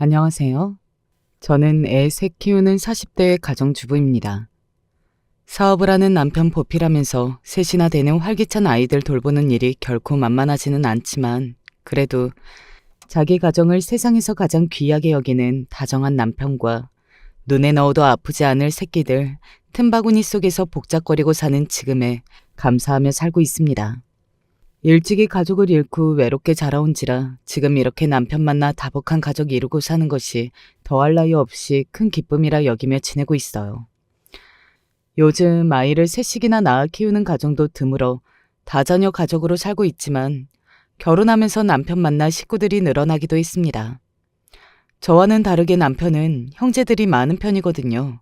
안녕하세요. 저는 애 셋 키우는 40대 가정주부입니다. 사업을 하는 남편 보필하면서 셋이나 되는 활기찬 아이들 돌보는 일이 결코 만만하지는 않지만 그래도 자기 가정을 세상에서 가장 귀하게 여기는 다정한 남편과 눈에 넣어도 아프지 않을 새끼들 틈바구니 속에서 복작거리고 사는 지금에 감사하며 살고 있습니다. 일찍이 가족을 잃고 외롭게 자라온지라 지금 이렇게 남편 만나 다복한 가족 이루고 사는 것이 더할 나위 없이 큰 기쁨이라 여기며 지내고 있어요. 요즘 아이를 셋씩이나 낳아 키우는 가정도 드물어 다자녀 가족으로 살고 있지만 결혼하면서 남편 만나 식구들이 늘어나기도 했습니다. 저와는 다르게 남편은 형제들이 많은 편이거든요.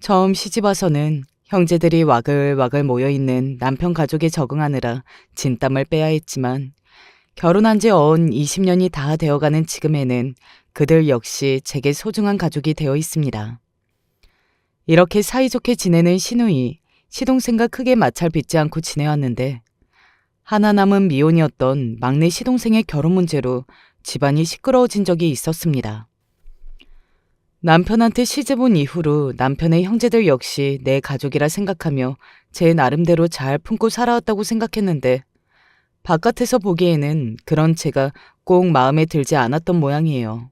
처음 시집 와서는 형제들이 와글와글 모여있는 남편 가족에 적응하느라 진땀을 빼야 했지만 결혼한 지 어언 20년이 다 되어가는 지금에는 그들 역시 제게 소중한 가족이 되어 있습니다. 이렇게 사이좋게 지내는 시누이, 시동생과 크게 마찰 빚지 않고 지내왔는데 하나 남은 미혼이었던 막내 시동생의 결혼 문제로 집안이 시끄러워진 적이 있었습니다. 남편한테 시집 온 이후로 남편의 형제들 역시 내 가족이라 생각하며 제 나름대로 잘 품고 살아왔다고 생각했는데 바깥에서 보기에는 그런 제가 꼭 마음에 들지 않았던 모양이에요.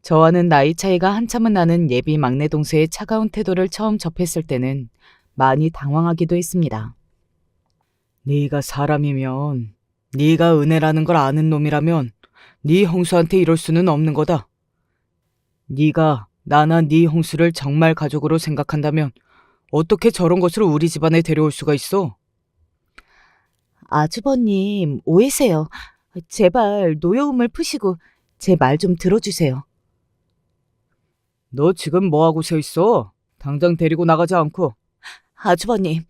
저와는 나이 차이가 한참은 나는 예비 막내 동생의 차가운 태도를 처음 접했을 때는 많이 당황하기도 했습니다. 네가 사람이면, 네가 은혜라는 걸 아는 놈이라면 네 형수한테 이럴 수는 없는 거다. 네가 나나 네 형수를 정말 가족으로 생각한다면 어떻게 저런 것을 우리 집안에 데려올 수가 있어? 아주버님, 오해세요. 제발 노여움을 푸시고 제 말 좀 들어주세요. 너 지금 뭐하고 서 있어? 당장 데리고 나가지 않고. 아주버님.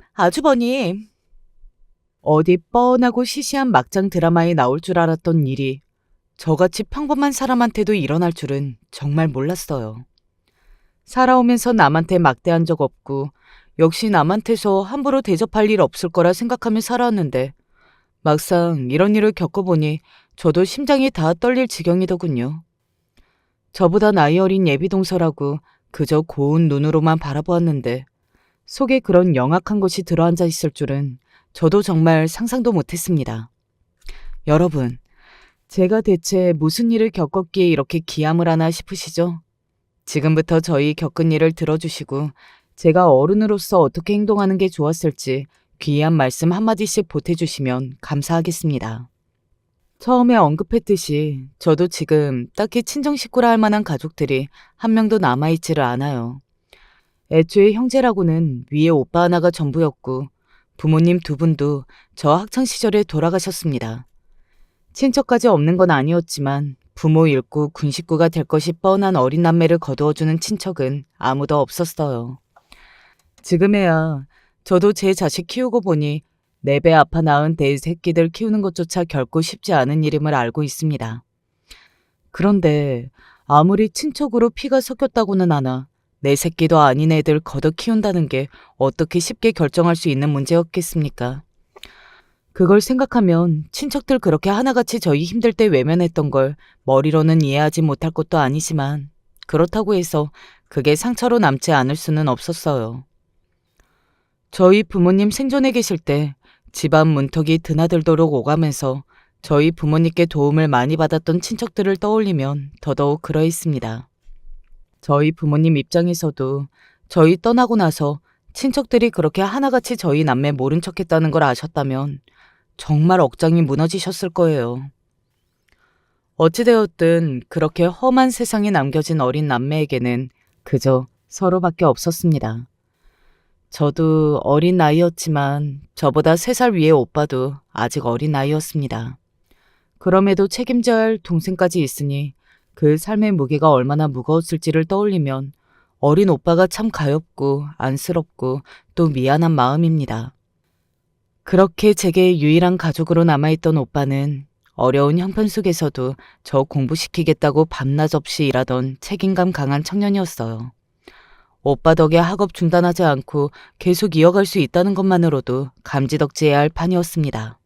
어디 뻔하고 시시한 막장 드라마에 나올 줄 알았던 일이 저같이 평범한 사람한테도 일어날 줄은 정말 몰랐어요. 살아오면서 남한테 막대한 적 없고 역시 남한테서 함부로 대접할 일 없을 거라 생각하며 살아왔는데 막상 이런 일을 겪어보니 저도 심장이 다 떨릴 지경이더군요. 저보다 나이 어린 예비동서라고 그저 고운 눈으로만 바라보았는데 속에 그런 영악한 것이 들어앉아 있을 줄은 저도 정말 상상도 못했습니다. 여러분, 제가 대체 무슨 일을 겪었기에 이렇게 기함을 하나 싶으시죠? 지금부터 저희 겪은 일을 들어주시고 제가 어른으로서 어떻게 행동하는 게 좋았을지 귀한 말씀 한마디씩 보태주시면 감사하겠습니다. 처음에 언급했듯이 저도 지금 딱히 친정 식구라 할 만한 가족들이 한 명도 남아있지를 않아요. 애초에 형제라고는 위에 오빠 하나가 전부였고 부모님 두 분도 저 학창시절에 돌아가셨습니다. 친척까지 없는 건 아니었지만 부모 잃고 군 식구가 될 것이 뻔한 어린 남매를 거두어주는 친척은 아무도 없었어요. 지금에야 저도 제 자식 키우고 보니 내 배 아파 낳은 내 새끼들 키우는 것조차 결코 쉽지 않은 일임을 알고 있습니다. 그런데 아무리 친척으로 피가 섞였다고는 하나 내 새끼도 아닌 애들 걷어 키운다는 게 어떻게 쉽게 결정할 수 있는 문제였겠습니까? 그걸 생각하면 친척들 그렇게 하나같이 저희 힘들 때 외면했던 걸 머리로는 이해하지 못할 것도 아니지만 그렇다고 해서 그게 상처로 남지 않을 수는 없었어요. 저희 부모님 생전에 계실 때 집안 문턱이 드나들도록 오가면서 저희 부모님께 도움을 많이 받았던 친척들을 떠올리면 더더욱 그러했습니다. 저희 부모님 입장에서도 저희 떠나고 나서 친척들이 그렇게 하나같이 저희 남매 모른 척했다는 걸 아셨다면 정말 억장이 무너지셨을 거예요. 어찌되었든 그렇게 험한 세상에 남겨진 어린 남매에게는 그저 서로밖에 없었습니다. 저도 어린 나이였지만 저보다 3살 위의 오빠도 아직 어린 나이였습니다. 그럼에도 책임져야 할 동생까지 있으니 그 삶의 무게가 얼마나 무거웠을지를 떠올리면 어린 오빠가 참 가엾고 안쓰럽고 또 미안한 마음입니다. 그렇게 제게 유일한 가족으로 남아있던 오빠는 어려운 형편 속에서도 저 공부시키겠다고 밤낮 없이 일하던 책임감 강한 청년이었어요. 오빠 덕에 학업 중단하지 않고 계속 이어갈 수 있다는 것만으로도 감지덕지해야 할 판이었습니다.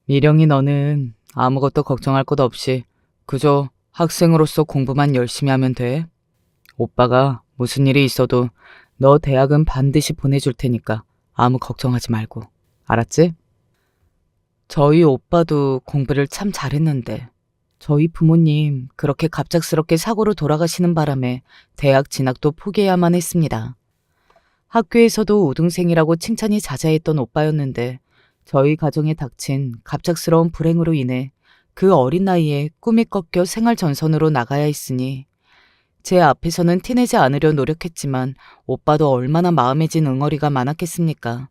미령이 너는 아무것도 걱정할 것 없이 그저 학생으로서 공부만 열심히 하면 돼. 오빠가 무슨 일이 있어도 너 대학은 반드시 보내줄 테니까 아무 걱정하지 말고. 알았지? 저희 오빠도 공부를 참 잘했는데 저희 부모님 그렇게 갑작스럽게 사고로 돌아가시는 바람에 대학 진학도 포기해야만 했습니다. 학교에서도 우등생이라고 칭찬이 자자했던 오빠였는데 저희 가정에 닥친 갑작스러운 불행으로 인해 그 어린 나이에 꿈이 꺾여 생활 전선으로 나가야 했으니 제 앞에서는 티내지 않으려 노력했지만 오빠도 얼마나 마음에 진 응어리가 많았겠습니까.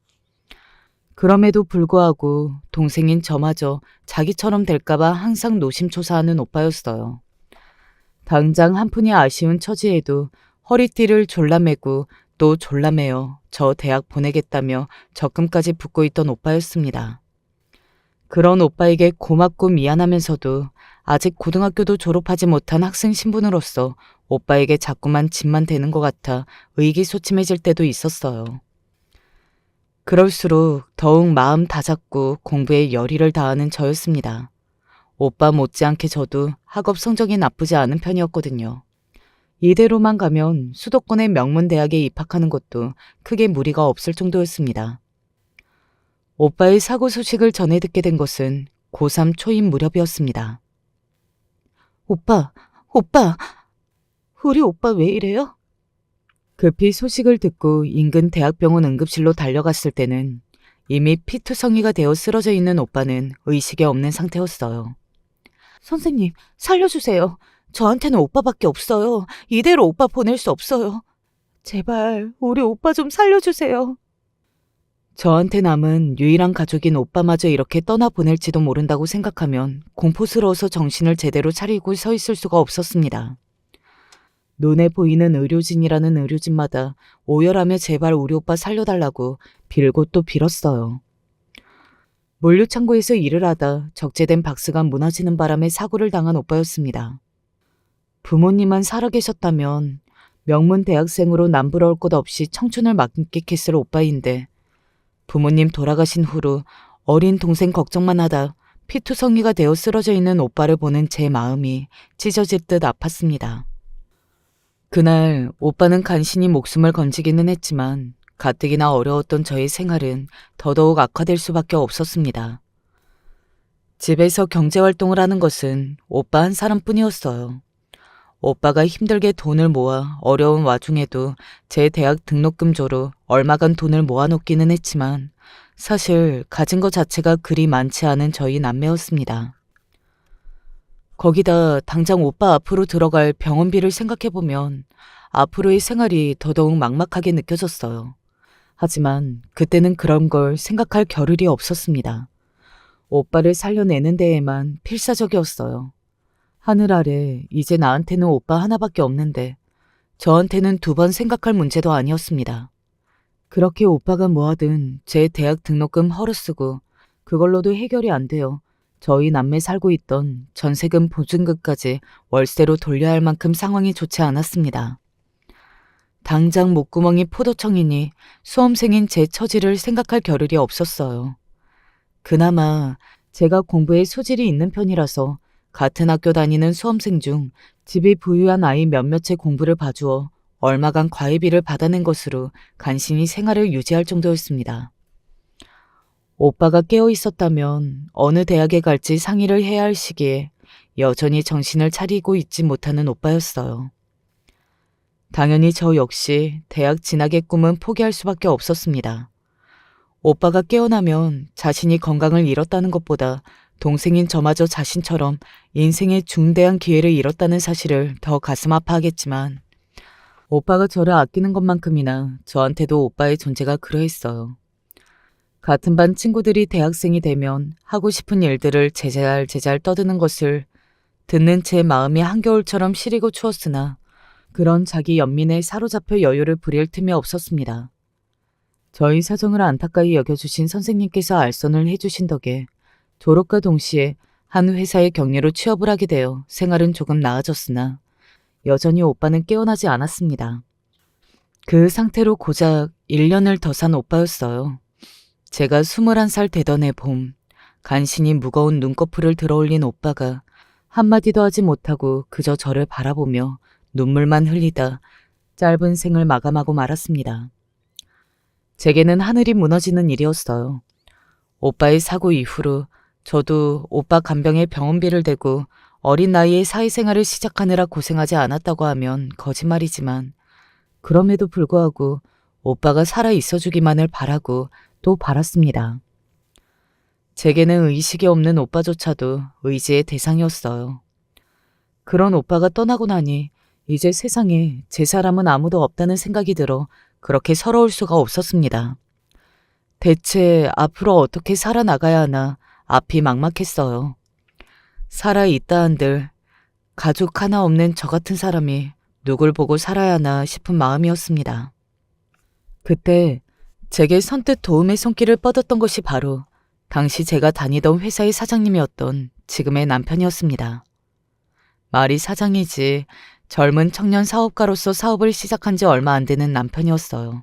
그럼에도 불구하고 동생인 저마저 자기처럼 될까봐 항상 노심초사하는 오빠였어요. 당장 한 푼이 아쉬운 처지에도 허리띠를 졸라매고 또 졸라매어 저 대학 보내겠다며 적금까지 붓고 있던 오빠였습니다. 그런 오빠에게 고맙고 미안하면서도 아직 고등학교도 졸업하지 못한 학생 신분으로서 오빠에게 자꾸만 짐만 되는 것 같아 의기소침해질 때도 있었어요. 그럴수록 더욱 마음 다잡고 공부에 열의를 다하는 저였습니다. 오빠 못지않게 저도 학업 성적이 나쁘지 않은 편이었거든요. 이대로만 가면 수도권의 명문대학에 입학하는 것도 크게 무리가 없을 정도였습니다. 오빠의 사고 소식을 전해 듣게 된 것은 고3 초임 무렵이었습니다. 오빠, 우리 오빠 왜 이래요? 급히 소식을 듣고 인근 대학병원 응급실로 달려갔을 때는 이미 피투성이가 되어 쓰러져 있는 오빠는 의식이 없는 상태였어요. 선생님, 살려주세요. 저한테는 오빠밖에 없어요. 이대로 오빠 보낼 수 없어요. 제발 우리 오빠 좀 살려주세요. 저한테 남은 유일한 가족인 오빠마저 이렇게 떠나보낼지도 모른다고 생각하면 공포스러워서 정신을 제대로 차리고 서 있을 수가 없었습니다. 눈에 보이는 의료진이라는 의료진마다 오열하며 제발 우리 오빠 살려달라고 빌고 또 빌었어요. 물류창고에서 일을 하다 적재된 박스가 무너지는 바람에 사고를 당한 오빠였습니다. 부모님만 살아계셨다면 명문 대학생으로 남부러울 것 없이 청춘을 만끽했을 오빠인데 부모님 돌아가신 후로 어린 동생 걱정만 하다 피투성이가 되어 쓰러져 있는 오빠를 보는 제 마음이 찢어질 듯 아팠습니다. 그날 오빠는 간신히 목숨을 건지기는 했지만 가뜩이나 어려웠던 저의 생활은 더더욱 악화될 수밖에 없었습니다. 집에서 경제활동을 하는 것은 오빠 한 사람뿐이었어요. 오빠가 힘들게 돈을 모아 어려운 와중에도 제 대학 등록금조로 얼마간 돈을 모아놓기는 했지만 사실 가진 것 자체가 그리 많지 않은 저희 남매였습니다. 거기다 당장 오빠 앞으로 들어갈 병원비를 생각해보면 앞으로의 생활이 더더욱 막막하게 느껴졌어요. 하지만 그때는 그런 걸 생각할 겨를이 없었습니다. 오빠를 살려내는 데에만 필사적이었어요. 하늘 아래 이제 나한테는 오빠 하나밖에 없는데 저한테는 두 번 생각할 문제도 아니었습니다. 그렇게 오빠가 뭐하든 제 대학 등록금 헐어쓰고 그걸로도 해결이 안 돼요. 저희 남매 살고 있던 전세금 보증금까지 월세로 돌려야 할 만큼 상황이 좋지 않았습니다. 당장 목구멍이 포도청이니 수험생인 제 처지를 생각할 겨를이 없었어요. 그나마 제가 공부에 소질이 있는 편이라서 같은 학교 다니는 수험생 중 집이 부유한 아이 몇몇의 공부를 봐주어 얼마간 과외비를 받아낸 것으로 간신히 생활을 유지할 정도였습니다. 오빠가 깨어 있었다면 어느 대학에 갈지 상의를 해야 할 시기에 여전히 정신을 차리고 있지 못하는 오빠였어요. 당연히 저 역시 대학 진학의 꿈은 포기할 수밖에 없었습니다. 오빠가 깨어나면 자신이 건강을 잃었다는 것보다 동생인 저마저 자신처럼 인생의 중대한 기회를 잃었다는 사실을 더 가슴 아파하겠지만 오빠가 저를 아끼는 것만큼이나 저한테도 오빠의 존재가 그러했어요. 같은 반 친구들이 대학생이 되면 하고 싶은 일들을 제잘 떠드는 것을 듣는 제 마음이 한겨울처럼 시리고 추웠으나 그런 자기 연민에 사로잡혀 여유를 부릴 틈이 없었습니다. 저희 사정을 안타까이 여겨주신 선생님께서 알선을 해주신 덕에 졸업과 동시에 한 회사의 격리로 취업을 하게 되어 생활은 조금 나아졌으나 여전히 오빠는 깨어나지 않았습니다. 그 상태로 고작 1년을 더 산 오빠였어요. 제가 21살 되던 해 봄, 간신히 무거운 눈꺼풀을 들어올린 오빠가 한마디도 하지 못하고 그저 저를 바라보며 눈물만 흘리다 짧은 생을 마감하고 말았습니다. 제게는 하늘이 무너지는 일이었어요. 오빠의 사고 이후로 저도 오빠 간병에 병원비를 대고 어린 나이에 사회생활을 시작하느라 고생하지 않았다고 하면 거짓말이지만 그럼에도 불구하고 오빠가 살아 있어주기만을 바라고 또 바랐습니다. 제게는 의식이 없는 오빠조차도 의지의 대상이었어요. 그런 오빠가 떠나고 나니 이제 세상에 제 사람은 아무도 없다는 생각이 들어 그렇게 서러울 수가 없었습니다. 대체 앞으로 어떻게 살아나가야 하나 앞이 막막했어요. 살아있다 한들 가족 하나 없는 저 같은 사람이 누굴 보고 살아야 하나 싶은 마음이었습니다. 그때 제게 선뜻 도움의 손길을 뻗었던 것이 바로 당시 제가 다니던 회사의 사장님이었던 지금의 남편이었습니다. 말이 사장이지 젊은 청년 사업가로서 사업을 시작한 지 얼마 안 되는 남편이었어요.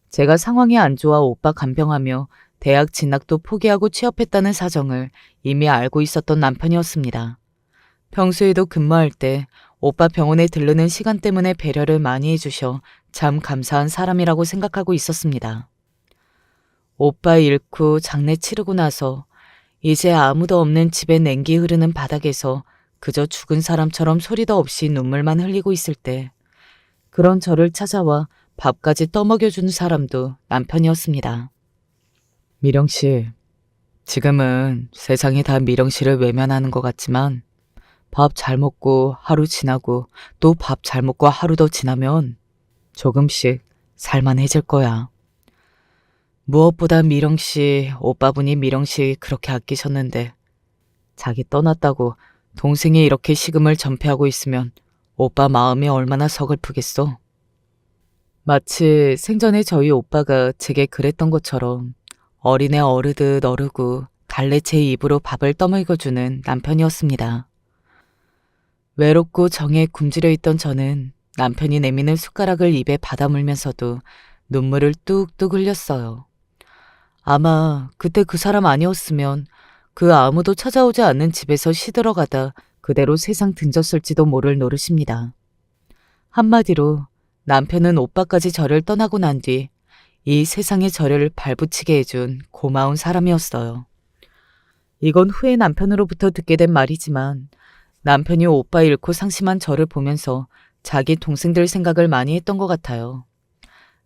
제가 상황이 안 좋아 오빠 간병하며 대학 진학도 포기하고 취업했다는 사정을 이미 알고 있었던 남편이었습니다. 평소에도 근무할 때 오빠 병원에 들르는 시간 때문에 배려를 많이 해주셔 참 감사한 사람이라고 생각하고 있었습니다. 오빠 잃고 장례 치르고 나서 이제 아무도 없는 집에 냉기 흐르는 바닥에서 그저 죽은 사람처럼 소리도 없이 눈물만 흘리고 있을 때 그런 저를 찾아와 밥까지 떠먹여주는 사람도 남편이었습니다. 미령 씨, 지금은 세상이 다 미령 씨를 외면하는 것 같지만 밥 잘 먹고 하루 지나고 또 밥 잘 먹고 하루 더 지나면 조금씩 살만해질 거야. 무엇보다 미령 씨, 오빠분이 미령 씨 그렇게 아끼셨는데 자기 떠났다고 동생이 이렇게 식음을 전폐하고 있으면 오빠 마음이 얼마나 서글프겠어. 마치 생전에 저희 오빠가 제게 그랬던 것처럼 어린애 어르듯 어르고 달래채 입으로 밥을 떠먹여주는 남편이었습니다. 외롭고 정에 굶주려 있던 저는 남편이 내미는 숟가락을 입에 받아물면서도 눈물을 뚝뚝 흘렸어요. 아마 그때 그 사람 아니었으면 그 아무도 찾아오지 않는 집에서 시들어가다 그대로 세상 등졌을지도 모를 노릇입니다. 한마디로 남편은 오빠까지 저를 떠나고 난 뒤 이 세상에 저를 발붙이게 해준 고마운 사람이었어요. 이건 후에 남편으로부터 듣게 된 말이지만 남편이 오빠 잃고 상심한 저를 보면서 자기 동생들 생각을 많이 했던 것 같아요.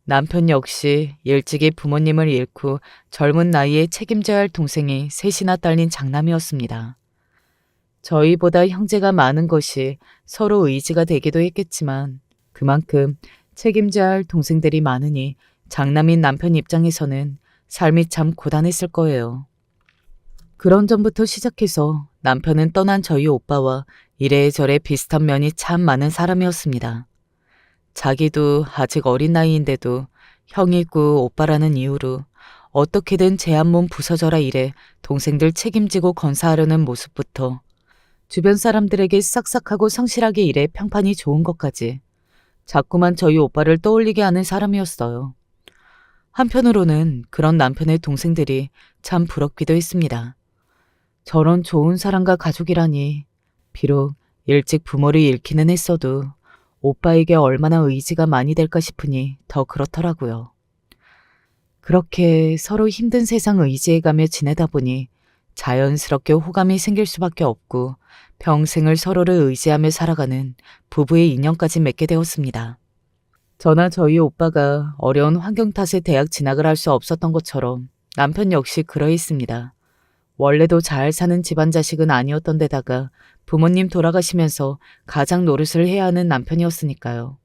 남편 역시 일찍이 부모님을 잃고 젊은 나이에 책임져야 할 동생이 셋이나 딸린 장남이었습니다. 저희보다 형제가 많은 것이 서로 의지가 되기도 했겠지만 그만큼 책임져야 할 동생들이 많으니 장남인 남편 입장에서는 삶이 참 고단했을 거예요. 그런 점부터 시작해서 남편은 떠난 저희 오빠와 이래저래 비슷한 면이 참 많은 사람이었습니다. 자기도 아직 어린 나이인데도 형이고 오빠라는 이유로 어떻게든 제 한 몸 부서져라 이래 동생들 책임지고 건사하려는 모습부터 주변 사람들에게 싹싹하고 성실하게 일해 평판이 좋은 것까지 자꾸만 저희 오빠를 떠올리게 하는 사람이었어요. 한편으로는 그런 남편의 동생들이 참 부럽기도 했습니다. 저런 좋은 사람과 가족이라니 비록 일찍 부모를 잃기는 했어도 오빠에게 얼마나 의지가 많이 될까 싶으니 더 그렇더라고요. 그렇게 서로 힘든 세상 의지해가며 지내다 보니 자연스럽게 호감이 생길 수밖에 없고 평생을 서로를 의지하며 살아가는 부부의 인연까지 맺게 되었습니다. 저나 저희 오빠가 어려운 환경 탓에 대학 진학을 할 수 없었던 것처럼 남편 역시 그러했습니다. 원래도 잘 사는 집안 자식은 아니었던 데다가 부모님 돌아가시면서 가장 노릇을 해야 하는 남편이었으니까요.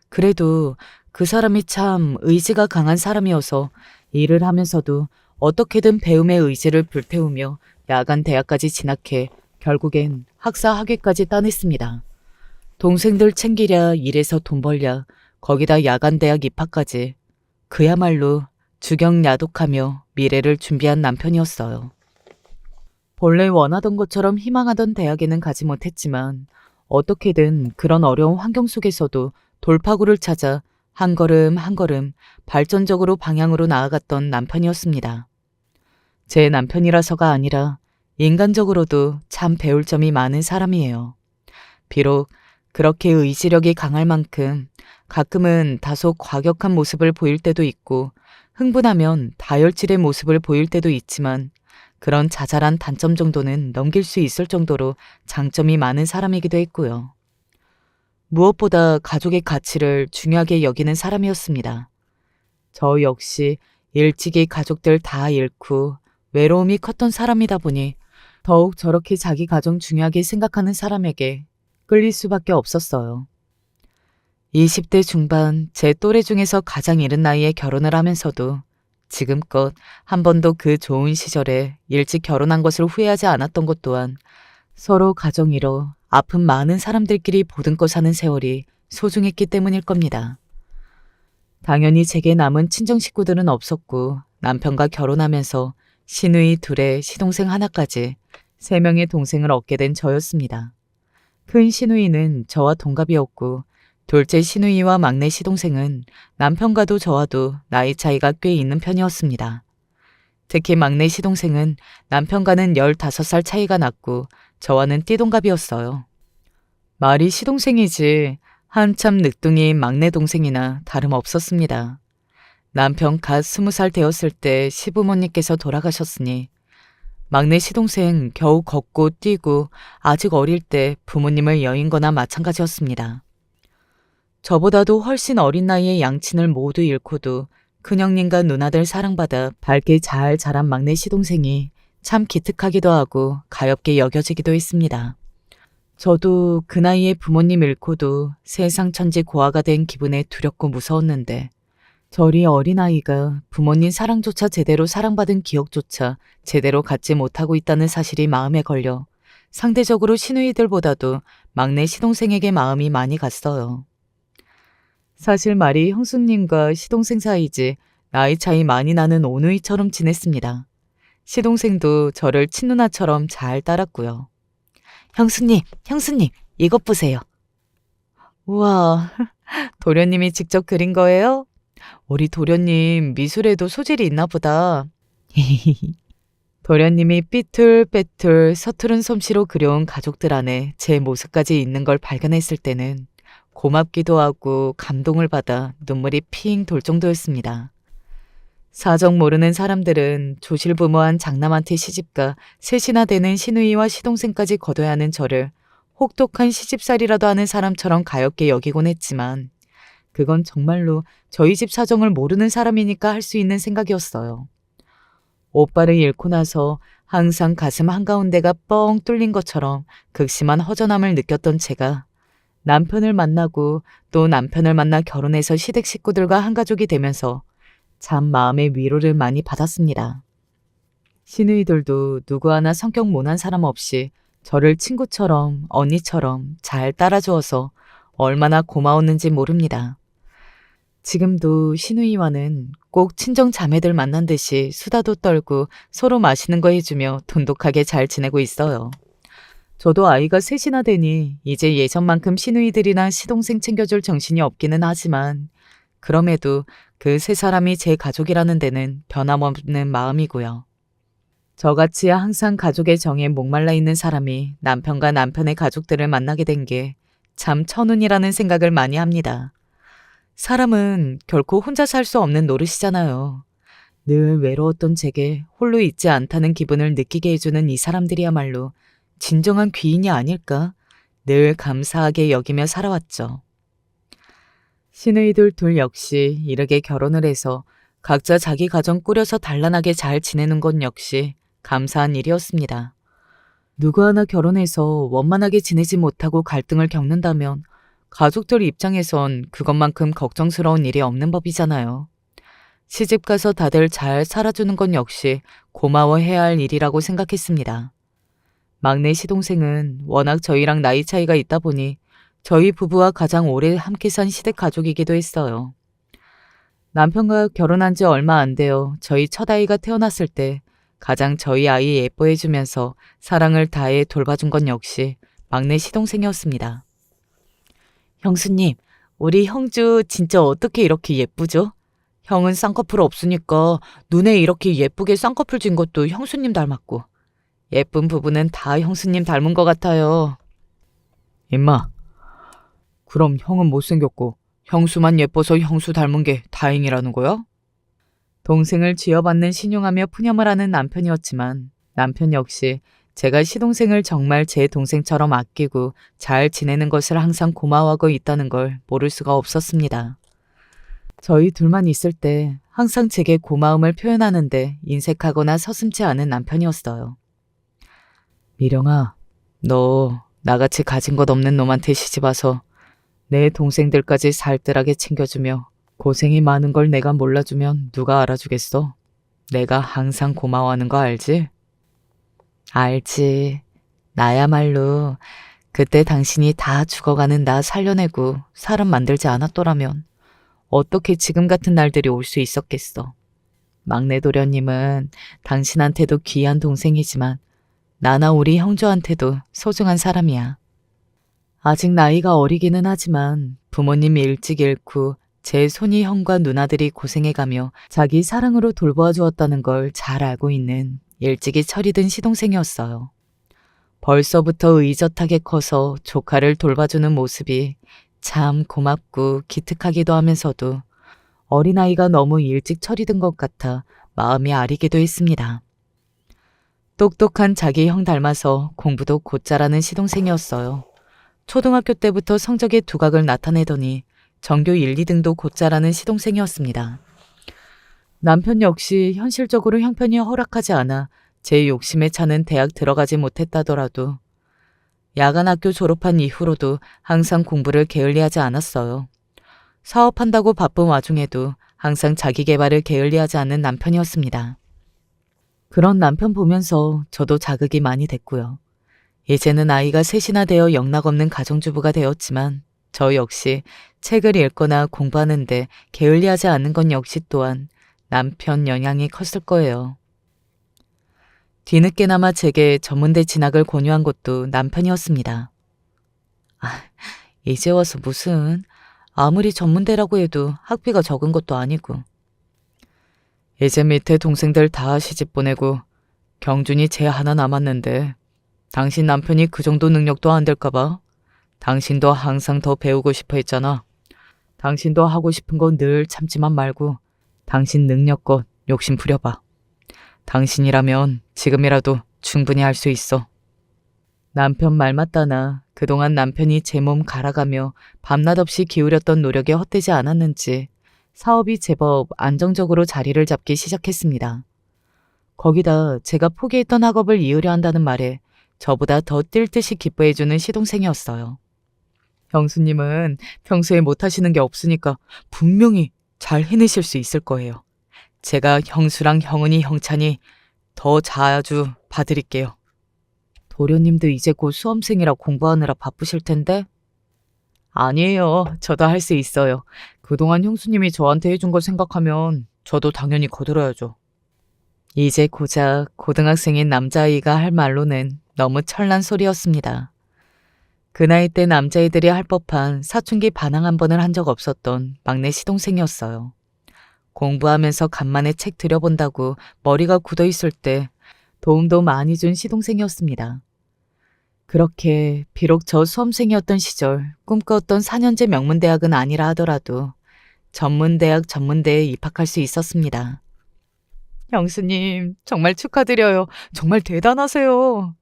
그래도 그 사람이 참 의지가 강한 사람이어서 일을 하면서도 어떻게든 배움의 의지를 불태우며 야간 대학까지 진학해 결국엔 학사 학위까지 따냈습니다. 동생들 챙기랴 일해서 돈 벌랴 거기다 야간 대학 입학까지 그야말로 주경야독하며 미래를 준비한 남편이었어요. 본래 원하던 것처럼 희망하던 대학에는 가지 못했지만 어떻게든 그런 어려운 환경 속에서도 돌파구를 찾아 한 걸음 한 걸음 발전적으로 방향으로 나아갔던 남편이었습니다. 제 남편이라서가 아니라 인간적으로도 참 배울 점이 많은 사람이에요. 비록 그렇게 의지력이 강할 만큼 가끔은 다소 과격한 모습을 보일 때도 있고 흥분하면 다혈질의 모습을 보일 때도 있지만 그런 자잘한 단점 정도는 넘길 수 있을 정도로 장점이 많은 사람이기도 했고요. 무엇보다 가족의 가치를 중요하게 여기는 사람이었습니다. 저 역시 일찍이 가족들 다 잃고 외로움이 컸던 사람이다 보니 더욱 저렇게 자기 가정 중요하게 생각하는 사람에게 끌릴 수밖에 없었어요. 20대 중반 제 또래 중에서 가장 이른 나이에 결혼을 하면서도 지금껏 한 번도 그 좋은 시절에 일찍 결혼한 것을 후회하지 않았던 것 또한 서로 가정 이뤄 아픈 많은 사람들끼리 보듬고 사는 세월이 소중했기 때문일 겁니다. 당연히 제게 남은 친정 식구들은 없었고 남편과 결혼하면서 시누이 둘에 시동생 하나까지 3명의 동생을 얻게 된 저였습니다. 큰 시누이는 저와 동갑이었고 둘째 시누이와 막내 시동생은 남편과도 저와도 나이 차이가 꽤 있는 편이었습니다. 특히 막내 시동생은 남편과는 15살 차이가 났고 저와는 띠동갑이었어요. 말이 시동생이지 한참 늦둥이인 막내 동생이나 다름없었습니다. 남편 갓 20살 되었을 때 시부모님께서 돌아가셨으니 막내 시동생 겨우 걷고 뛰고 아직 어릴 때 부모님을 여인 거나 마찬가지였습니다. 저보다도 훨씬 어린 나이에 양친을 모두 잃고도 큰형님과 누나들 사랑받아 밝게 잘 자란 막내 시동생이 참 기특하기도 하고 가엽게 여겨지기도 했습니다. 저도 그 나이에 부모님 잃고도 세상 천지 고아가 된 기분에 두렵고 무서웠는데 저리 어린아이가 부모님 사랑조차 제대로 사랑받은 기억조차 제대로 갖지 못하고 있다는 사실이 마음에 걸려 상대적으로 시누이들보다도 막내 시동생에게 마음이 많이 갔어요. 사실 말이 형수님과 시동생 사이지 나이 차이 많이 나는 오누이처럼 지냈습니다. 시동생도 저를 친누나처럼 잘 따랐고요. 형수님, 이것 보세요. 우와, 도련님이 직접 그린 거예요? 우리 도련님 미술에도 소질이 있나 보다. 도련님이 삐뚤빼뚤 서투른 솜씨로 그려온 가족들 안에 제 모습까지 있는 걸 발견했을 때는 고맙기도 하고 감동을 받아 눈물이 핑 돌 정도였습니다. 사정 모르는 사람들은 조실부모한 장남한테 시집가 셋이나 되는 시누이와 시동생까지 거둬야 하는 저를 혹독한 시집살이라도 하는 사람처럼 가엽게 여기곤 했지만 그건 정말로 저희 집 사정을 모르는 사람이니까 할 수 있는 생각이었어요. 오빠를 잃고 나서 항상 가슴 한가운데가 뻥 뚫린 것처럼 극심한 허전함을 느꼈던 제가 남편을 만나고 또 남편을 만나 결혼해서 시댁 식구들과 한 가족이 되면서 참 마음의 위로를 많이 받았습니다. 시누이들도 누구 하나 성격 모난 사람 없이 저를 친구처럼 언니처럼 잘 따라주어서 얼마나 고마웠는지 모릅니다. 지금도 시누이와는 꼭 친정 자매들 만난 듯이 수다도 떨고 서로 맛있는 거 해주며 돈독하게 잘 지내고 있어요. 저도 아이가 셋이나 되니 이제 예전만큼 시누이들이나 시동생 챙겨줄 정신이 없기는 하지만 그럼에도 그 세 사람이 제 가족이라는 데는 변함없는 마음이고요. 저같이 항상 가족의 정에 목말라 있는 사람이 남편과 남편의 가족들을 만나게 된 게 참 천운이라는 생각을 많이 합니다. 사람은 결코 혼자 살 수 없는 노릇이잖아요. 늘 외로웠던 제게 홀로 있지 않다는 기분을 느끼게 해주는 이 사람들이야말로 진정한 귀인이 아닐까 늘 감사하게 여기며 살아왔죠. 시누이들 둘 역시 이르게 결혼을 해서 각자 자기 가정 꾸려서 단란하게 잘 지내는 건 역시 감사한 일이었습니다. 누구 하나 결혼해서 원만하게 지내지 못하고 갈등을 겪는다면 가족들 입장에선 그것만큼 걱정스러운 일이 없는 법이잖아요. 시집가서 다들 잘 살아주는 건 역시 고마워해야 할 일이라고 생각했습니다. 막내 시동생은 워낙 저희랑 나이 차이가 있다 보니 저희 부부와 가장 오래 함께 산 시댁 가족이기도 했어요. 남편과 결혼한 지 얼마 안 되어 저희 첫아이가 태어났을 때 가장 저희 아이 예뻐해주면서 사랑을 다해 돌봐준 건 역시 막내 시동생이었습니다. 형수님, 우리 형주 진짜 어떻게 이렇게 예쁘죠? 형은 쌍꺼풀 없으니까 눈에 이렇게 예쁘게 쌍꺼풀 진 것도 형수님 닮았고 예쁜 부부는 다 형수님 닮은 것 같아요. 임마, 그럼 형은 못생겼고 형수만 예뻐서 형수 닮은 게 다행이라는 거야? 동생을 쥐어받는 신용하며 푸념을 하는 남편이었지만 남편 역시 제가 시동생을 정말 제 동생처럼 아끼고 잘 지내는 것을 항상 고마워하고 있다는 걸 모를 수가 없었습니다. 저희 둘만 있을 때 항상 제게 고마움을 표현하는데 인색하거나 서슴지 않은 남편이었어요. 미령아, 너 나같이 가진 것 없는 놈한테 시집와서 내 동생들까지 살뜰하게 챙겨주며 고생이 많은 걸 내가 몰라주면 누가 알아주겠어? 내가 항상 고마워하는 거 알지? 알지. 나야말로 그때 당신이 다 죽어가는 나 살려내고 사람 만들지 않았더라면 어떻게 지금 같은 날들이 올 수 있었겠어. 막내 도련님은 당신한테도 귀한 동생이지만 나나 우리 형조한테도 소중한 사람이야. 아직 나이가 어리기는 하지만 부모님이 일찍 잃고 제 손이 형과 누나들이 고생해가며 자기 사랑으로 돌보아 주었다는 걸 잘 알고 있는 일찍이 철이 든 시동생이었어요. 벌써부터 의젓하게 커서 조카를 돌봐주는 모습이 참 고맙고 기특하기도 하면서도 어린아이가 너무 일찍 철이 든 것 같아 마음이 아리기도 했습니다. 똑똑한 자기 형 닮아서 공부도 곧잘하는 시동생이었어요. 초등학교 때부터 성적의 두각을 나타내더니 전교 1, 2등도 곧잘하는 시동생이었습니다. 남편 역시 현실적으로 형편이 허락하지 않아 제 욕심에 차는 대학 들어가지 못했다더라도 야간 학교 졸업한 이후로도 항상 공부를 게을리하지 않았어요. 사업한다고 바쁜 와중에도 항상 자기 개발을 게을리하지 않는 남편이었습니다. 그런 남편 보면서 저도 자극이 많이 됐고요. 이제는 아이가 셋이나 되어 영락없는 가정주부가 되었지만 저 역시 책을 읽거나 공부하는데 게을리하지 않는 건 역시 또한 남편 영향이 컸을 거예요. 뒤늦게나마 제게 전문대 진학을 권유한 것도 남편이었습니다. 이제 와서 무슨, 아무리 전문대라고 해도 학비가 적은 것도 아니고. 이제 밑에 동생들 다 시집 보내고 경준이 쟤 하나 남았는데 당신 남편이 그 정도 능력도 안 될까 봐. 당신도 항상 더 배우고 싶어 했잖아. 당신도 하고 싶은 거 늘 참지만 말고 당신 능력껏 욕심 부려봐. 당신이라면 지금이라도 충분히 할 수 있어. 남편 말 맞다나 그동안 남편이 제 몸 갈아가며 밤낮 없이 기울였던 노력에 헛되지 않았는지 사업이 제법 안정적으로 자리를 잡기 시작했습니다. 거기다 제가 포기했던 학업을 이으려 한다는 말에 저보다 더 뛸 듯이 기뻐해주는 시동생이었어요. 형수님은 평소에 못하시는 게 없으니까 분명히 잘 해내실 수 있을 거예요. 제가 형수랑 형은이 형찬이 더 자주 봐드릴게요. 도련님도 이제 곧 수험생이라 공부하느라 바쁘실 텐데? 아니에요. 저도 할 수 있어요. 그동안 형수님이 저한테 해준 거 생각하면 저도 당연히 거들어야죠. 이제 고작 고등학생인 남자아이가 할 말로는 너무 철난 소리였습니다. 그 나이 때 남자애들이 할 법한 사춘기 반항 한 번을 한 적 없었던 막내 시동생이었어요. 공부하면서 간만에 책 들여본다고 머리가 굳어있을 때 도움도 많이 준 시동생이었습니다. 그렇게 비록 저 수험생이었던 시절 꿈꿔왔던 4년제 명문대학은 아니라 하더라도 전문대학 전문대에 입학할 수 있었습니다. 형수님, 정말 축하드려요. 정말 대단하세요.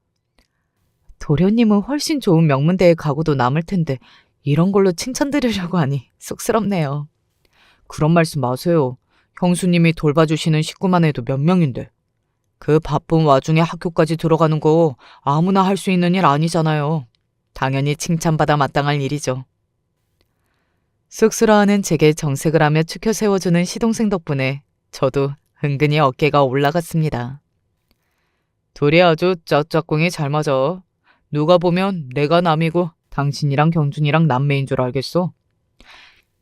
도련님은 훨씬 좋은 명문대에 가고도 남을 텐데 이런 걸로 칭찬드리려고 하니 쑥스럽네요. 그런 말씀 마세요. 형수님이 돌봐주시는 식구만 해도 몇 명인데. 그 바쁜 와중에 학교까지 들어가는 거 아무나 할 수 있는 일 아니잖아요. 당연히 칭찬받아 마땅할 일이죠. 쑥스러워하는 제게 정색을 하며 추켜 세워주는 시동생 덕분에 저도 은근히 어깨가 올라갔습니다. 둘이 아주 짝짝꿍이 잘 맞아. 누가 보면 내가 남이고 당신이랑 경준이랑 남매인 줄 알겠어.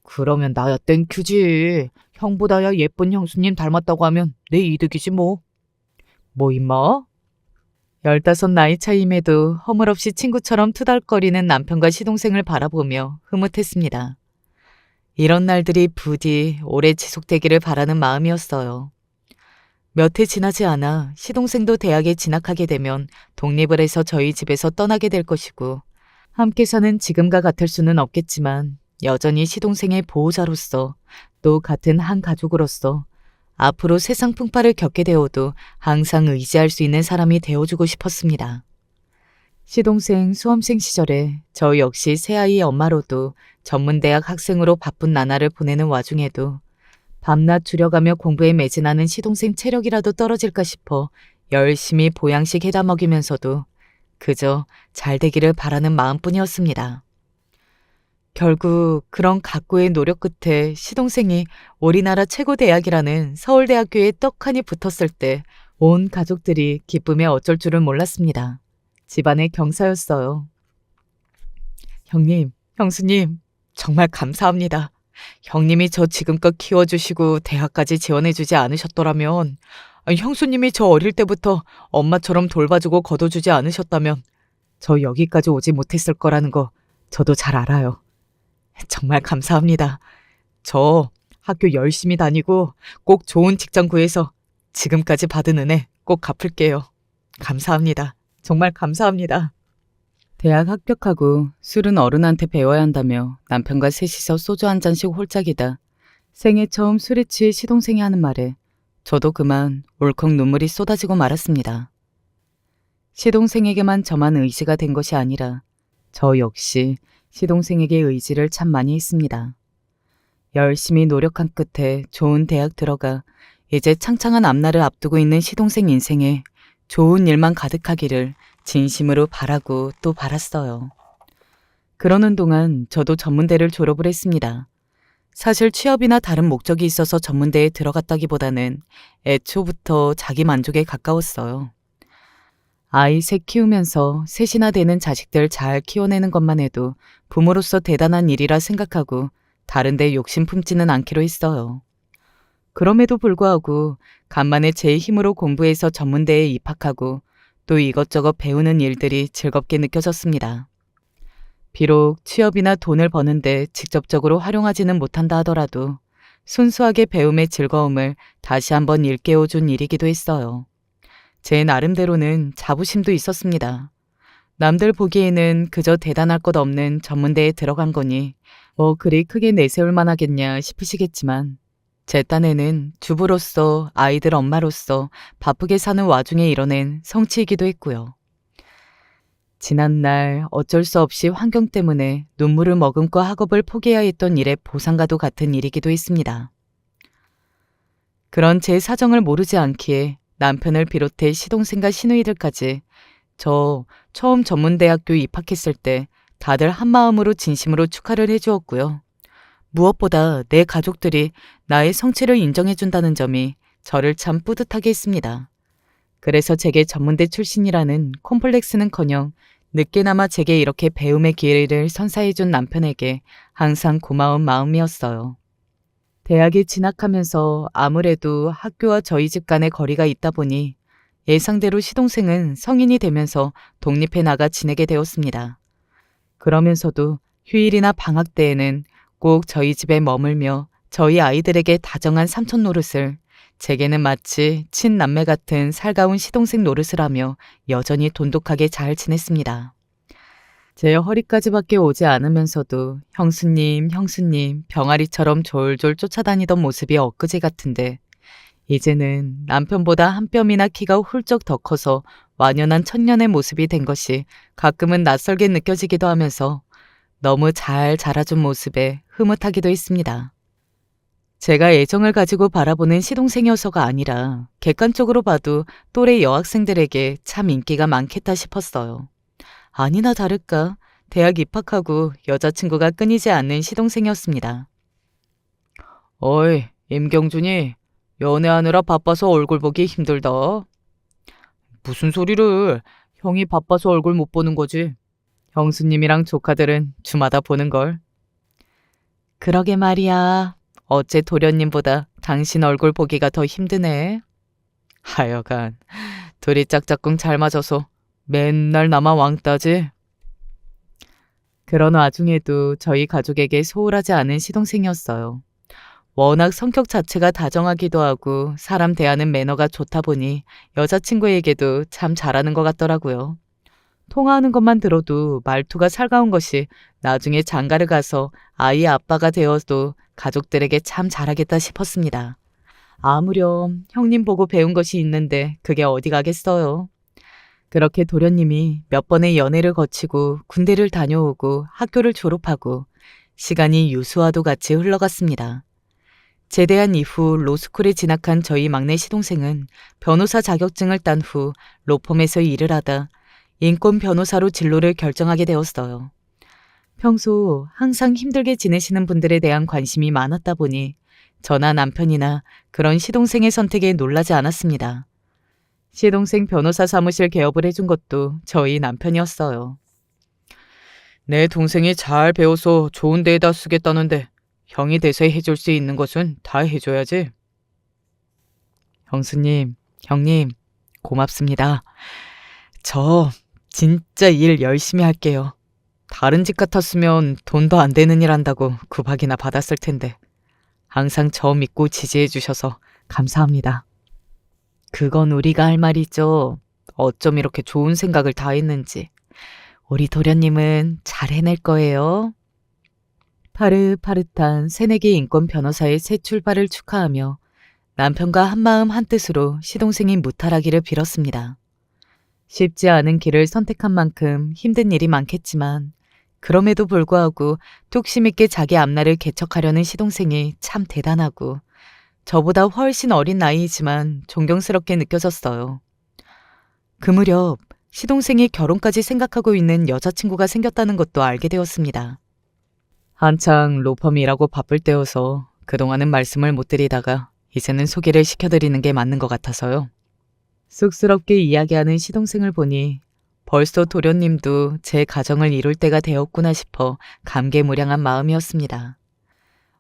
그러면 나야 땡큐지. 형보다야 예쁜 형수님 닮았다고 하면 내 이득이지 뭐. 뭐 임마? 15 나이 차임에도 허물없이 친구처럼 투덜거리는 남편과 시동생을 바라보며 흐뭇했습니다. 이런 날들이 부디 오래 지속되기를 바라는 마음이었어요. 몇 해 지나지 않아 시동생도 대학에 진학하게 되면 독립을 해서 저희 집에서 떠나게 될 것이고 함께 사는 지금과 같을 수는 없겠지만 여전히 시동생의 보호자로서 또 같은 한 가족으로서 앞으로 세상 풍파를 겪게 되어도 항상 의지할 수 있는 사람이 되어주고 싶었습니다. 시동생 수험생 시절에 저 역시 새아이의 엄마로도 전문대학 학생으로 바쁜 나날을 보내는 와중에도 밤낮 줄여가며 공부에 매진하는 시동생 체력이라도 떨어질까 싶어 열심히 보양식 해다 먹이면서도 그저 잘 되기를 바라는 마음뿐이었습니다. 결국 그런 각고의 노력 끝에 시동생이 우리나라 최고 대학이라는 서울대학교에 떡하니 붙었을 때 온 가족들이 기쁨에 어쩔 줄은 몰랐습니다. 집안의 경사였어요. 형님, 형수님, 정말 감사합니다. 형님이 저 지금껏 키워주시고 대학까지 지원해주지 않으셨더라면, 형수님이 저 어릴 때부터 엄마처럼 돌봐주고 거둬주지 않으셨다면 저 여기까지 오지 못했을 거라는 거 저도 잘 알아요. 정말 감사합니다. 저 학교 열심히 다니고 꼭 좋은 직장 구해서 지금까지 받은 은혜 꼭 갚을게요. 감사합니다. 정말 감사합니다. 대학 합격하고 술은 어른한테 배워야 한다며 남편과 셋이서 소주 한 잔씩 홀짝이다 생애 처음 술에 취해 시동생이 하는 말에 저도 그만 울컥 눈물이 쏟아지고 말았습니다. 시동생에게만 저만 의지가 된 것이 아니라 저 역시 시동생에게 의지를 참 많이 했습니다. 열심히 노력한 끝에 좋은 대학 들어가 이제 창창한 앞날을 앞두고 있는 시동생 인생에 좋은 일만 가득하기를 진심으로 바라고 또 바랐어요. 그러는 동안 저도 전문대를 졸업을 했습니다. 사실 취업이나 다른 목적이 있어서 전문대에 들어갔다기보다는 애초부터 자기 만족에 가까웠어요. 아이 셋 키우면서 셋이나 되는 자식들 잘 키워내는 것만 해도 부모로서 대단한 일이라 생각하고 다른 데 욕심 품지는 않기로 했어요. 그럼에도 불구하고 간만에 제 힘으로 공부해서 전문대에 입학하고 또 이것저것 배우는 일들이 즐겁게 느껴졌습니다. 비록 취업이나 돈을 버는데 직접적으로 활용하지는 못한다 하더라도 순수하게 배움의 즐거움을 다시 한번 일깨워준 일이기도 했어요. 제 나름대로는 자부심도 있었습니다. 남들 보기에는 그저 대단할 것 없는 전문대에 들어간 거니 뭐 그리 크게 내세울 만하겠냐 싶으시겠지만 제 딴에는 주부로서 아이들 엄마로서 바쁘게 사는 와중에 이뤄낸 성취이기도 했고요. 지난날 어쩔 수 없이 환경 때문에 눈물을 머금고 학업을 포기해야 했던 일의 보상과도 같은 일이기도 했습니다. 그런 제 사정을 모르지 않기에 남편을 비롯해 시동생과 시누이들까지 저 처음 전문대학교 입학했을 때 다들 한마음으로 진심으로 축하를 해주었고요. 무엇보다 내 가족들이 나의 성취를 인정해준다는 점이 저를 참 뿌듯하게 했습니다. 그래서 제게 전문대 출신이라는 콤플렉스는커녕 늦게나마 제게 이렇게 배움의 기회를 선사해준 남편에게 항상 고마운 마음이었어요. 대학에 진학하면서 아무래도 학교와 저희 집 간의 거리가 있다 보니 예상대로 시동생은 성인이 되면서 독립해 나가 지내게 되었습니다. 그러면서도 휴일이나 방학 때에는 꼭 저희 집에 머물며 저희 아이들에게 다정한 삼촌 노릇을 제게는 마치 친남매 같은 살가운 시동생 노릇을 하며 여전히 돈독하게 잘 지냈습니다. 제 허리까지밖에 오지 않으면서도 형수님, 형수님 병아리처럼 졸졸 쫓아다니던 모습이 엊그제 같은데 이제는 남편보다 한 뼘이나 키가 훌쩍 더 커서 완연한 천년의 모습이 된 것이 가끔은 낯설게 느껴지기도 하면서 너무 잘 자라준 모습에 흐뭇하기도 했습니다. 제가 애정을 가지고 바라보는 시동생이어서가 아니라 객관적으로 봐도 또래 여학생들에게 참 인기가 많겠다 싶었어요. 아니나 다를까 대학 입학하고 여자친구가 끊이지 않는 시동생이었습니다. 어이, 임경준이 연애하느라 바빠서 얼굴 보기 힘들다. 무슨 소리를, 형이 바빠서 얼굴 못 보는 거지. 형수님이랑 조카들은 주마다 보는걸. 그러게 말이야. 어째 도련님보다 당신 얼굴 보기가 더 힘드네. 하여간 둘이 짝짝꿍 잘 맞아서 맨날 나만 왕따지. 그런 와중에도 저희 가족에게 소홀하지 않은 시동생이었어요. 워낙 성격 자체가 다정하기도 하고 사람 대하는 매너가 좋다 보니 여자친구에게도 참 잘하는 것 같더라고요. 통화하는 것만 들어도 말투가 살가운 것이 나중에 장가를 가서 아이 아빠가 되어도 가족들에게 참 잘하겠다 싶었습니다. 아무렴 형님 보고 배운 것이 있는데 그게 어디 가겠어요. 그렇게 도련님이 몇 번의 연애를 거치고 군대를 다녀오고 학교를 졸업하고 시간이 유수와도 같이 흘러갔습니다. 제대한 이후 로스쿨에 진학한 저희 막내 시동생은 변호사 자격증을 딴 후 로펌에서 일을 하다 인권 변호사로 진로를 결정하게 되었어요. 평소 항상 힘들게 지내시는 분들에 대한 관심이 많았다 보니 저나 남편이나 그런 시동생의 선택에 놀라지 않았습니다. 시동생 변호사 사무실 개업을 해준 것도 저희 남편이었어요. 내 동생이 잘 배워서 좋은 데에다 쓰겠다는데 형이 대세 해줄 수 있는 것은 다 해줘야지. 형수님, 형님, 고맙습니다. 저 진짜 일 열심히 할게요. 다른 집 같았으면 돈도 안 되는 일 한다고 구박이나 받았을 텐데 항상 저 믿고 지지해 주셔서 감사합니다. 그건 우리가 할 말이죠. 어쩜 이렇게 좋은 생각을 다 했는지. 우리 도련님은 잘 해낼 거예요. 파릇파릇한 새내기 인권 변호사의 새 출발을 축하하며 남편과 한마음 한뜻으로 시동생이 무탈하기를 빌었습니다. 쉽지 않은 길을 선택한 만큼 힘든 일이 많겠지만 그럼에도 불구하고 뚝심 있게 자기 앞날을 개척하려는 시동생이 참 대단하고 저보다 훨씬 어린 나이이지만 존경스럽게 느껴졌어요. 그 무렵 시동생이 결혼까지 생각하고 있는 여자친구가 생겼다는 것도 알게 되었습니다. 한창 로펌 일하고 바쁠 때여서 그동안은 말씀을 못 드리다가 이제는 소개를 시켜드리는 게 맞는 것 같아서요. 쑥스럽게 이야기하는 시동생을 보니 벌써 도련님도 제 가정을 이룰 때가 되었구나 싶어 감개무량한 마음이었습니다.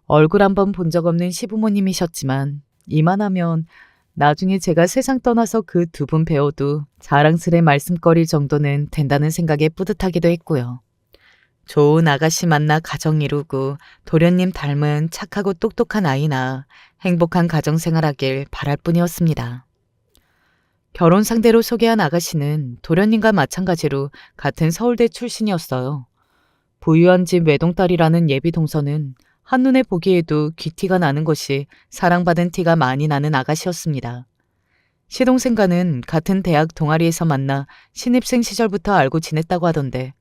얼굴 한번 본 적 없는 시부모님이셨지만 이만하면 나중에 제가 세상 떠나서 그 두 분 배워도 자랑스레 말씀거릴 정도는 된다는 생각에 뿌듯하기도 했고요. 좋은 아가씨 만나 가정 이루고 도련님 닮은 착하고 똑똑한 아이나 행복한 가정생활하길 바랄 뿐이었습니다. 결혼 상대로 소개한 아가씨는 도련님과 마찬가지로 같은 서울대 출신이었어요. 부유한 집 외동딸이라는 예비 동서는 한눈에 보기에도 귀티가 나는 것이 사랑받은 티가 많이 나는 아가씨였습니다. 시동생과는 같은 대학 동아리에서 만나 신입생 시절부터 알고 지냈다고 하던데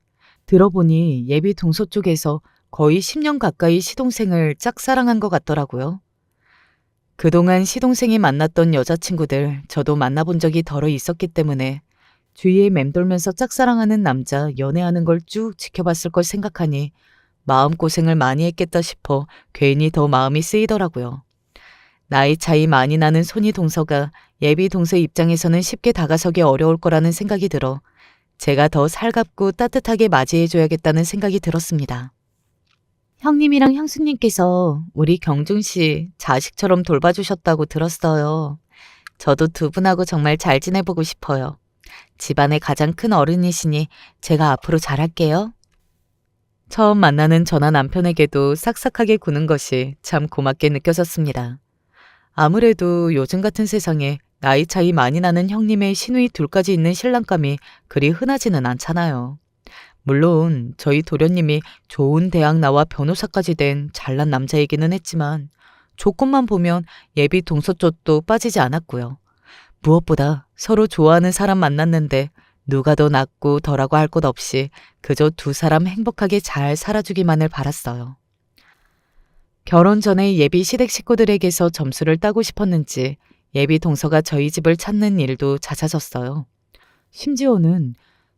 들어보니 예비 동서 쪽에서 거의 10년 가까이 시동생을 짝사랑한 것 같더라고요. 그동안 시동생이 만났던 여자친구들 저도 만나본 적이 덜어 있었기 때문에 주위에 맴돌면서 짝사랑하는 남자 연애하는 걸 쭉 지켜봤을 걸 생각하니 마음고생을 많이 했겠다 싶어 괜히 더 마음이 쓰이더라고요. 나이 차이 많이 나는 손이 동서가 예비 동서 입장에서는 쉽게 다가서기 어려울 거라는 생각이 들어 제가 더 살갑고 따뜻하게 맞이해줘야겠다는 생각이 들었습니다. 형님이랑 형수님께서 우리 경중 씨 자식처럼 돌봐주셨다고 들었어요. 저도 두 분하고 정말 잘 지내보고 싶어요. 집안의 가장 큰 어른이시니 제가 앞으로 잘할게요. 처음 만나는 저나 남편에게도 싹싹하게 구는 것이 참 고맙게 느껴졌습니다. 아무래도 요즘 같은 세상에 나이 차이 많이 나는 형님의 시누이 둘까지 있는 신랑감이 그리 흔하지는 않잖아요. 물론 저희 도련님이 좋은 대학 나와 변호사까지 된 잘난 남자이기는 했지만 조건만 보면 예비 동서 쪽도 빠지지 않았고요. 무엇보다 서로 좋아하는 사람 만났는데 누가 더 낫고 덜하고 할 것 없이 그저 두 사람 행복하게 잘 살아주기만을 바랐어요. 결혼 전에 예비 시댁 식구들에게서 점수를 따고 싶었는지 예비 동서가 저희 집을 찾는 일도 잦아졌어요. 심지어는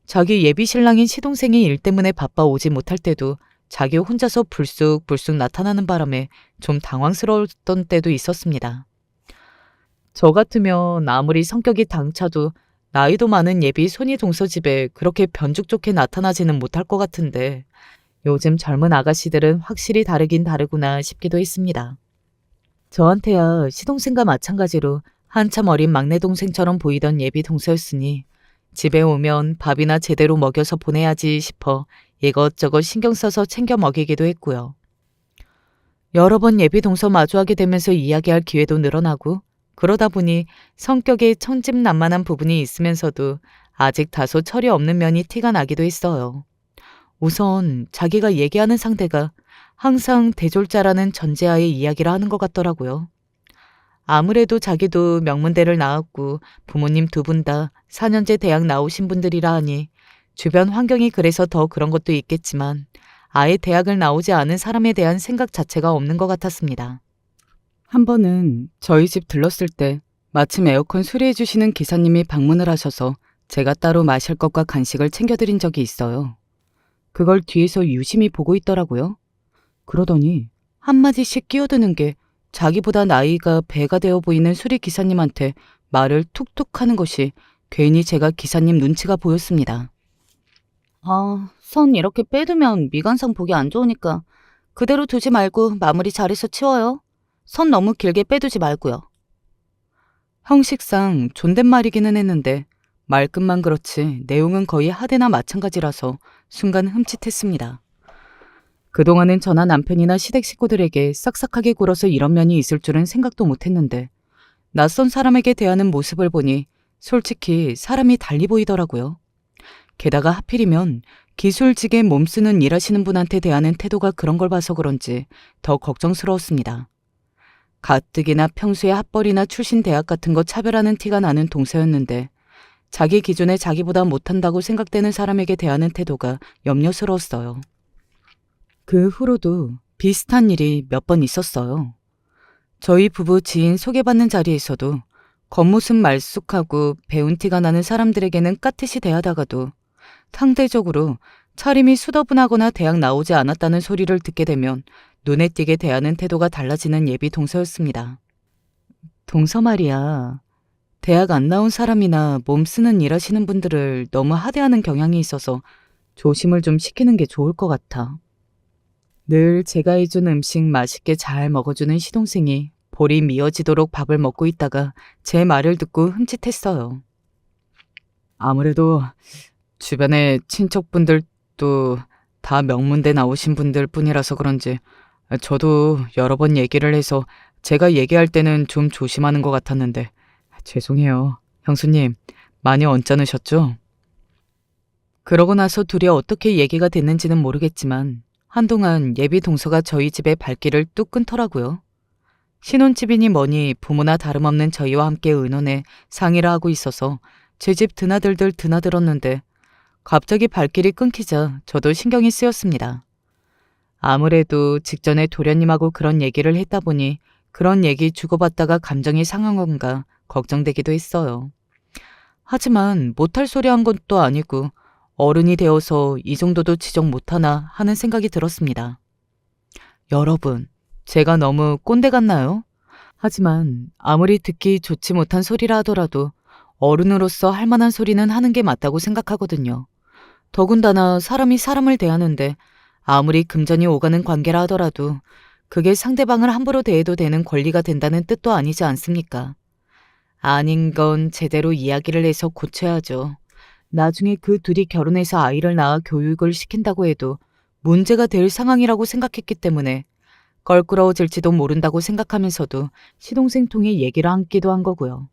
자기 예비 신랑인 시동생이 일 때문에 바빠 오지 못할 때도 자기 혼자서 불쑥불쑥 나타나는 바람에 좀 당황스러웠던 때도 있었습니다. 저 같으면 아무리 성격이 당차도 나이도 많은 예비 손이 동서 집에 그렇게 변죽 좋게 나타나지는 못할 것 같은데 요즘 젊은 아가씨들은 확실히 다르긴 다르구나 싶기도 했습니다. 저한테야 시동생과 마찬가지로 한참 어린 막내 동생처럼 보이던 예비 동서였으니 집에 오면 밥이나 제대로 먹여서 보내야지 싶어 이것저것 신경 써서 챙겨 먹이기도 했고요. 여러 번 예비 동서 마주하게 되면서 이야기할 기회도 늘어나고 그러다 보니 성격에 천진난만한 부분이 있으면서도 아직 다소 철이 없는 면이 티가 나기도 했어요. 우선 자기가 얘기하는 상대가 항상 대졸자라는 전제하에 이야기를 하는 것 같더라고요. 아무래도 자기도 명문대를 나왔고 부모님 두 분 다 4년제 대학 나오신 분들이라 하니 주변 환경이 그래서 더 그런 것도 있겠지만 아예 대학을 나오지 않은 사람에 대한 생각 자체가 없는 것 같았습니다. 한 번은 저희 집 들렀을 때 마침 에어컨 수리해 주시는 기사님이 방문을 하셔서 제가 따로 마실 것과 간식을 챙겨드린 적이 있어요. 그걸 뒤에서 유심히 보고 있더라고요. 그러더니 한마디씩 끼어드는 게 자기보다 나이가 배가 되어 보이는 수리 기사님한테 말을 툭툭 하는 것이 괜히 제가 기사님 눈치가 보였습니다. 선 이렇게 빼두면 미관상 보기 안 좋으니까 그대로 두지 말고 마무리 잘해서 치워요. 선 너무 길게 빼두지 말고요. 형식상 존댓말이기는 했는데 말끝만 그렇지 내용은 거의 하대나 마찬가지라서 순간 흠칫했습니다. 그동안은 저나 남편이나 시댁 식구들에게 싹싹하게 굴어서 이런 면이 있을 줄은 생각도 못했는데 낯선 사람에게 대하는 모습을 보니 솔직히 사람이 달리 보이더라고요. 게다가 하필이면 기술직에 몸쓰는 일하시는 분한테 대하는 태도가 그런 걸 봐서 그런지 더 걱정스러웠습니다. 가뜩이나 평소에 학벌이나 출신 대학 같은 거 차별하는 티가 나는 동서였는데 자기 기준에 자기보다 못한다고 생각되는 사람에게 대하는 태도가 염려스러웠어요. 그 후로도 비슷한 일이 몇 번 있었어요. 저희 부부 지인 소개받는 자리에서도 겉모습 말쑥하고 배운 티가 나는 사람들에게는 깍듯이 대하다가도 상대적으로 차림이 수더분하거나 대학 나오지 않았다는 소리를 듣게 되면 눈에 띄게 대하는 태도가 달라지는 예비 동서였습니다. 동서 말이야. 대학 안 나온 사람이나 몸 쓰는 일 하시는 분들을 너무 하대하는 경향이 있어서 조심을 좀 시키는 게 좋을 것 같아. 늘 제가 해준 음식 맛있게 잘 먹어주는 시동생이 볼이 미어지도록 밥을 먹고 있다가 제 말을 듣고 흠칫했어요. 아무래도 주변에 친척분들도 다 명문대 나오신 분들 뿐이라서 그런지 저도 여러 번 얘기를 해서 제가 얘기할 때는 좀 조심하는 것 같았는데 죄송해요. 형수님, 많이 언짢으셨죠? 그러고 나서 둘이 어떻게 얘기가 됐는지는 모르겠지만 한동안 예비 동서가 저희 집에 발길을 뚝 끊더라고요. 신혼집이니 뭐니 부모나 다름없는 저희와 함께 의논해 상의를 하고 있어서 제 집 드나들들 드나들었는데 갑자기 발길이 끊기자 저도 신경이 쓰였습니다. 아무래도 직전에 도련님하고 그런 얘기를 했다 보니 그런 얘기 주고받다가 감정이 상한 건가 걱정되기도 했어요. 하지만 못할 소리 한 것도 아니고 어른이 되어서 이 정도도 지적 못하나 하는 생각이 들었습니다. 여러분, 제가 너무 꼰대 같나요? 하지만 아무리 듣기 좋지 못한 소리라 하더라도 어른으로서 할 만한 소리는 하는 게 맞다고 생각하거든요. 더군다나 사람이 사람을 대하는데 아무리 금전이 오가는 관계라 하더라도 그게 상대방을 함부로 대해도 되는 권리가 된다는 뜻도 아니지 않습니까? 아닌 건 제대로 이야기를 해서 고쳐야죠. 나중에 그 둘이 결혼해서 아이를 낳아 교육을 시킨다고 해도 문제가 될 상황이라고 생각했기 때문에 껄끄러워질지도 모른다고 생각하면서도 시동생 통해 얘기를 함기도 한 거고요.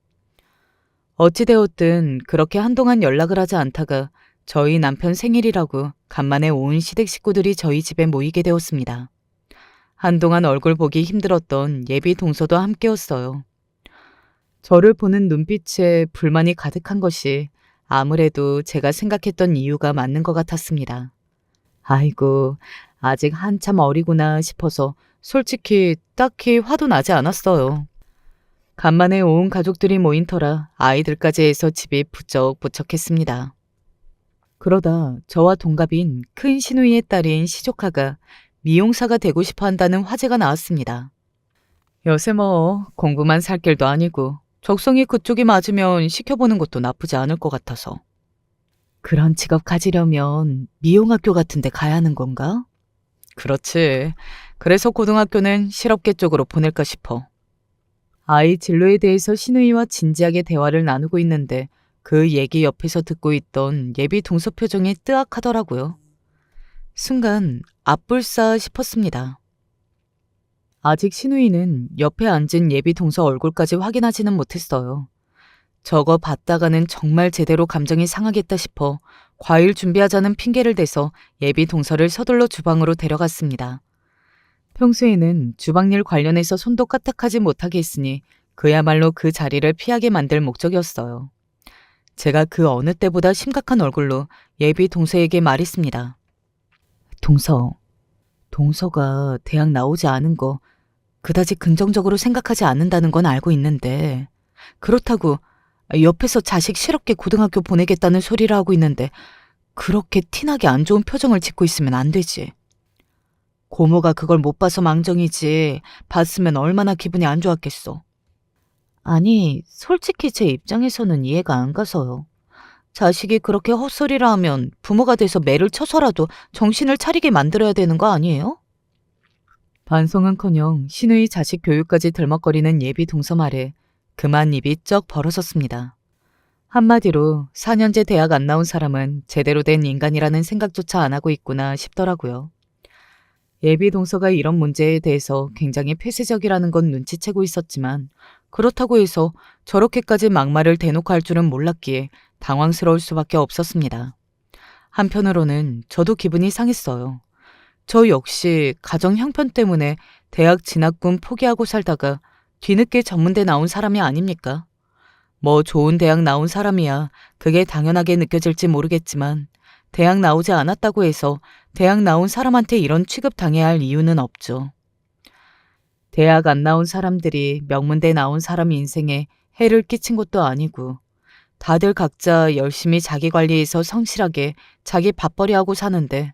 어찌되었든 그렇게 한동안 연락을 하지 않다가 저희 남편 생일이라고 간만에 온 시댁 식구들이 저희 집에 모이게 되었습니다. 한동안 얼굴 보기 힘들었던 예비 동서도 함께였어요. 저를 보는 눈빛에 불만이 가득한 것이 아무래도 제가 생각했던 이유가 맞는 것 같았습니다. 아이고, 아직 한참 어리구나 싶어서 솔직히 딱히 화도 나지 않았어요. 간만에 온 가족들이 모인 터라 아이들까지 해서 집이 부쩍부쩍했습니다. 그러다 저와 동갑인 큰 시누이의 딸인 시조카가 미용사가 되고 싶어 한다는 화제가 나왔습니다. 요새 뭐 공부만 살 길도 아니고 적성이 그쪽이 맞으면 시켜보는 것도 나쁘지 않을 것 같아서. 그런 직업 가지려면 미용학교 같은 데 가야 하는 건가? 그렇지. 그래서 고등학교는 실업계 쪽으로 보낼까 싶어. 아이 진로에 대해서 시누이와 진지하게 대화를 나누고 있는데 그 얘기 옆에서 듣고 있던 예비 동서 표정이 뜨악하더라고요. 순간 앞불싸 싶었습니다. 아직 신우이는 옆에 앉은 예비 동서 얼굴까지 확인하지는 못했어요. 저거 봤다가는 정말 제대로 감정이 상하겠다 싶어 과일 준비하자는 핑계를 대서 예비 동서를 서둘러 주방으로 데려갔습니다. 평소에는 주방일 관련해서 손도 까딱하지 못하게 했으니 그야말로 그 자리를 피하게 만들 목적이었어요. 제가 그 어느 때보다 심각한 얼굴로 예비 동서에게 말했습니다. 동서가 대학 나오지 않은 거 그다지 긍정적으로 생각하지 않는다는 건 알고 있는데 그렇다고 옆에서 자식 실업게 고등학교 보내겠다는 소리를 하고 있는데 그렇게 티나게 안 좋은 표정을 짓고 있으면 안 되지. 고모가 그걸 못 봐서 망정이지 봤으면 얼마나 기분이 안 좋았겠어. 아니, 솔직히 제 입장에서는 이해가 안 가서요. 자식이 그렇게 헛소리를 하면 부모가 돼서 매를 쳐서라도 정신을 차리게 만들어야 되는 거 아니에요? 반성은커녕 신우이 자식 교육까지 들먹거리는 예비 동서 말에 그만 입이 쩍 벌어졌습니다. 한마디로 4년제 대학 안 나온 사람은 제대로 된 인간이라는 생각조차 안 하고 있구나 싶더라고요. 예비 동서가 이런 문제에 대해서 굉장히 폐쇄적이라는 건 눈치채고 있었지만 그렇다고 해서 저렇게까지 막말을 대놓고 할 줄은 몰랐기에 당황스러울 수밖에 없었습니다. 한편으로는 저도 기분이 상했어요. 저 역시 가정 형편 때문에 대학 진학 꿈 포기하고 살다가 뒤늦게 전문대 나온 사람이 아닙니까? 뭐 좋은 대학 나온 사람이야 그게 당연하게 느껴질지 모르겠지만 대학 나오지 않았다고 해서 대학 나온 사람한테 이런 취급 당해야 할 이유는 없죠. 대학 안 나온 사람들이 명문대 나온 사람 인생에 해를 끼친 것도 아니고 다들 각자 열심히 자기 관리해서 성실하게 자기 밥벌이하고 사는데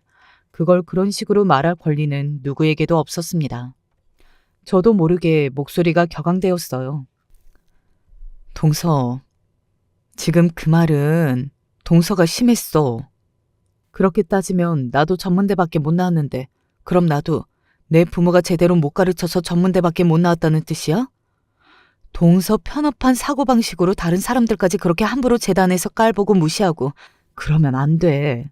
그걸 그런 식으로 말할 권리는 누구에게도 없었습니다. 저도 모르게 목소리가 격앙되었어요. 동서, 지금 그 말은 동서가 심했어. 그렇게 따지면 나도 전문대밖에 못 나왔는데 그럼 나도 내 부모가 제대로 못 가르쳐서 전문대밖에 못 나왔다는 뜻이야? 동서 편협한 사고방식으로 다른 사람들까지 그렇게 함부로 재단에서 깔보고 무시하고 그러면 안 돼.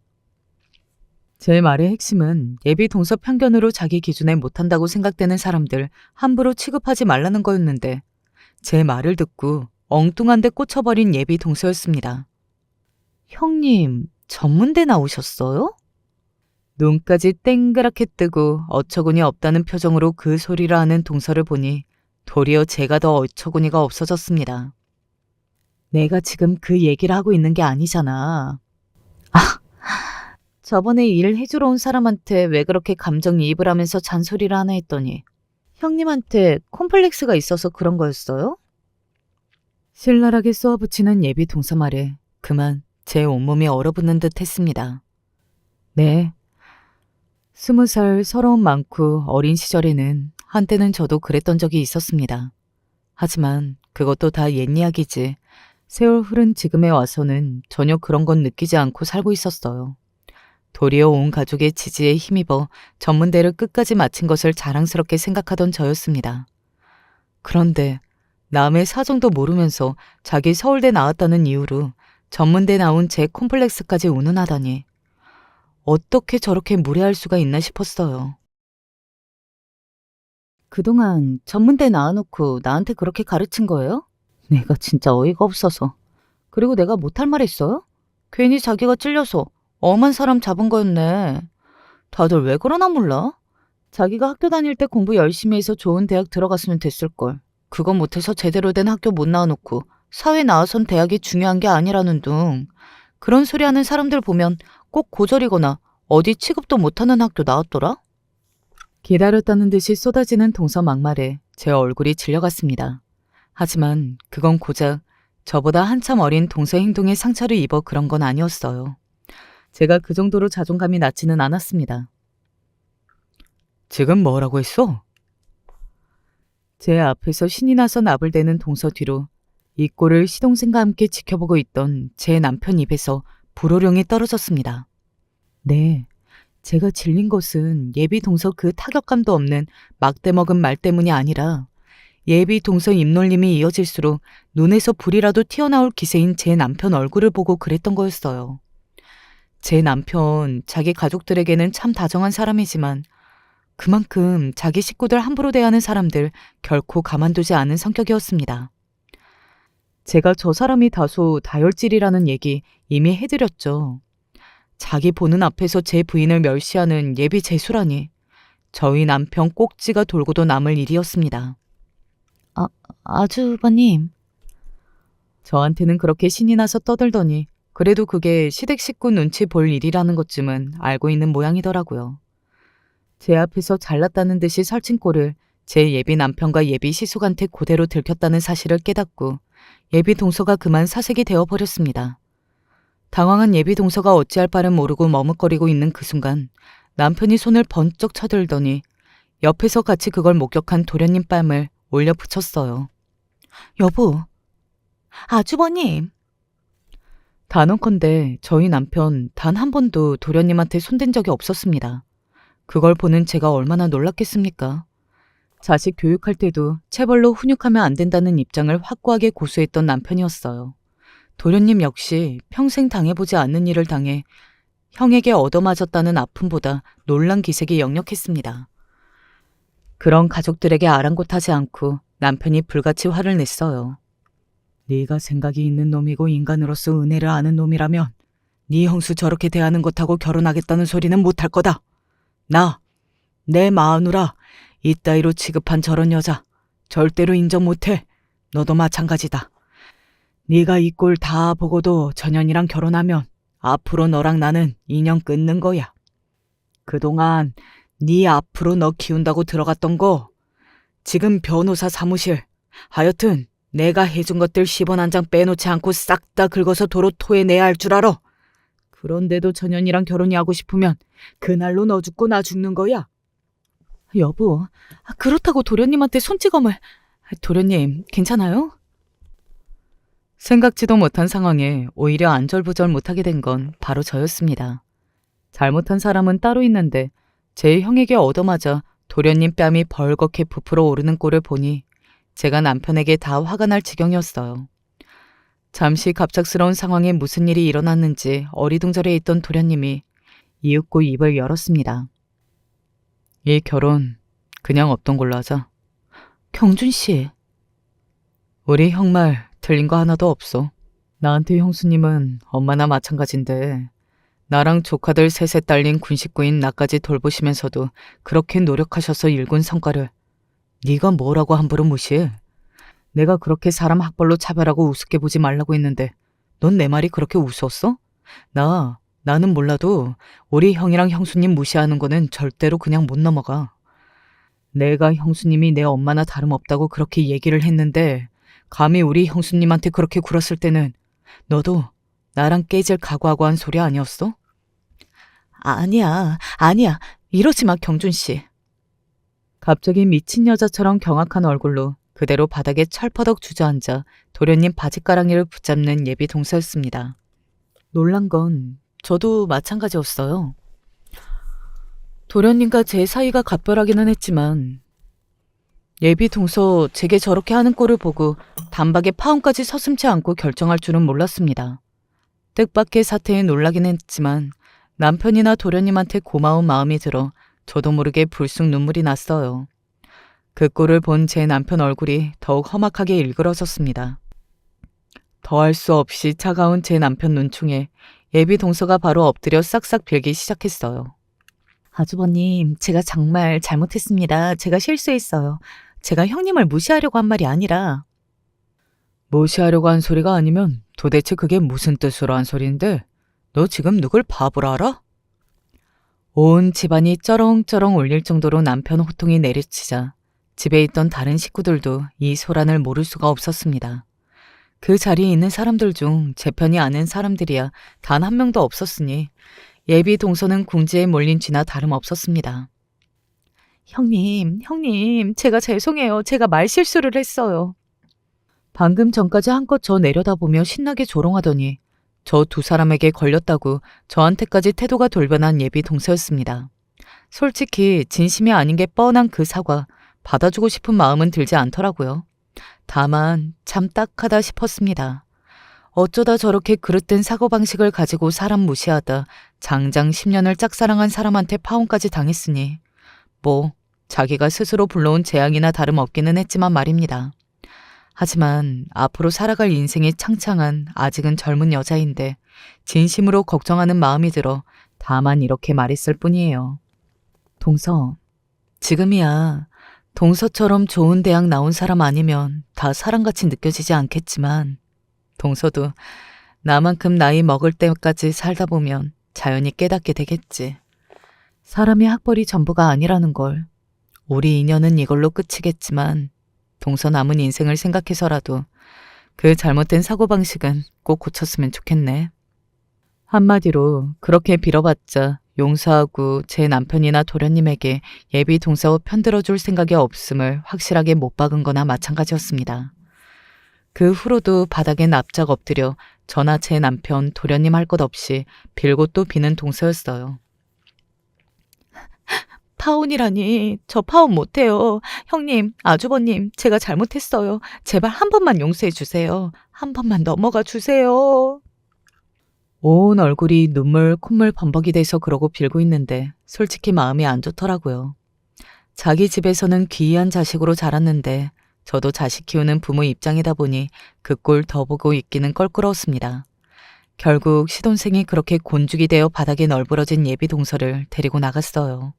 제 말의 핵심은 예비 동서 편견으로 자기 기준에 못한다고 생각되는 사람들 함부로 취급하지 말라는 거였는데 제 말을 듣고 엉뚱한 데 꽂혀버린 예비 동서였습니다. 형님, 전문대 나오셨어요? 눈까지 땡그랗게 뜨고 어처구니 없다는 표정으로 그 소리를 하는 동서를 보니 도리어 제가 더 어처구니가 없어졌습니다. 내가 지금 그 얘기를 하고 있는 게 아니잖아. 저번에 일 해주러 온 사람한테 왜 그렇게 감정이입을 하면서 잔소리를 하나 했더니 형님한테 콤플렉스가 있어서 그런 거였어요? 신랄하게 쏘아붙이는 예비 동서 말에 그만 제 온몸이 얼어붙는 듯 했습니다. 네. 20살 서러움 많고 어린 시절에는 한때는 저도 그랬던 적이 있었습니다. 하지만 그것도 다 옛 이야기지. 세월 흐른 지금에 와서는 전혀 그런 건 느끼지 않고 살고 있었어요. 도리어 온 가족의 지지에 힘입어 전문대를 끝까지 마친 것을 자랑스럽게 생각하던 저였습니다. 그런데 남의 사정도 모르면서 자기 서울대 나왔다는 이유로 전문대 나온 제 콤플렉스까지 운운하다니 어떻게 저렇게 무례할 수가 있나 싶었어요. 그동안 전문대 나와놓고 나한테 그렇게 가르친 거예요? 내가 진짜 어이가 없어서. 그리고 내가 못할 말 했어요? 괜히 자기가 찔려서 엄한 사람 잡은 거였네. 다들 왜 그러나 몰라? 자기가 학교 다닐 때 공부 열심히 해서 좋은 대학 들어갔으면 됐을걸. 그거 못해서 제대로 된 학교 못 나와놓고 사회 나와선 대학이 중요한 게 아니라는 둥. 그런 소리 하는 사람들 보면 꼭 고졸이거나 어디 취급도 못하는 학교 나왔더라? 기다렸다는 듯이 쏟아지는 동서 막말에 제 얼굴이 질려갔습니다. 하지만 그건 고작 저보다 한참 어린 동서 행동에 상처를 입어 그런 건 아니었어요. 제가 그 정도로 자존감이 낮지는 않았습니다. 지금 뭐라고 했어? 제 앞에서 신이 나서 나불대는 동서 뒤로 이 꼴을 시동생과 함께 지켜보고 있던 제 남편 입에서 불호령이 떨어졌습니다. 네, 제가 질린 것은 예비 동서 그 타격감도 없는 막대먹은 말 때문이 아니라 예비 동서 입놀림이 이어질수록 눈에서 불이라도 튀어나올 기세인 제 남편 얼굴을 보고 그랬던 거였어요. 제 남편, 자기 가족들에게는 참 다정한 사람이지만 그만큼 자기 식구들 함부로 대하는 사람들 결코 가만두지 않은 성격이었습니다. 제가 저 사람이 다소 다혈질이라는 얘기 이미 해드렸죠. 자기 보는 앞에서 제 부인을 멸시하는 예비 재수라니. 저희 남편 꼭지가 돌고도 남을 일이었습니다. 아주버님. 저한테는 그렇게 신이 나서 떠들더니 그래도 그게 시댁 식구 눈치 볼 일이라는 것쯤은 알고 있는 모양이더라고요. 제 앞에서 잘났다는 듯이 설친 꼴을 제 예비 남편과 예비 시숙한테 그대로 들켰다는 사실을 깨닫고 예비 동서가 그만 사색이 되어버렸습니다. 당황한 예비 동서가 어찌할 바를 모르고 머뭇거리고 있는 그 순간 남편이 손을 번쩍 쳐들더니 옆에서 같이 그걸 목격한 도련님 뺨을 올려 붙였어요. 여보. 아주버님. 단언컨대 저희 남편 단 한 번도 도련님한테 손댄 적이 없었습니다. 그걸 보는 제가 얼마나 놀랐겠습니까? 자식 교육할 때도 체벌로 훈육하면 안 된다는 입장을 확고하게 고수했던 남편이었어요. 도련님 역시 평생 당해보지 않는 일을 당해 형에게 얻어맞았다는 아픔보다 놀란 기색이 역력했습니다. 그런 가족들에게 아랑곳하지 않고 남편이 불같이 화를 냈어요. 네가 생각이 있는 놈이고 인간으로서 은혜를 아는 놈이라면 네 형수 저렇게 대하는 것하고 결혼하겠다는 소리는 못할 거다. 내 마누라 이따위로 취급한 저런 여자 절대로 인정 못해. 너도 마찬가지다. 네가 이 꼴 다 보고도 전현이랑 결혼하면 앞으로 너랑 나는 인연 끊는 거야. 그동안 네 앞으로 너 키운다고 들어갔던 거 지금 변호사 사무실 하여튼 내가 해준 것들 10원 한 장 빼놓지 않고 싹 다 긁어서 도로 토해내야 할 줄 알아. 그런데도 전현이랑 결혼이 하고 싶으면 그날로 너 죽고 나 죽는 거야. 여보, 그렇다고 도련님한테 손찌검을. 도련님, 괜찮아요? 생각지도 못한 상황에 오히려 안절부절 못하게 된 건 바로 저였습니다. 잘못한 사람은 따로 있는데 제 형에게 얻어맞아 도련님 뺨이 벌겋게 부풀어 오르는 꼴을 보니 제가 남편에게 다 화가 날 지경이었어요. 잠시 갑작스러운 상황에 무슨 일이 일어났는지 어리둥절해 있던 도련님이 이윽고 입을 열었습니다. 이 결혼 그냥 없던 걸로 하자. 경준 씨. 우리 형 말 틀린 거 하나도 없어. 나한테 형수님은 엄마나 마찬가지인데 나랑 조카들 셋에 딸린 군식구인 나까지 돌보시면서도 그렇게 노력하셔서 일군 성과를 네가 뭐라고 함부로 무시해. 내가 그렇게 사람 학벌로 차별하고 우습게 보지 말라고 했는데 넌 내 말이 그렇게 우스웠어? 나는 몰라도 우리 형이랑 형수님 무시하는 거는 절대로 그냥 못 넘어가. 내가 형수님이 내 엄마나 다름없다고 그렇게 얘기를 했는데 감히 우리 형수님한테 그렇게 굴었을 때는 너도 나랑 깨질 각오하고 한 소리 아니었어? 아니야. 이러지 마, 경준 씨. 갑자기 미친 여자처럼 경악한 얼굴로 그대로 바닥에 철퍼덕 주저앉아 도련님 바지가랑이를 붙잡는 예비 동서였습니다. 놀란 건 저도 마찬가지였어요. 도련님과 제 사이가 각별하기는 했지만 예비 동서 제게 저렇게 하는 꼴을 보고 단박에 파혼까지 서슴지 않고 결정할 줄은 몰랐습니다. 뜻밖의 사태에 놀라긴 했지만 남편이나 도련님한테 고마운 마음이 들어 저도 모르게 불쑥 눈물이 났어요. 그 꼴을 본 제 남편 얼굴이 더욱 험악하게 일그러졌습니다. 더할 수 없이 차가운 제 남편 눈총에 예비 동서가 바로 엎드려 싹싹 빌기 시작했어요. 아주버님, 제가 정말 잘못했습니다. 제가 실수했어요. 제가 형님을 무시하려고 한 말이 아니라. 무시하려고 한 소리가 아니면 도대체 그게 무슨 뜻으로 한 소리인데? 너 지금 누굴 바보라 알아? 온 집안이 쩌렁쩌렁 울릴 정도로 남편 호통이 내리치자 집에 있던 다른 식구들도 이 소란을 모를 수가 없었습니다. 그 자리에 있는 사람들 중 제 편이 아는 사람들이야 단 한 명도 없었으니 예비 동서는 궁지에 몰린 쥐나 다름없었습니다. 형님, 제가 죄송해요. 제가 말실수를 했어요. 방금 전까지 한껏 저 내려다보며 신나게 조롱하더니 저 두 사람에게 걸렸다고 저한테까지 태도가 돌변한 예비 동서였습니다. 솔직히 진심이 아닌 게 뻔한 그 사과 받아주고 싶은 마음은 들지 않더라고요. 다만 참 딱하다 싶었습니다. 어쩌다 저렇게 그릇된 사고방식을 가지고 사람 무시하다 장장 10년을 짝사랑한 사람한테 파혼까지 당했으니 뭐 자기가 스스로 불러온 재앙이나 다름없기는 했지만 말입니다. 하지만 앞으로 살아갈 인생이 창창한 아직은 젊은 여자인데 진심으로 걱정하는 마음이 들어 다만 이렇게 말했을 뿐이에요. 동서, 지금이야 동서처럼 좋은 대학 나온 사람 아니면 다 사람같이 느껴지지 않겠지만 동서도 나만큼 나이 먹을 때까지 살다 보면 자연히 깨닫게 되겠지. 사람이 학벌이 전부가 아니라는 걸. 우리 인연은 이걸로 끝이겠지만 동서 남은 인생을 생각해서라도 그 잘못된 사고방식은 꼭 고쳤으면 좋겠네. 한마디로 그렇게 빌어봤자 용서하고 제 남편이나 도련님에게 예비 동서 편들어줄 생각이 없음을 확실하게 못 박은 거나 마찬가지였습니다. 그 후로도 바닥에 납작 엎드려 저나 제 남편 도련님 할 것 없이 빌고 또 비는 동서였어요. 파혼이라니, 저 파혼 못해요. 형님, 아주버님, 제가 잘못했어요. 제발 한 번만 용서해 주세요. 한 번만 넘어가 주세요. 온 얼굴이 눈물 콧물 범벅이 돼서 그러고 빌고 있는데 솔직히 마음이 안 좋더라고요. 자기 집에서는 귀한 자식으로 자랐는데 저도 자식 키우는 부모 입장이다 보니 그 꼴 더 보고 있기는 껄끄러웠습니다. 결국 시돈생이 그렇게 곤죽이 되어 바닥에 널브러진 예비 동서를 데리고 나갔어요.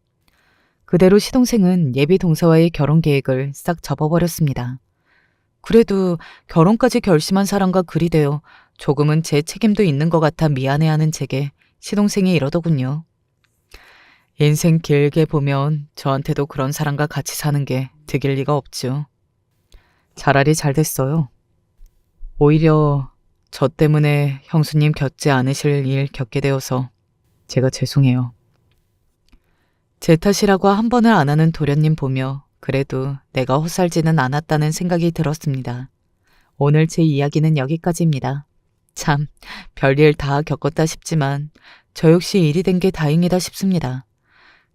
그대로 시동생은 예비 동서와의 결혼 계획을 싹 접어버렸습니다. 그래도 결혼까지 결심한 사람과 그리 되어 조금은 제 책임도 있는 것 같아 미안해하는 제게 시동생이 이러더군요. 인생 길게 보면 저한테도 그런 사람과 같이 사는 게 득일 리가 없죠. 차라리 잘 됐어요. 오히려 저 때문에 형수님 겪지 않으실 일 겪게 되어서 제가 죄송해요. 제 탓이라고 한 번을 안 하는 도련님 보며 그래도 내가 헛살지는 않았다는 생각이 들었습니다. 오늘 제 이야기는 여기까지입니다. 참 별일 다 겪었다 싶지만 저 역시 일이 된 게 다행이다 싶습니다.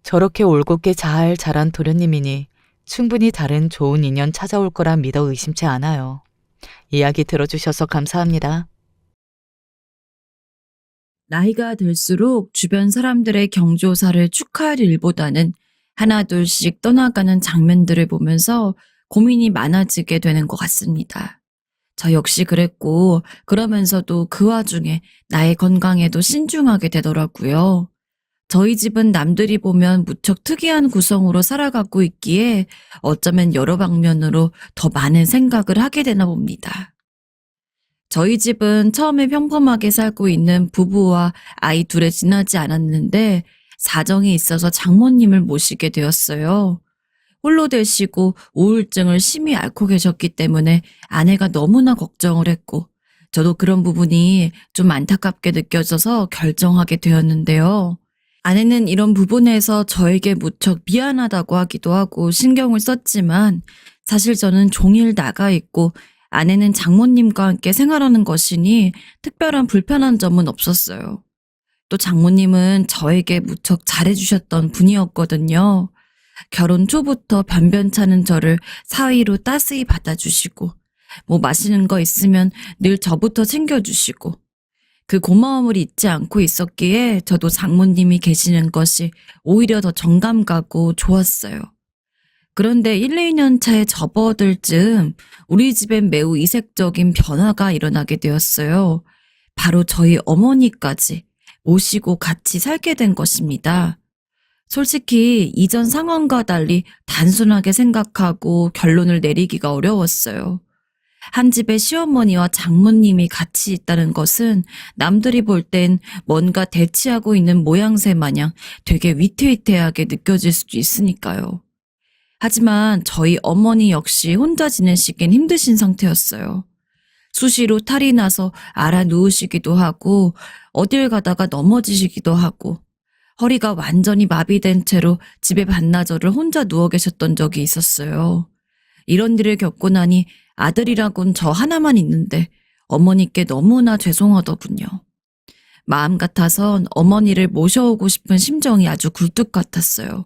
저렇게 올곧게 잘 자란 도련님이니 충분히 다른 좋은 인연 찾아올 거라 믿어 의심치 않아요. 이야기 들어주셔서 감사합니다. 나이가 들수록 주변 사람들의 경조사를 축하할 일보다는 하나둘씩 떠나가는 장면들을 보면서 고민이 많아지게 되는 것 같습니다. 저 역시 그랬고 그러면서도 그 와중에 나의 건강에도 신중하게 되더라고요. 저희 집은 남들이 보면 무척 특이한 구성으로 살아가고 있기에 어쩌면 여러 방면으로 더 많은 생각을 하게 되나 봅니다. 저희 집은 처음에 평범하게 살고 있는 부부와 아이 둘에 지나지 않았는데 사정이 있어서 장모님을 모시게 되었어요. 홀로 되시고 우울증을 심히 앓고 계셨기 때문에 아내가 너무나 걱정을 했고 저도 그런 부분이 좀 안타깝게 느껴져서 결정하게 되었는데요. 아내는 이런 부분에서 저에게 무척 미안하다고 하기도 하고 신경을 썼지만 사실 저는 종일 나가 있고 아내는 장모님과 함께 생활하는 것이니 특별한 불편한 점은 없었어요. 또 장모님은 저에게 무척 잘해주셨던 분이었거든요. 결혼 초부터 변변찮은 저를 사위로 따스히 받아주시고 뭐 맛있는 거 있으면 늘 저부터 챙겨주시고 그 고마움을 잊지 않고 있었기에 저도 장모님이 계시는 것이 오히려 더 정감 가고 좋았어요. 그런데 1, 2년 차에 접어들 즈음 우리 집엔 매우 이색적인 변화가 일어나게 되었어요. 바로 저희 어머니까지 모시고 같이 살게 된 것입니다. 솔직히 이전 상황과 달리 단순하게 생각하고 결론을 내리기가 어려웠어요. 한 집에 시어머니와 장모님이 같이 있다는 것은 남들이 볼 땐 뭔가 대치하고 있는 모양새 마냥 되게 위태위태하게 느껴질 수도 있으니까요. 하지만 저희 어머니 역시 혼자 지내시긴 힘드신 상태였어요. 수시로 탈이 나서 알아 누우시기도 하고 어딜 가다가 넘어지시기도 하고 허리가 완전히 마비된 채로 집에 반나절을 혼자 누워 계셨던 적이 있었어요. 이런 일을 겪고 나니 아들이라곤 저 하나만 있는데 어머니께 너무나 죄송하더군요. 마음 같아선 어머니를 모셔오고 싶은 심정이 아주 굴뚝 같았어요.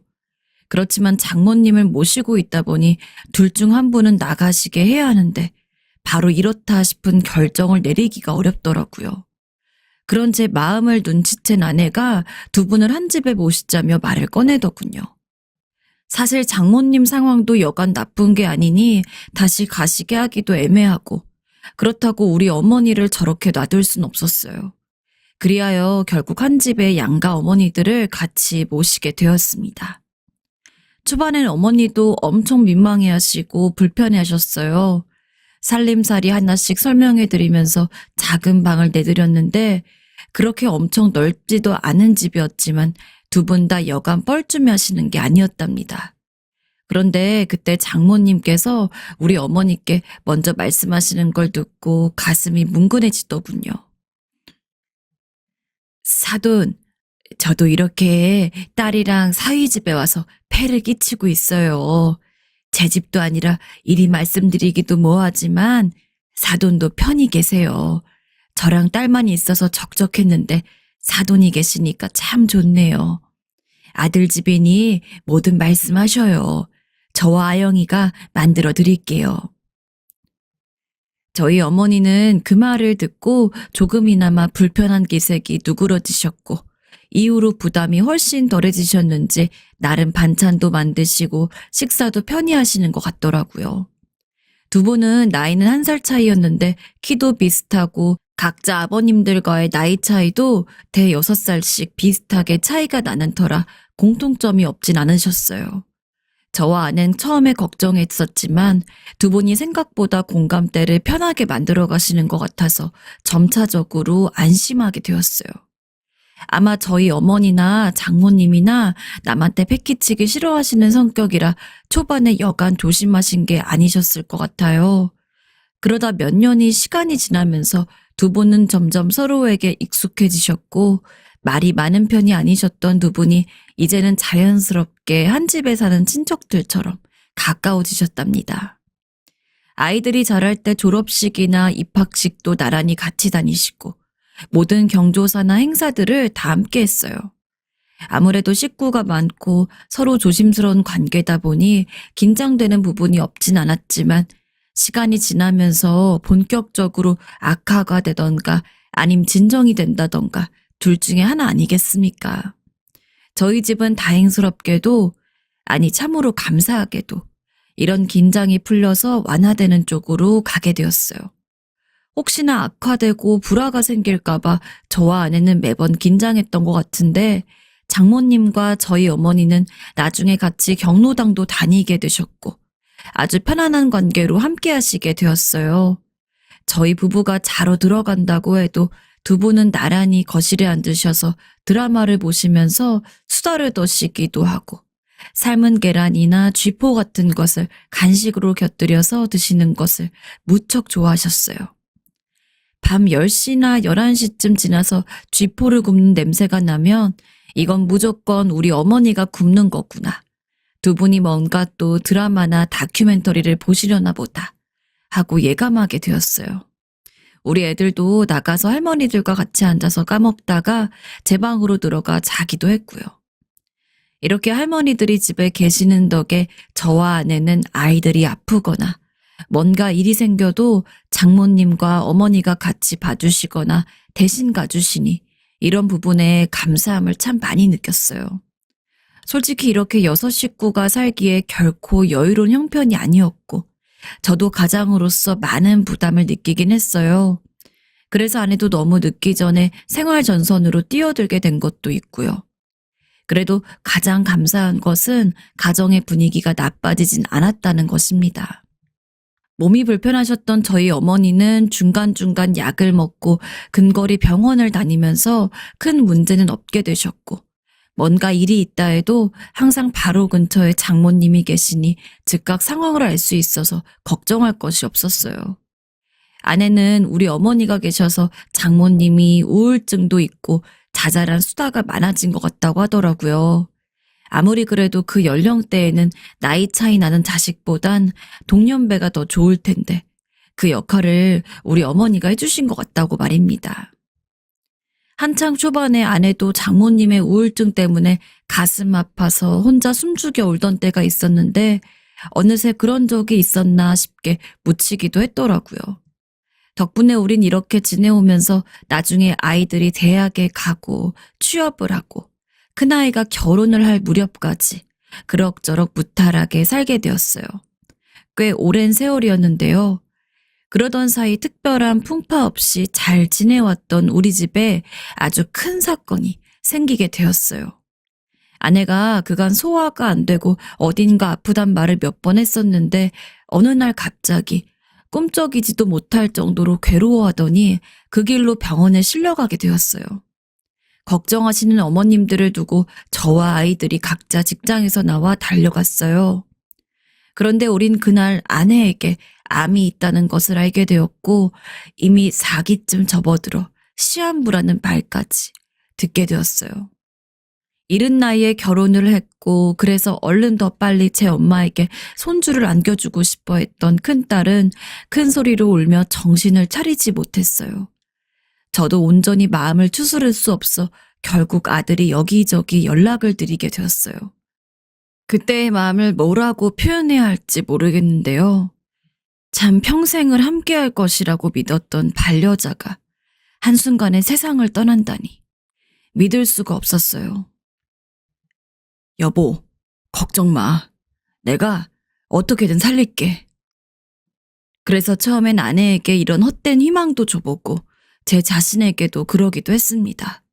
그렇지만 장모님을 모시고 있다 보니 둘 중 한 분은 나가시게 해야 하는데 바로 이렇다 싶은 결정을 내리기가 어렵더라고요. 그런 제 마음을 눈치챈 아내가 두 분을 한 집에 모시자며 말을 꺼내더군요. 사실 장모님 상황도 여간 나쁜 게 아니니 다시 가시게 하기도 애매하고 그렇다고 우리 어머니를 저렇게 놔둘 순 없었어요. 그리하여 결국 한 집에 양가 어머니들을 같이 모시게 되었습니다. 초반엔 어머니도 엄청 민망해 하시고 불편해 하셨어요. 살림살이 하나씩 설명해 드리면서 작은 방을 내드렸는데 그렇게 엄청 넓지도 않은 집이었지만 두 분 다 여간 뻘쭘해 하시는 게 아니었답니다. 그런데 그때 장모님께서 우리 어머니께 먼저 말씀하시는 걸 듣고 가슴이 뭉근해지더군요. 사돈, 저도 이렇게 딸이랑 사위 집에 와서 폐를 끼치고 있어요. 제 집도 아니라 이리 말씀드리기도 뭐하지만 사돈도 편히 계세요. 저랑 딸만 있어서 적적했는데 사돈이 계시니까 참 좋네요. 아들 집이니 뭐든 말씀하셔요. 저와 아영이가 만들어 드릴게요. 저희 어머니는 그 말을 듣고 조금이나마 불편한 기색이 누그러지셨고 이후로 부담이 훨씬 덜해지셨는지 나름 반찬도 만드시고 식사도 편히 하시는 것 같더라고요. 두 분은 나이는 1살 차이였는데 키도 비슷하고 각자 아버님들과의 나이 차이도 대 6살씩 비슷하게 차이가 나는 터라 공통점이 없진 않으셨어요. 저와 아는 처음에 걱정했었지만 두 분이 생각보다 공감대를 편하게 만들어 가시는 것 같아서 점차적으로 안심하게 되었어요. 아마 저희 어머니나 장모님이나 남한테 패키치기 싫어하시는 성격이라 초반에 여간 조심하신 게 아니셨을 것 같아요. 그러다 몇 년이 시간이 지나면서 두 분은 점점 서로에게 익숙해지셨고 말이 많은 편이 아니셨던 두 분이 이제는 자연스럽게 한 집에 사는 친척들처럼 가까워지셨답니다. 아이들이 자랄 때 졸업식이나 입학식도 나란히 같이 다니시고 모든 경조사나 행사들을 다 함께 했어요. 아무래도 식구가 많고 서로 조심스러운 관계다 보니 긴장되는 부분이 없진 않았지만 시간이 지나면서 본격적으로 악화가 되던가 아님 진정이 된다던가 둘 중에 하나 아니겠습니까? 저희 집은 다행스럽게도 아니 참으로 감사하게도 이런 긴장이 풀려서 완화되는 쪽으로 가게 되었어요. 혹시나 악화되고 불화가 생길까봐 저와 아내는 매번 긴장했던 것 같은데 장모님과 저희 어머니는 나중에 같이 경로당도 다니게 되셨고 아주 편안한 관계로 함께 하시게 되었어요. 저희 부부가 자러 들어간다고 해도 두 분은 나란히 거실에 앉으셔서 드라마를 보시면서 수다를 떠시기도 하고 삶은 계란이나 쥐포 같은 것을 간식으로 곁들여서 드시는 것을 무척 좋아하셨어요. 밤 10시나 11시쯤 지나서 쥐포를 굽는 냄새가 나면 이건 무조건 우리 어머니가 굽는 거구나. 두 분이 뭔가 또 드라마나 다큐멘터리를 보시려나 보다 하고 예감하게 되었어요. 우리 애들도 나가서 할머니들과 같이 앉아서 까먹다가 제 방으로 들어가 자기도 했고요. 이렇게 할머니들이 집에 계시는 덕에 저와 아내는 아이들이 아프거나 뭔가 일이 생겨도 장모님과 어머니가 같이 봐주시거나 대신 가주시니 이런 부분에 감사함을 참 많이 느꼈어요. 솔직히 이렇게 6식구가 살기에 결코 여유로운 형편이 아니었고 저도 가장으로서 많은 부담을 느끼긴 했어요. 그래서 아내도 너무 늦기 전에 생활전선으로 뛰어들게 된 것도 있고요. 그래도 가장 감사한 것은 가정의 분위기가 나빠지진 않았다는 것입니다. 몸이 불편하셨던 저희 어머니는 중간중간 약을 먹고 근거리 병원을 다니면서 큰 문제는 없게 되셨고 뭔가 일이 있다 해도 항상 바로 근처에 장모님이 계시니 즉각 상황을 알 수 있어서 걱정할 것이 없었어요. 아내는 우리 어머니가 계셔서 장모님이 우울증도 있고 자잘한 수다가 많아진 것 같다고 하더라고요. 아무리 그래도 그 연령대에는 나이 차이 나는 자식보단 동년배가 더 좋을 텐데 그 역할을 우리 어머니가 해주신 것 같다고 말입니다. 한창 초반에 아내도 장모님의 우울증 때문에 가슴 아파서 혼자 숨죽여 울던 때가 있었는데 어느새 그런 적이 있었나 싶게 묻히기도 했더라고요. 덕분에 우린 이렇게 지내오면서 나중에 아이들이 대학에 가고 취업을 하고 큰아이가 결혼을 할 무렵까지 그럭저럭 무탈하게 살게 되었어요. 꽤 오랜 세월이었는데요. 그러던 사이 특별한 풍파 없이 잘 지내왔던 우리 집에 아주 큰 사건이 생기게 되었어요. 아내가 그간 소화가 안 되고 어딘가 아프단 말을 몇 번 했었는데 어느 날 갑자기 꿈쩍이지도 못할 정도로 괴로워하더니 그 길로 병원에 실려가게 되었어요. 걱정하시는 어머님들을 두고 저와 아이들이 각자 직장에서 나와 달려갔어요. 그런데 우린 그날 아내에게 암이 있다는 것을 알게 되었고 이미 4기쯤 접어들어 시한부라는 말까지 듣게 되었어요. 이른 나이에 결혼을 했고 그래서 얼른 더 빨리 제 엄마에게 손주를 안겨주고 싶어 했던 큰딸은 큰 소리로 울며 정신을 차리지 못했어요. 저도 온전히 마음을 추스를 수 없어 결국 아들이 여기저기 연락을 드리게 되었어요. 그때의 마음을 뭐라고 표현해야 할지 모르겠는데요. 참 평생을 함께할 것이라고 믿었던 반려자가 한순간에 세상을 떠난다니 믿을 수가 없었어요. 여보, 걱정 마. 내가 어떻게든 살릴게. 그래서 처음엔 아내에게 이런 헛된 희망도 줘보고 제 자신에게도 그러기도 했습니다.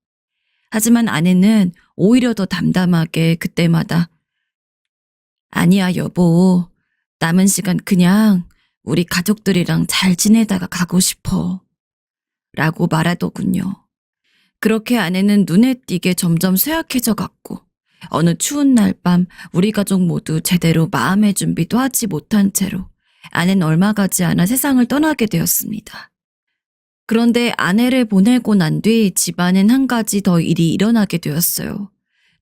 하지만 아내는 오히려 더 담담하게 그때마다 아니야 여보, 남은 시간 그냥 우리 가족들이랑 잘 지내다가 가고 싶어 라고 말하더군요. 그렇게 아내는 눈에 띄게 점점 쇠약해져 갔고 어느 추운 날 밤 우리 가족 모두 제대로 마음의 준비도 하지 못한 채로 아내는 얼마 가지 않아 세상을 떠나게 되었습니다. 그런데 아내를 보내고 난 뒤 집안엔 한 가지 더 일이 일어나게 되었어요.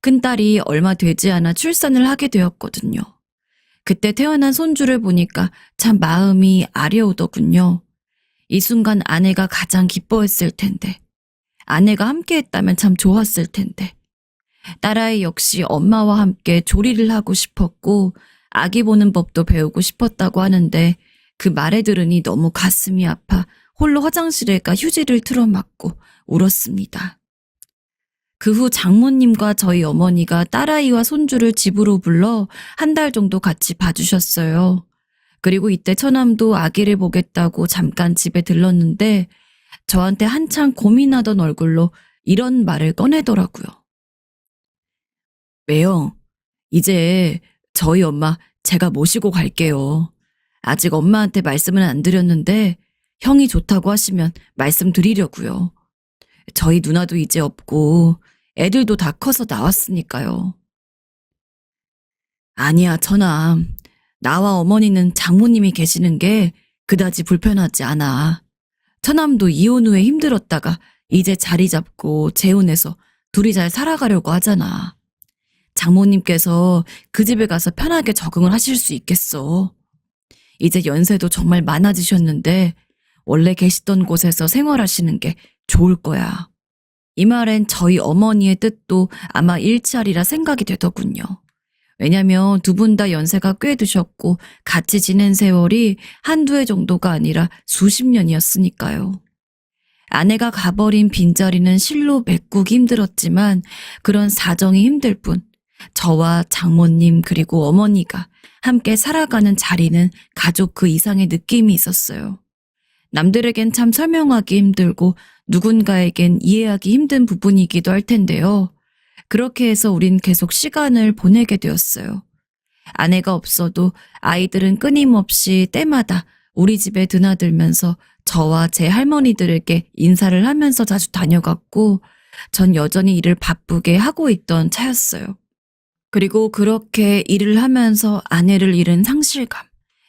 큰딸이 얼마 되지 않아 출산을 하게 되었거든요. 그때 태어난 손주를 보니까 참 마음이 아려오더군요. 이 순간 아내가 가장 기뻐했을 텐데, 아내가 함께했다면 참 좋았을 텐데, 딸아이 역시 엄마와 함께 조리를 하고 싶었고 아기 보는 법도 배우고 싶었다고 하는데 그 말에 들으니 너무 가슴이 아파 홀로 화장실에 가 휴지를 틀어막고 울었습니다. 그 후 장모님과 저희 어머니가 딸아이와 손주를 집으로 불러 한 달 정도 같이 봐주셨어요. 그리고 이때 처남도 아기를 보겠다고 잠깐 집에 들렀는데 저한테 한창 고민하던 얼굴로 이런 말을 꺼내더라고요. 매영, 이제 저희 엄마 제가 모시고 갈게요. 아직 엄마한테 말씀은 안 드렸는데 형이 좋다고 하시면 말씀드리려고요. 저희 누나도 이제 없고 애들도 다 커서 나왔으니까요. 아니야, 처남. 나와 어머니는 장모님이 계시는 게 그다지 불편하지 않아. 처남도 이혼 후에 힘들었다가 이제 자리 잡고 재혼해서 둘이 잘 살아가려고 하잖아. 장모님께서 그 집에 가서 편하게 적응을 하실 수 있겠어. 이제 연세도 정말 많아지셨는데 원래 계시던 곳에서 생활하시는 게 좋을 거야. 이 말엔 저희 어머니의 뜻도 아마 일치하리라 생각이 되더군요. 왜냐면 두 분 다 연세가 꽤 드셨고 같이 지낸 세월이 한두 해 정도가 아니라 수십 년이었으니까요. 아내가 가버린 빈자리는 실로 메꾸기 힘들었지만 그런 사정이 힘들 뿐 저와 장모님 그리고 어머니가 함께 살아가는 자리는 가족 그 이상의 느낌이 있었어요. 남들에겐 참 설명하기 힘들고 누군가에겐 이해하기 힘든 부분이기도 할 텐데요. 그렇게 해서 우린 계속 시간을 보내게 되었어요. 아내가 없어도 아이들은 끊임없이 때마다 우리 집에 드나들면서 저와 제 할머니들에게 인사를 하면서 자주 다녀갔고 전 여전히 일을 바쁘게 하고 있던 차였어요. 그리고 그렇게 일을 하면서 아내를 잃은 상실감,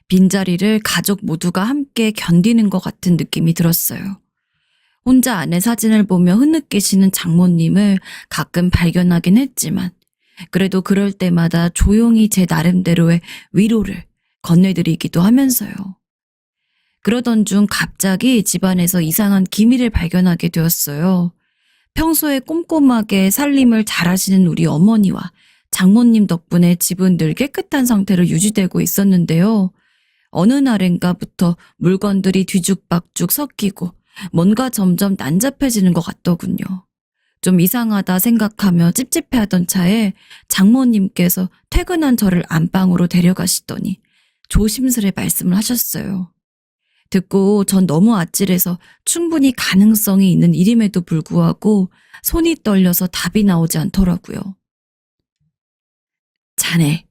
빈자리를 가족 모두가 함께 견디는 것 같은 느낌이 들었어요. 혼자 아내 사진을 보며 흐느끼시는 장모님을 가끔 발견하긴 했지만 그래도 그럴 때마다 조용히 제 나름대로의 위로를 건네드리기도 하면서요. 그러던 중 갑자기 집안에서 이상한 기미를 발견하게 되었어요. 평소에 꼼꼼하게 살림을 잘하시는 우리 어머니와 장모님 덕분에 집은 늘 깨끗한 상태로 유지되고 있었는데요. 어느 날인가부터 물건들이 뒤죽박죽 섞이고 뭔가 점점 난잡해지는 것 같더군요. 좀 이상하다 생각하며 찝찝해하던 차에 장모님께서 퇴근한 저를 안방으로 데려가시더니 조심스레 말씀을 하셨어요. 듣고 전 너무 아찔해서 충분히 가능성이 있는 일임에도 불구하고 손이 떨려서 답이 나오지 않더라고요. 자네,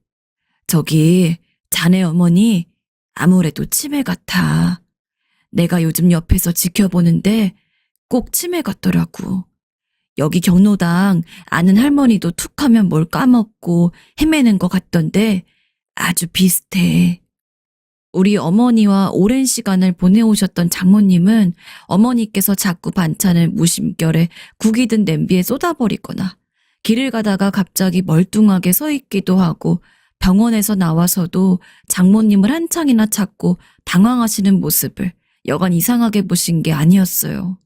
자네 어머니 아무래도 치매 같아. 내가 요즘 옆에서 지켜보는데 꼭 치매 같더라고. 여기 경로당 아는 할머니도 툭 하면 뭘 까먹고 헤매는 것 같던데 아주 비슷해. 우리 어머니와 오랜 시간을 보내오셨던 장모님은 어머니께서 자꾸 반찬을 무심결에 국이든 냄비에 쏟아버리거나 길을 가다가 갑자기 멀뚱하게 서 있기도 하고 병원에서 나와서도 장모님을 한창이나 찾고 당황하시는 모습을 여간 이상하게 보신 게 아니었어요.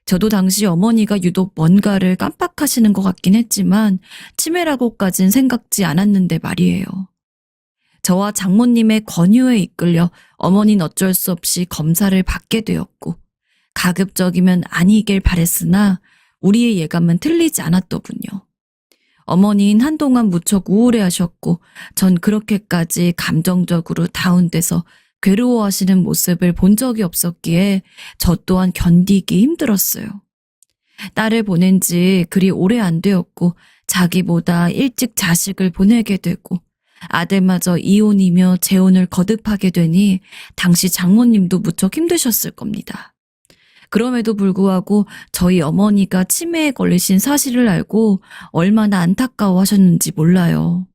저도 당시 어머니가 유독 뭔가를 깜빡하시는 것 같긴 했지만 치매라고까진 생각지 않았는데 말이에요. 저와 장모님의 권유에 이끌려 어머니는 어쩔 수 없이 검사를 받게 되었고 가급적이면 아니길 바랬으나 우리의 예감은 틀리지 않았더군요. 어머니는 한동안 무척 우울해하셨고 전 그렇게까지 감정적으로 다운돼서 괴로워하시는 모습을 본 적이 없었기에 저 또한 견디기 힘들었어요. 딸을 보낸 지 그리 오래 안 되었고 자기보다 일찍 자식을 보내게 되고 아들마저 이혼이며 재혼을 거듭하게 되니 당시 장모님도 무척 힘드셨을 겁니다. 그럼에도 불구하고 저희 어머니가 치매에 걸리신 사실을 알고 얼마나 안타까워하셨는지 몰라요.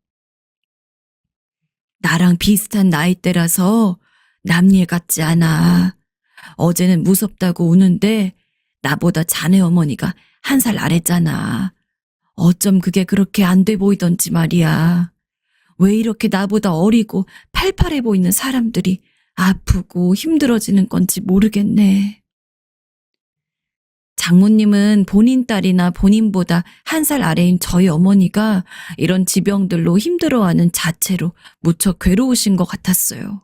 나랑 비슷한 나이대라서 남일 같지 않아. 어제는 무섭다고 우는데 나보다 자네 어머니가 1살 아래잖아. 어쩜 그게 그렇게 안 돼 보이던지 말이야. 왜 이렇게 나보다 어리고 팔팔해 보이는 사람들이 아프고 힘들어지는 건지 모르겠네. 장모님은 본인 딸이나 본인보다 1살 아래인 저희 어머니가 이런 지병들로 힘들어하는 자체로 무척 괴로우신 것 같았어요.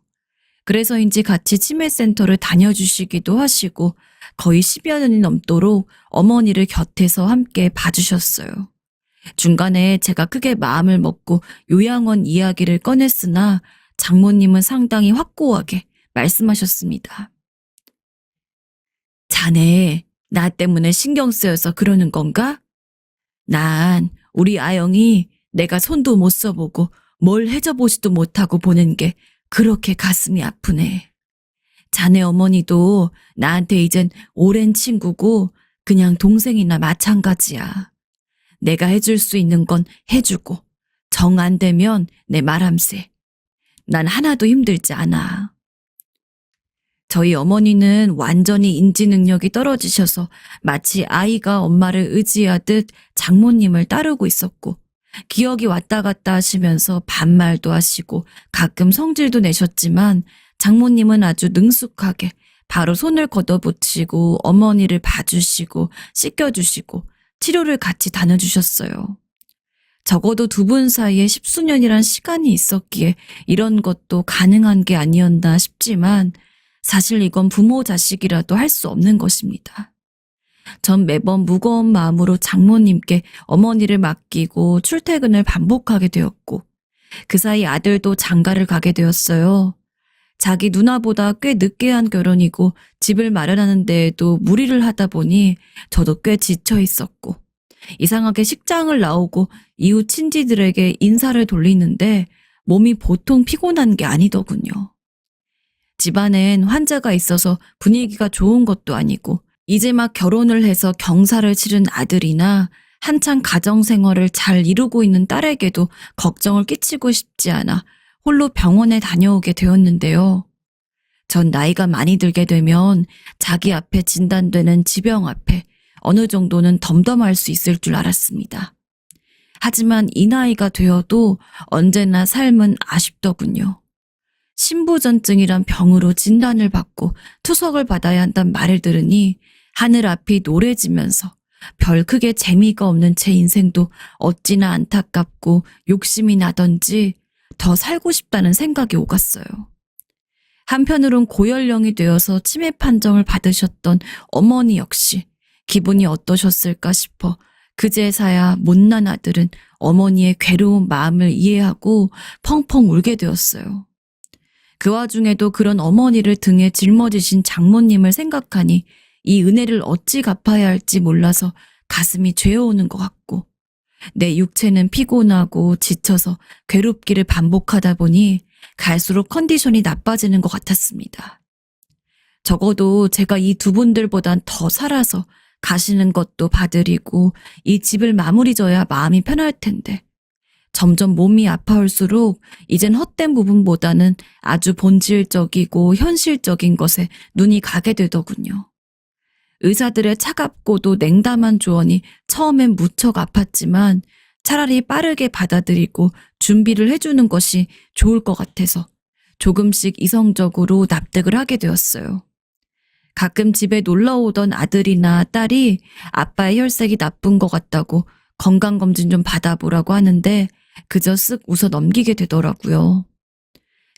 그래서인지 같이 치매센터를 다녀주시기도 하시고 거의 10여 년이 넘도록 어머니를 곁에서 함께 봐주셨어요. 중간에 제가 크게 마음을 먹고 요양원 이야기를 꺼냈으나 장모님은 상당히 확고하게 말씀하셨습니다. 자네, 나 때문에 신경 쓰여서 그러는 건가? 난 우리 아영이 내가 손도 못 써보고 뭘 해줘보지도 못하고 보는 게 그렇게 가슴이 아프네. 자네 어머니도 나한테 이젠 오랜 친구고 그냥 동생이나 마찬가지야. 내가 해줄 수 있는 건 해주고 정 안 되면 내 말함세. 난 하나도 힘들지 않아. 저희 어머니는 완전히 인지 능력이 떨어지셔서 마치 아이가 엄마를 의지하듯 장모님을 따르고 있었고 기억이 왔다 갔다 하시면서 반말도 하시고 가끔 성질도 내셨지만 장모님은 아주 능숙하게 바로 손을 걷어붙이고 어머니를 봐주시고 씻겨주시고 치료를 같이 다녀주셨어요. 적어도 두 분 사이에 10수년이란 시간이 있었기에 이런 것도 가능한 게 아니었나 싶지만 사실 이건 부모 자식이라도 할 수 없는 것입니다. 전 매번 무거운 마음으로 장모님께 어머니를 맡기고 출퇴근을 반복하게 되었고 그 사이 아들도 장가를 가게 되었어요. 자기 누나보다 꽤 늦게 한 결혼이고 집을 마련하는 데에도 무리를 하다 보니 저도 꽤 지쳐 있었고 이상하게 식장을 나오고 이웃 친지들에게 인사를 돌리는데 몸이 보통 피곤한 게 아니더군요. 집안엔 환자가 있어서 분위기가 좋은 것도 아니고 이제 막 결혼을 해서 경사를 치른 아들이나 한창 가정생활을 잘 이루고 있는 딸에게도 걱정을 끼치고 싶지 않아 홀로 병원에 다녀오게 되었는데요. 전 나이가 많이 들게 되면 자기 앞에 진단되는 지병 앞에 어느 정도는 덤덤할 수 있을 줄 알았습니다. 하지만 이 나이가 되어도 언제나 삶은 아쉽더군요. 신부전증이란 병으로 진단을 받고 투석을 받아야 한단 말을 들으니 하늘 앞이 노래지면서 별 크게 재미가 없는 제 인생도 어찌나 안타깝고 욕심이 나던지 더 살고 싶다는 생각이 오갔어요. 한편으론 고연령이 되어서 치매 판정을 받으셨던 어머니 역시 기분이 어떠셨을까 싶어 그제서야 못난 아들은 어머니의 괴로운 마음을 이해하고 펑펑 울게 되었어요. 그 와중에도 그런 어머니를 등에 짊어지신 장모님을 생각하니 이 은혜를 어찌 갚아야 할지 몰라서 가슴이 죄어오는 것 같고, 내 육체는 피곤하고 지쳐서 괴롭기를 반복하다 보니 갈수록 컨디션이 나빠지는 것 같았습니다. 적어도 제가 이 두 분들보단 더 살아서 가시는 것도 봐드리고 이 집을 마무리 져야 마음이 편할 텐데, 점점 몸이 아파올수록 이젠 헛된 부분보다는 아주 본질적이고 현실적인 것에 눈이 가게 되더군요. 의사들의 차갑고도 냉담한 조언이 처음엔 무척 아팠지만 차라리 빠르게 받아들이고 준비를 해주는 것이 좋을 것 같아서 조금씩 이성적으로 납득을 하게 되었어요. 가끔 집에 놀러 오던 아들이나 딸이 아빠의 혈색이 나쁜 것 같다고 건강검진 좀 받아보라고 하는데 그저 쓱 웃어 넘기게 되더라고요.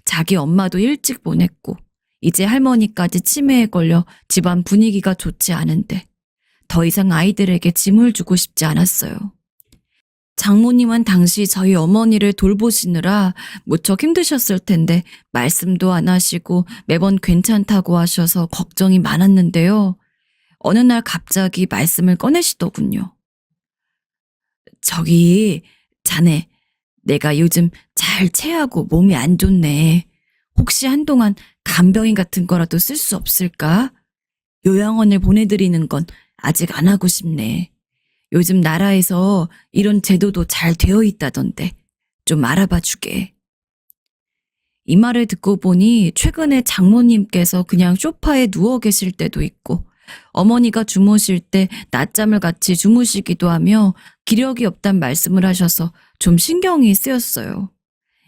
자기 엄마도 일찍 보냈고 이제 할머니까지 치매에 걸려 집안 분위기가 좋지 않은데 더 이상 아이들에게 짐을 주고 싶지 않았어요. 장모님은 당시 저희 어머니를 돌보시느라 무척 힘드셨을 텐데 말씀도 안 하시고 매번 괜찮다고 하셔서 걱정이 많았는데요. 어느 날 갑자기 말씀을 꺼내시더군요. 저기 자네, 내가 요즘 잘 체하고 몸이 안 좋네. 혹시 한동안 간병인 같은 거라도 쓸 수 없을까? 요양원을 보내드리는 건 아직 안 하고 싶네. 요즘 나라에서 이런 제도도 잘 되어 있다던데 좀 알아봐 주게. 이 말을 듣고 보니 최근에 장모님께서 그냥 소파에 누워 계실 때도 있고 어머니가 주무실 때 낮잠을 같이 주무시기도 하며 기력이 없단 말씀을 하셔서 좀 신경이 쓰였어요.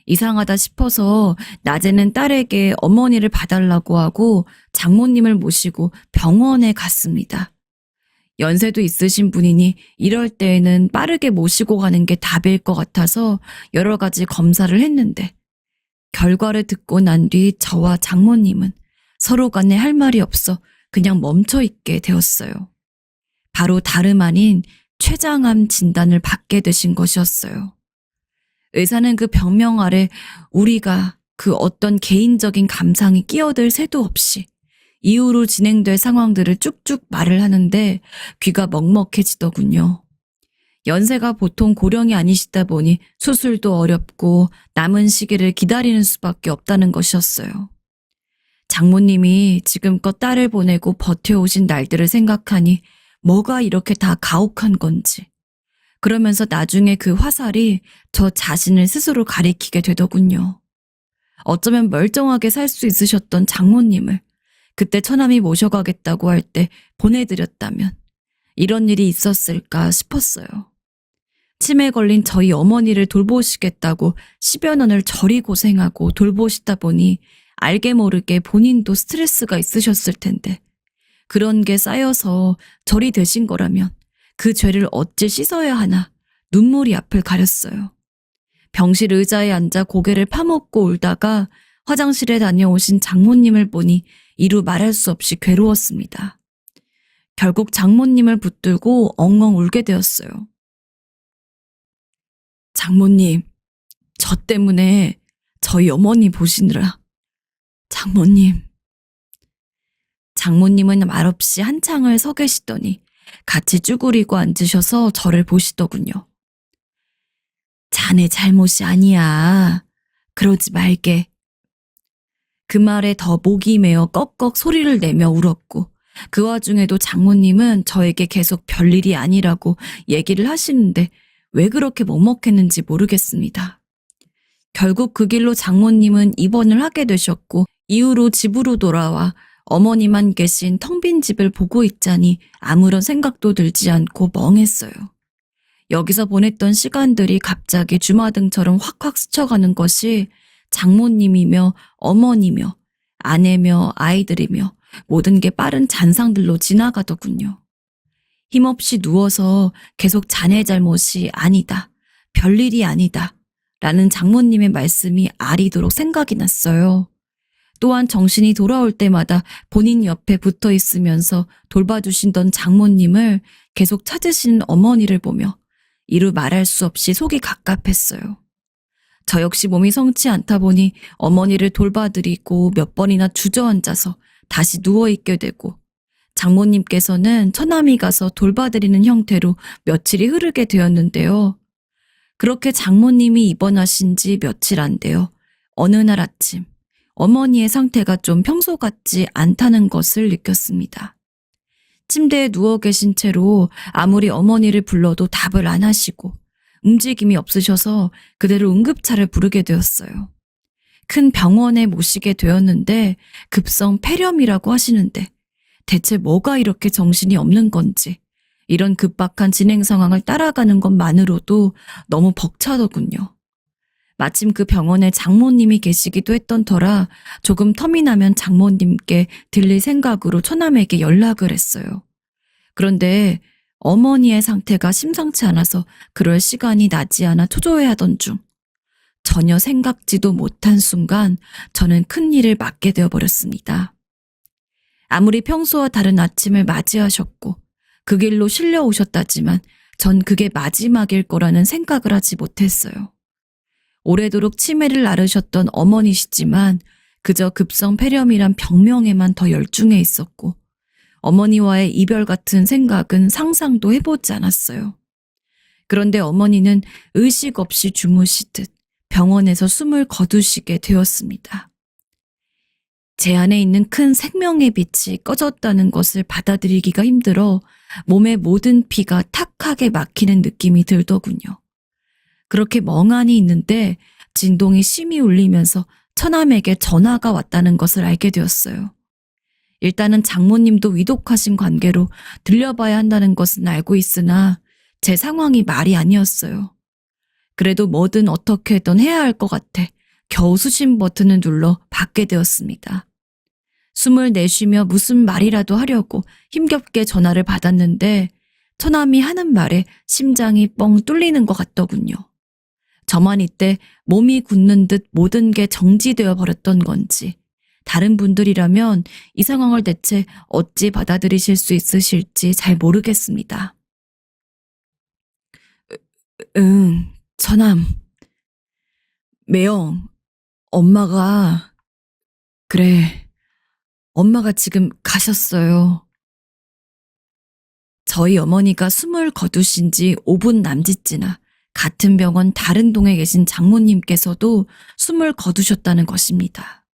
이상하다 싶어서 낮에는 딸에게 어머니를 봐달라고 하고 장모님을 모시고 병원에 갔습니다. 연세도 있으신 분이니 이럴 때에는 빠르게 모시고 가는 게 답일 것 같아서 여러 가지 검사를 했는데 결과를 듣고 난 뒤 저와 장모님은 서로 간에 할 말이 없어 그냥 멈춰 있게 되었어요. 바로 다름 아닌 췌장암 진단을 받게 되신 것이었어요. 의사는 그 병명 아래 우리가 그 어떤 개인적인 감상이 끼어들 새도 없이 이후로 진행될 상황들을 쭉쭉 말을 하는데 귀가 먹먹해지더군요. 연세가 보통 고령이 아니시다 보니 수술도 어렵고 남은 시기를 기다리는 수밖에 없다는 것이었어요. 장모님이 지금껏 딸을 보내고 버텨오신 날들을 생각하니 뭐가 이렇게 다 가혹한 건지. 그러면서 나중에 그 화살이 저 자신을 스스로 가리키게 되더군요. 어쩌면 멀쩡하게 살 수 있으셨던 장모님을 그때 처남이 모셔가겠다고 할 때 보내드렸다면 이런 일이 있었을까 싶었어요. 치매에 걸린 저희 어머니를 돌보시겠다고 10여 년을 저리 고생하고 돌보시다 보니 알게 모르게 본인도 스트레스가 있으셨을 텐데 그런 게 쌓여서 절이 되신 거라면 그 죄를 어찌 씻어야 하나 눈물이 앞을 가렸어요. 병실 의자에 앉아 고개를 파묻고 울다가 화장실에 다녀오신 장모님을 보니 이루 말할 수 없이 괴로웠습니다. 결국 장모님을 붙들고 엉엉 울게 되었어요. 장모님, 저 때문에 저희 어머니 보시느라. 장모님. 장모님은 말없이 한창을 서 계시더니 같이 쭈그리고 앉으셔서 저를 보시더군요. 자네 잘못이 아니야. 그러지 말게. 그 말에 더 목이 메어 꺽꺽 소리를 내며 울었고 그 와중에도 장모님은 저에게 계속 별일이 아니라고 얘기를 하시는데 왜 그렇게 먹먹했는지 모르겠습니다. 결국 그 길로 장모님은 입원을 하게 되셨고 이후로 집으로 돌아와 어머니만 계신 텅 빈 집을 보고 있자니 아무런 생각도 들지 않고 멍했어요. 여기서 보냈던 시간들이 갑자기 주마등처럼 확확 스쳐가는 것이 장모님이며 어머니며 아내며 아이들이며 모든 게 빠른 잔상들로 지나가더군요. 힘없이 누워서 계속 자네 잘못이 아니다, 별일이 아니다 라는 장모님의 말씀이 아리도록 생각이 났어요. 또한 정신이 돌아올 때마다 본인 옆에 붙어 있으면서 돌봐주시던 장모님을 계속 찾으시는 어머니를 보며 이루 말할 수 없이 속이 갑갑했어요. 저 역시 몸이 성치 않다 보니 어머니를 돌봐드리고 몇 번이나 주저앉아서 다시 누워있게 되고, 장모님께서는 처남이 가서 돌봐드리는 형태로 며칠이 흐르게 되었는데요. 그렇게 장모님이 입원하신 지 며칠 안 되어 어느 날 아침 어머니의 상태가 좀 평소 같지 않다는 것을 느꼈습니다. 침대에 누워 계신 채로 아무리 어머니를 불러도 답을 안 하시고 움직임이 없으셔서 그대로 응급차를 부르게 되었어요. 큰 병원에 모시게 되었는데 급성 폐렴이라고 하시는데 대체 뭐가 이렇게 정신이 없는 건지, 이런 급박한 진행 상황을 따라가는 것만으로도 너무 벅차더군요. 마침 그 병원에 장모님이 계시기도 했던 터라 조금 텀이 나면 장모님께 들릴 생각으로 처남에게 연락을 했어요. 그런데 어머니의 상태가 심상치 않아서 그럴 시간이 나지 않아 초조해하던 중 전혀 생각지도 못한 순간 저는 큰일을 맞게 되어버렸습니다. 아무리 평소와 다른 아침을 맞이하셨고 그 길로 실려오셨다지만 전 그게 마지막일 거라는 생각을 하지 못했어요. 오래도록 치매를 앓으셨던 어머니시지만 그저 급성 폐렴이란 병명에만 더 열중해 있었고 어머니와의 이별 같은 생각은 상상도 해보지 않았어요. 그런데 어머니는 의식 없이 주무시듯 병원에서 숨을 거두시게 되었습니다. 제 안에 있는 큰 생명의 빛이 꺼졌다는 것을 받아들이기가 힘들어 몸의 모든 피가 탁하게 막히는 느낌이 들더군요. 그렇게 멍하니 있는데 진동이 심히 울리면서 처남에게 전화가 왔다는 것을 알게 되었어요. 일단은 장모님도 위독하신 관계로 들려봐야 한다는 것은 알고 있으나 제 상황이 말이 아니었어요. 그래도 뭐든 어떻게든 해야 할 것 같아 겨우 수신 버튼을 눌러 받게 되었습니다. 숨을 내쉬며 무슨 말이라도 하려고 힘겹게 전화를 받았는데 처남이 하는 말에 심장이 뻥 뚫리는 것 같더군요. 저만 이때 몸이 굳는 듯 모든 게 정지되어 버렸던 건지, 다른 분들이라면 이 상황을 대체 어찌 받아들이실 수 있으실지 잘 모르겠습니다. 처남. 매영, 엄마가, 그래, 엄마가 지금 가셨어요. 저희 어머니가 숨을 거두신 지 5분 남짓 지나 같은 병원 다른 동에 계신 장모님께서도 숨을 거두셨다는 것입니다.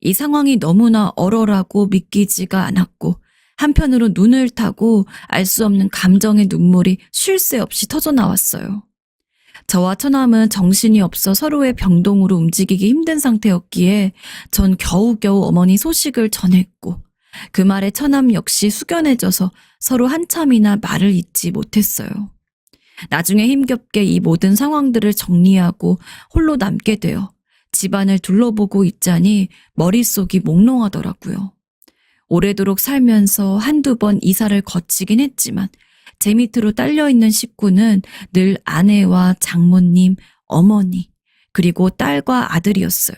이 상황이 너무나 얼얼하고 믿기지가 않았고 한편으로 눈을 타고 알 수 없는 감정의 눈물이 쉴 새 없이 터져나왔어요. 저와 처남은 정신이 없어 서로의 병동으로 움직이기 힘든 상태였기에 전 겨우겨우 어머니 소식을 전했고 그 말에 처남 역시 숙연해져서 서로 한참이나 말을 잇지 못했어요. 나중에 힘겹게 이 모든 상황들을 정리하고 홀로 남게 되어 집안을 둘러보고 있자니 머릿속이 몽롱하더라고요. 오래도록 살면서 한두 번 이사를 거치긴 했지만 제 밑으로 딸려있는 식구는 늘 아내와 장모님, 어머니, 그리고 딸과 아들이었어요.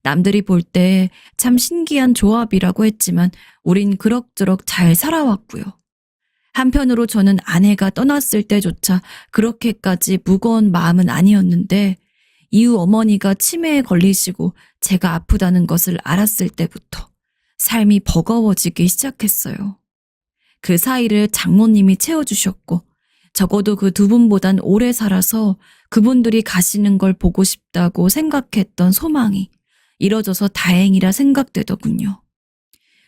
남들이 볼 때 참 신기한 조합이라고 했지만 우린 그럭저럭 잘 살아왔고요. 한편으로 저는 아내가 떠났을 때조차 그렇게까지 무거운 마음은 아니었는데 이후 어머니가 치매에 걸리시고 제가 아프다는 것을 알았을 때부터 삶이 버거워지기 시작했어요. 그 사이를 장모님이 채워주셨고 적어도 그 두 분보단 오래 살아서 그분들이 가시는 걸 보고 싶다고 생각했던 소망이 이뤄져서 다행이라 생각되더군요.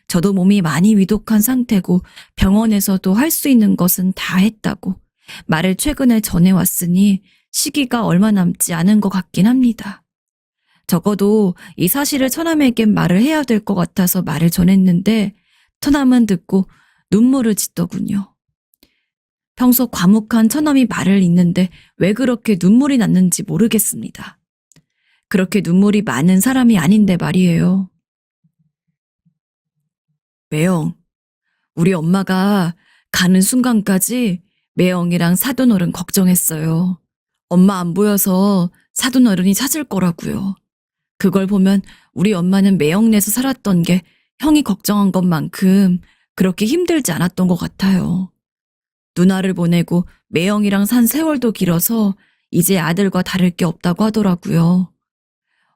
저도 몸이 많이 위독한 상태고 병원에서도 할 수 있는 것은 다 했다고 말을 최근에 전해왔으니 시기가 얼마 남지 않은 것 같긴 합니다. 적어도 이 사실을 처남에겐 말을 해야 될 것 같아서 말을 전했는데 처남은 듣고 눈물을 짓더군요. 평소 과묵한 처남이 말을 잇는데 왜 그렇게 눈물이 났는지 모르겠습니다. 그렇게 눈물이 많은 사람이 아닌데 말이에요. 매영, 우리 엄마가 가는 순간까지 매영이랑 사돈어른 걱정했어요. 엄마 안 보여서 사돈어른이 찾을 거라고요. 그걸 보면 우리 엄마는 매형내서 살았던 게 형이 걱정한 것만큼 그렇게 힘들지 않았던 것 같아요. 누나를 보내고 매형이랑 산 세월도 길어서 이제 아들과 다를 게 없다고 하더라고요.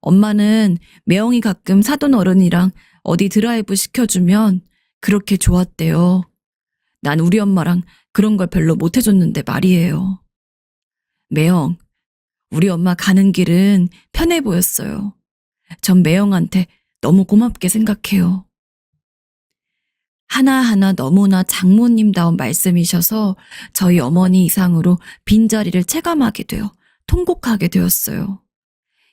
엄마는 매형이 가끔 사돈 어른이랑 어디 드라이브 시켜주면 그렇게 좋았대요. 난 우리 엄마랑 그런 걸 별로 못 해줬는데 말이에요. 매형, 우리 엄마 가는 길은 편해 보였어요. 전 매형한테 너무 고맙게 생각해요. 하나하나 너무나 장모님다운 말씀이셔서 저희 어머니 이상으로 빈자리를 체감하게 되어 통곡하게 되었어요.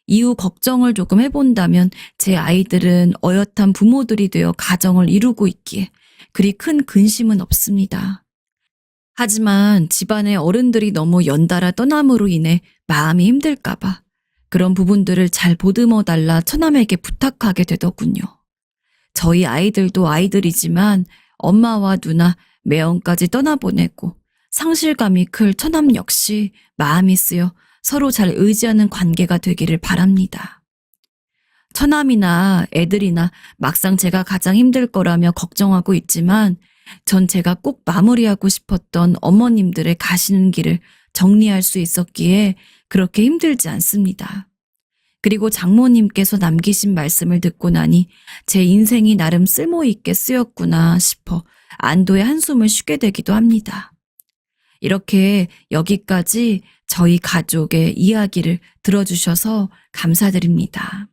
이후 걱정을 조금 해본다면 제 아이들은 어엿한 부모들이 되어 가정을 이루고 있기에 그리 큰 근심은 없습니다. 하지만 집안의 어른들이 너무 연달아 떠남으로 인해 마음이 힘들까봐 그런 부분들을 잘 보듬어 달라 처남에게 부탁하게 되더군요. 저희 아이들도 아이들이지만 엄마와 누나, 매형까지 떠나보내고 상실감이 클 처남 역시 마음이 쓰여 서로 잘 의지하는 관계가 되기를 바랍니다. 처남이나 애들이나 막상 제가 가장 힘들 거라며 걱정하고 있지만 전 제가 꼭 마무리하고 싶었던 어머님들의 가시는 길을 정리할 수 있었기에 그렇게 힘들지 않습니다. 그리고 장모님께서 남기신 말씀을 듣고 나니 제 인생이 나름 쓸모있게 쓰였구나 싶어 안도의 한숨을 쉬게 되기도 합니다. 이렇게 여기까지 저희 가족의 이야기를 들어주셔서 감사드립니다.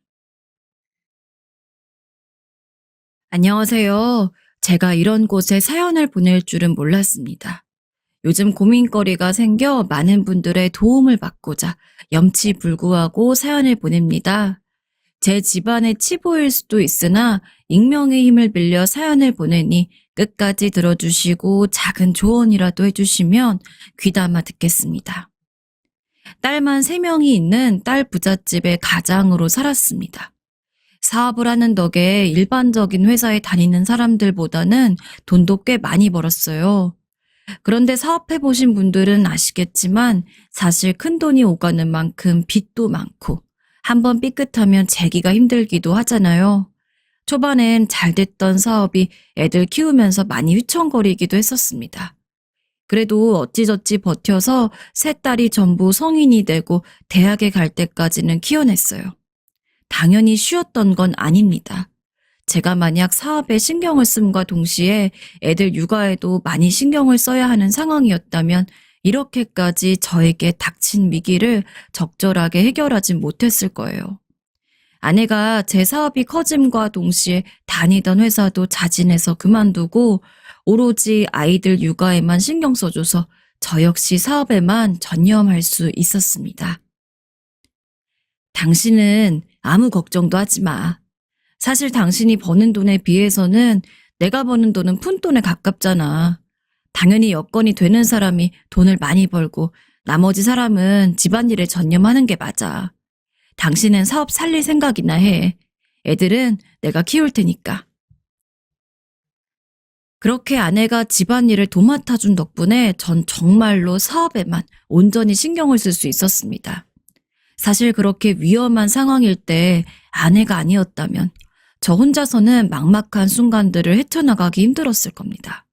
안녕하세요. 제가 이런 곳에 사연을 보낼 줄은 몰랐습니다. 요즘 고민거리가 생겨 많은 분들의 도움을 받고자 염치불구하고 사연을 보냅니다. 제 집안의 치부일 수도 있으나 익명의 힘을 빌려 사연을 보내니 끝까지 들어주시고 작은 조언이라도 해주시면 귀담아 듣겠습니다. 딸만 3명이 있는 딸 부잣집의 가장으로 살았습니다. 사업을 하는 덕에 일반적인 회사에 다니는 사람들보다는 돈도 꽤 많이 벌었어요. 그런데 사업해보신 분들은 아시겠지만 사실 큰돈이 오가는 만큼 빚도 많고 한번 삐끗하면 재기가 힘들기도 하잖아요. 초반엔 잘 됐던 사업이 애들 키우면서 많이 휘청거리기도 했었습니다. 그래도 어찌저찌 버텨서 3딸이 전부 성인이 되고 대학에 갈 때까지는 키워냈어요. 당연히 쉬웠던 건 아닙니다. 제가 만약 사업에 신경을 씀과 동시에 애들 육아에도 많이 신경을 써야 하는 상황이었다면 이렇게까지 저에게 닥친 위기를 적절하게 해결하진 못했을 거예요. 아내가 제 사업이 커짐과 동시에 다니던 회사도 자진해서 그만두고 오로지 아이들 육아에만 신경 써줘서 저 역시 사업에만 전념할 수 있었습니다. 당신은 아무 걱정도 하지 마. 사실 당신이 버는 돈에 비해서는 내가 버는 돈은 푼돈에 가깝잖아. 당연히 여건이 되는 사람이 돈을 많이 벌고 나머지 사람은 집안일에 전념하는 게 맞아. 당신은 사업 살릴 생각이나 해. 애들은 내가 키울 테니까. 그렇게 아내가 집안일을 도맡아 준 덕분에 전 정말로 사업에만 온전히 신경을 쓸 수 있었습니다. 사실 그렇게 위험한 상황일 때 아내가 아니었다면 저 혼자서는 막막한 순간들을 헤쳐나가기 힘들었을 겁니다.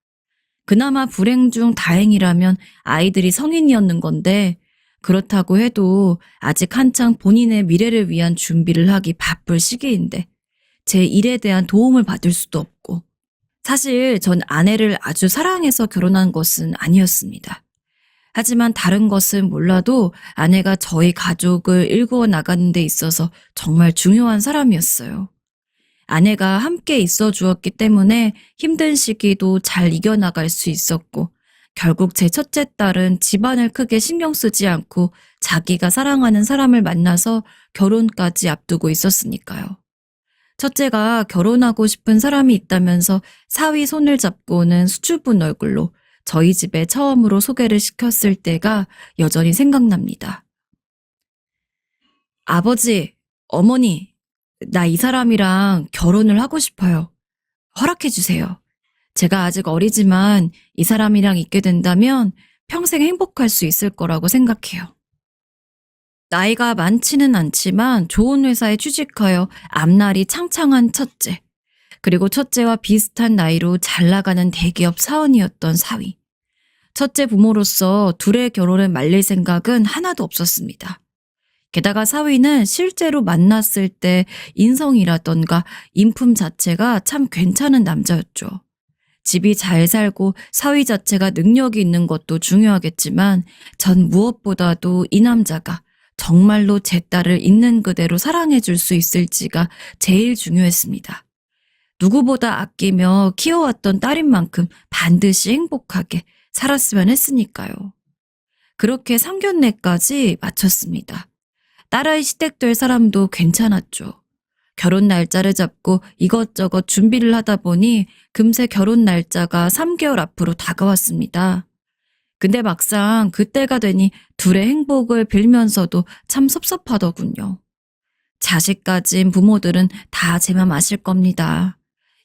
그나마 불행 중 다행이라면 아이들이 성인이었는 건데 그렇다고 해도 아직 한창 본인의 미래를 위한 준비를 하기 바쁠 시기인데 제 일에 대한 도움을 받을 수도 없고 사실 전 아내를 아주 사랑해서 결혼한 것은 아니었습니다. 하지만 다른 것은 몰라도 아내가 저희 가족을 일구어 나가는 데 있어서 정말 중요한 사람이었어요. 아내가 함께 있어 주었기 때문에 힘든 시기도 잘 이겨나갈 수 있었고 결국 제 첫째 딸은 집안을 크게 신경 쓰지 않고 자기가 사랑하는 사람을 만나서 결혼까지 앞두고 있었으니까요. 첫째가 결혼하고 싶은 사람이 있다면서 사위 손을 잡고는 수줍은 얼굴로 저희 집에 처음으로 소개를 시켰을 때가 여전히 생각납니다. 아버지, 어머니, 나 이 사람이랑 결혼을 하고 싶어요. 허락해 주세요. 제가 아직 어리지만 이 사람이랑 있게 된다면 평생 행복할 수 있을 거라고 생각해요. 나이가 많지는 않지만 좋은 회사에 취직하여 앞날이 창창한 첫째, 그리고 첫째와 비슷한 나이로 잘 나가는 대기업 사원이었던 사위. 첫째 부모로서 둘의 결혼을 말릴 생각은 하나도 없었습니다. 게다가 사위는 실제로 만났을 때 인성이라던가 인품 자체가 참 괜찮은 남자였죠. 집이 잘 살고 사위 자체가 능력이 있는 것도 중요하겠지만 전 무엇보다도 이 남자가 정말로 제 딸을 있는 그대로 사랑해 줄 수 있을지가 제일 중요했습니다. 누구보다 아끼며 키워왔던 딸인 만큼 반드시 행복하게 살았으면 했으니까요. 그렇게 상견례까지 마쳤습니다. 딸아이 시댁될 사람도 괜찮았죠. 결혼 날짜를 잡고 이것저것 준비를 하다 보니 금세 결혼 날짜가 3개월 앞으로 다가왔습니다. 근데 막상 그때가 되니 둘의 행복을 빌면서도 참 섭섭하더군요. 자식 가진 부모들은 다 제 맘 아실 겁니다.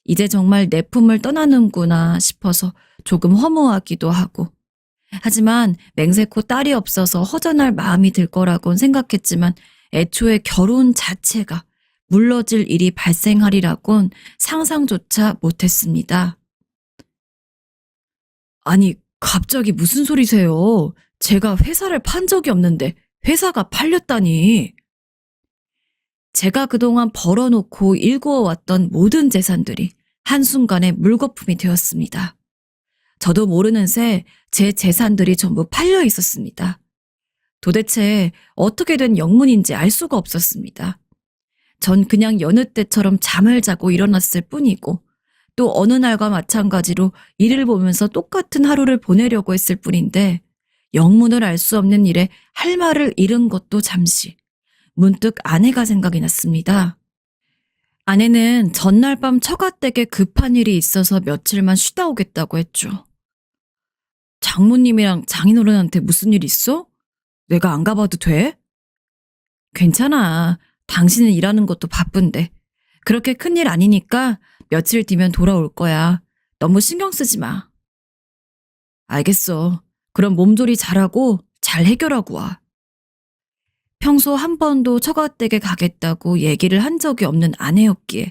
이제 정말 내 품을 떠나는구나 싶어서 조금 허무하기도 하고. 하지만 맹세코 딸이 없어서 허전할 마음이 들 거라곤 생각했지만 애초에 결혼 자체가 물러질 일이 발생하리라곤 상상조차 못했습니다. 아니, 갑자기 무슨 소리세요? 제가 회사를 판 적이 없는데 회사가 팔렸다니. 제가 그동안 벌어놓고 일구어왔던 모든 재산들이 한순간에 물거품이 되었습니다. 저도 모르는 새 제 재산들이 전부 팔려 있었습니다. 도대체 어떻게 된 영문인지 알 수가 없었습니다. 전 그냥 여느 때처럼 잠을 자고 일어났을 뿐이고 또 어느 날과 마찬가지로 일을 보면서 똑같은 하루를 보내려고 했을 뿐인데 영문을 알 수 없는 일에 할 말을 잃은 것도 잠시 문득 아내가 생각이 났습니다. 아내는 전날 밤 처가댁에 급한 일이 있어서 며칠만 쉬다 오겠다고 했죠. 장모님이랑 장인어른한테 무슨 일 있어? 내가 안 가봐도 돼? 괜찮아. 당신은 일하는 것도 바쁜데. 그렇게 큰일 아니니까 며칠 뒤면 돌아올 거야. 너무 신경 쓰지 마. 알겠어. 그럼 몸조리 잘하고 잘 해결하고 와. 평소 한 번도 처가댁에 가겠다고 얘기를 한 적이 없는 아내였기에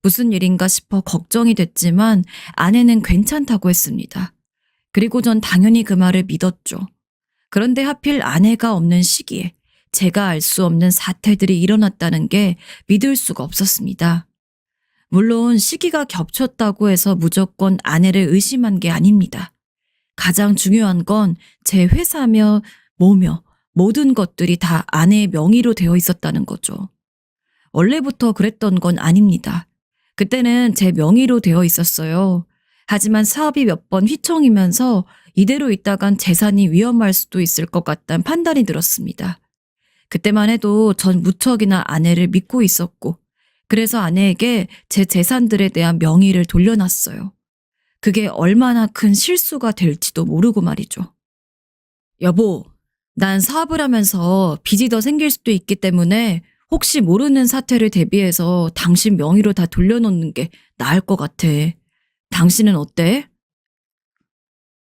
무슨 일인가 싶어 걱정이 됐지만 아내는 괜찮다고 했습니다. 그리고 전 당연히 그 말을 믿었죠. 그런데 하필 아내가 없는 시기에 제가 알 수 없는 사태들이 일어났다는 게 믿을 수가 없었습니다. 물론 시기가 겹쳤다고 해서 무조건 아내를 의심한 게 아닙니다. 가장 중요한 건 제 회사며 뭐며 모든 것들이 다 아내의 명의로 되어 있었다는 거죠. 원래부터 그랬던 건 아닙니다. 그때는 제 명의로 되어 있었어요. 하지만 사업이 몇 번 휘청이면서 이대로 있다간 재산이 위험할 수도 있을 것 같다는 판단이 들었습니다. 그때만 해도 전 무척이나 아내를 믿고 있었고 그래서 아내에게 제 재산들에 대한 명의를 돌려놨어요. 그게 얼마나 큰 실수가 될지도 모르고 말이죠. 여보, 난 사업을 하면서 빚이 더 생길 수도 있기 때문에 혹시 모르는 사태를 대비해서 당신 명의로 다 돌려놓는 게 나을 것 같아. 당신은 어때?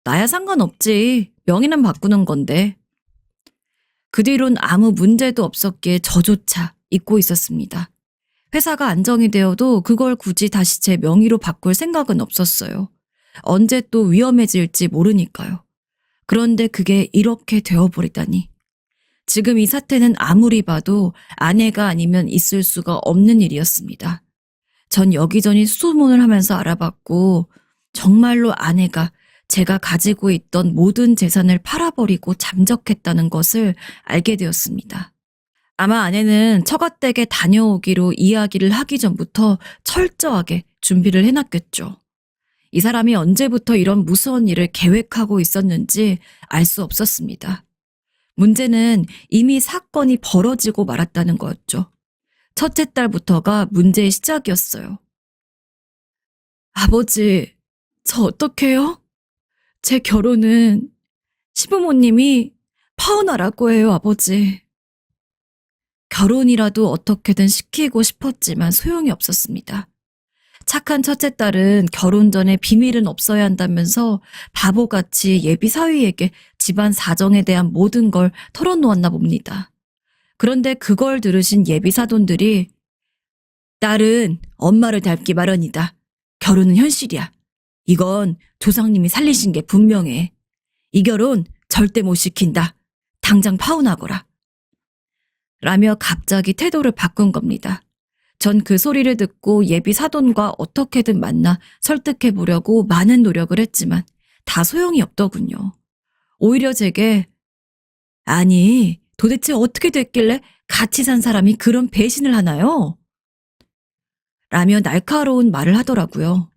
나야 상관없지. 명의는 바꾸는 건데. 그 뒤론 아무 문제도 없었기에 저조차 잊고 있었습니다. 회사가 안정이 되어도 그걸 굳이 다시 제 명의로 바꿀 생각은 없었어요. 언제 또 위험해질지 모르니까요. 그런데 그게 이렇게 되어버리다니. 지금 이 사태는 아무리 봐도 아내가 아니면 있을 수가 없는 일이었습니다. 전 여기저기 수소문을 하면서 알아봤고 정말로 아내가 제가 가지고 있던 모든 재산을 팔아버리고 잠적했다는 것을 알게 되었습니다. 아마 아내는 처가댁에 다녀오기로 이야기를 하기 전부터 철저하게 준비를 해놨겠죠. 이 사람이 언제부터 이런 무서운 일을 계획하고 있었는지 알 수 없었습니다. 문제는 이미 사건이 벌어지고 말았다는 거였죠. 첫째 딸부터가 문제의 시작이었어요. 아버지, 저 어떡해요? 제 결혼은 시부모님이 파혼하라고 해요, 아버지. 결혼이라도 어떻게든 시키고 싶었지만 소용이 없었습니다. 착한 첫째 딸은 결혼 전에 비밀은 없어야 한다면서 바보같이 예비 사위에게 집안 사정에 대한 모든 걸 털어놓았나 봅니다. 그런데 그걸 들으신 예비 사돈들이 딸은 엄마를 닮기 마련이다. 결혼은 현실이야. 이건 조상님이 살리신 게 분명해. 이 결혼 절대 못 시킨다. 당장 파혼하거라. 라며 갑자기 태도를 바꾼 겁니다. 전 그 소리를 듣고 예비 사돈과 어떻게든 만나 설득해 보려고 많은 노력을 했지만 다 소용이 없더군요. 오히려 제게 아니, 도대체 어떻게 됐길래 같이 산 사람이 그런 배신을 하나요? 라며 날카로운 말을 하더라고요.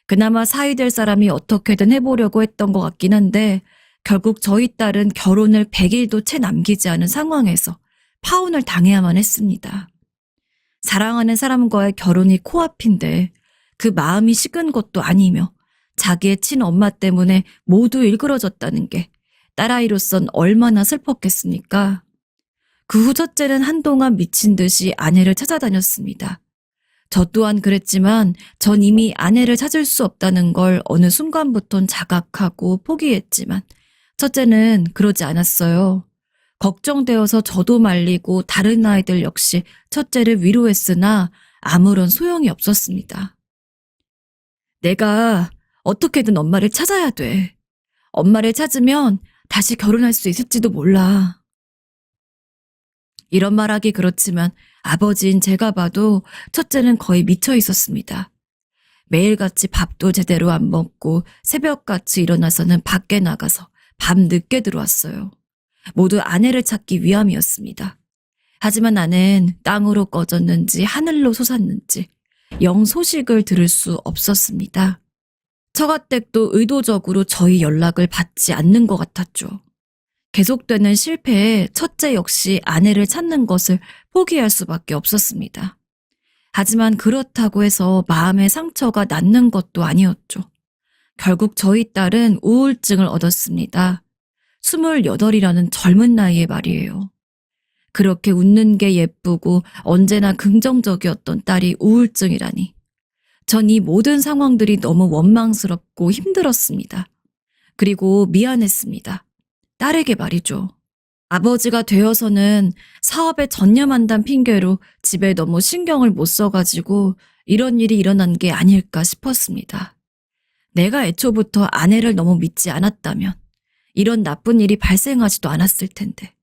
그나마 사위 될 사람이 어떻게든 해보려고 했던 것 같긴 한데 결국 저희 딸은 결혼을 100일도 채 남기지 않은 상황에서 파혼을 당해야만 했습니다. 사랑하는 사람과의 결혼이 코앞인데 그 마음이 식은 것도 아니며 자기의 친엄마 때문에 모두 일그러졌다는 게 딸아이로선 얼마나 슬펐겠습니까? 그 후 첫째는 한동안 미친 듯이 아내를 찾아다녔습니다. 저 또한 그랬지만 전 이미 아내를 찾을 수 없다는 걸 어느 순간부턴 자각하고 포기했지만 첫째는 그러지 않았어요. 걱정되어서 저도 말리고 다른 아이들 역시 첫째를 위로했으나 아무런 소용이 없었습니다. 내가 어떻게든 엄마를 찾아야 돼. 엄마를 찾으면 다시 결혼할 수 있을지도 몰라. 이런 말하기 그렇지만 아버지인 제가 봐도 첫째는 거의 미쳐 있었습니다. 매일같이 밥도 제대로 안 먹고 새벽같이 일어나서는 밖에 나가서 밤 늦게 들어왔어요. 모두 아내를 찾기 위함이었습니다. 하지만 나는 땅으로 꺼졌는지 하늘로 솟았는지 영 소식을 들을 수 없었습니다. 처가댁도 의도적으로 저희 연락을 받지 않는 것 같았죠. 계속되는 실패에 첫째 역시 아내를 찾는 것을 포기할 수밖에 없었습니다. 하지만 그렇다고 해서 마음의 상처가 낫는 것도 아니었죠. 결국 저희 딸은 우울증을 얻었습니다. 28이라는 젊은 나이에 말이에요. 그렇게 웃는 게 예쁘고 언제나 긍정적이었던 딸이 우울증이라니. 전 이 모든 상황들이 너무 원망스럽고 힘들었습니다. 그리고 미안했습니다. 딸에게 말이죠. 아버지가 되어서는 사업에 전념한다는 핑계로 집에 너무 신경을 못 써가지고 이런 일이 일어난 게 아닐까 싶었습니다. 내가 애초부터 아내를 너무 믿지 않았다면 이런 나쁜 일이 발생하지도 않았을 텐데.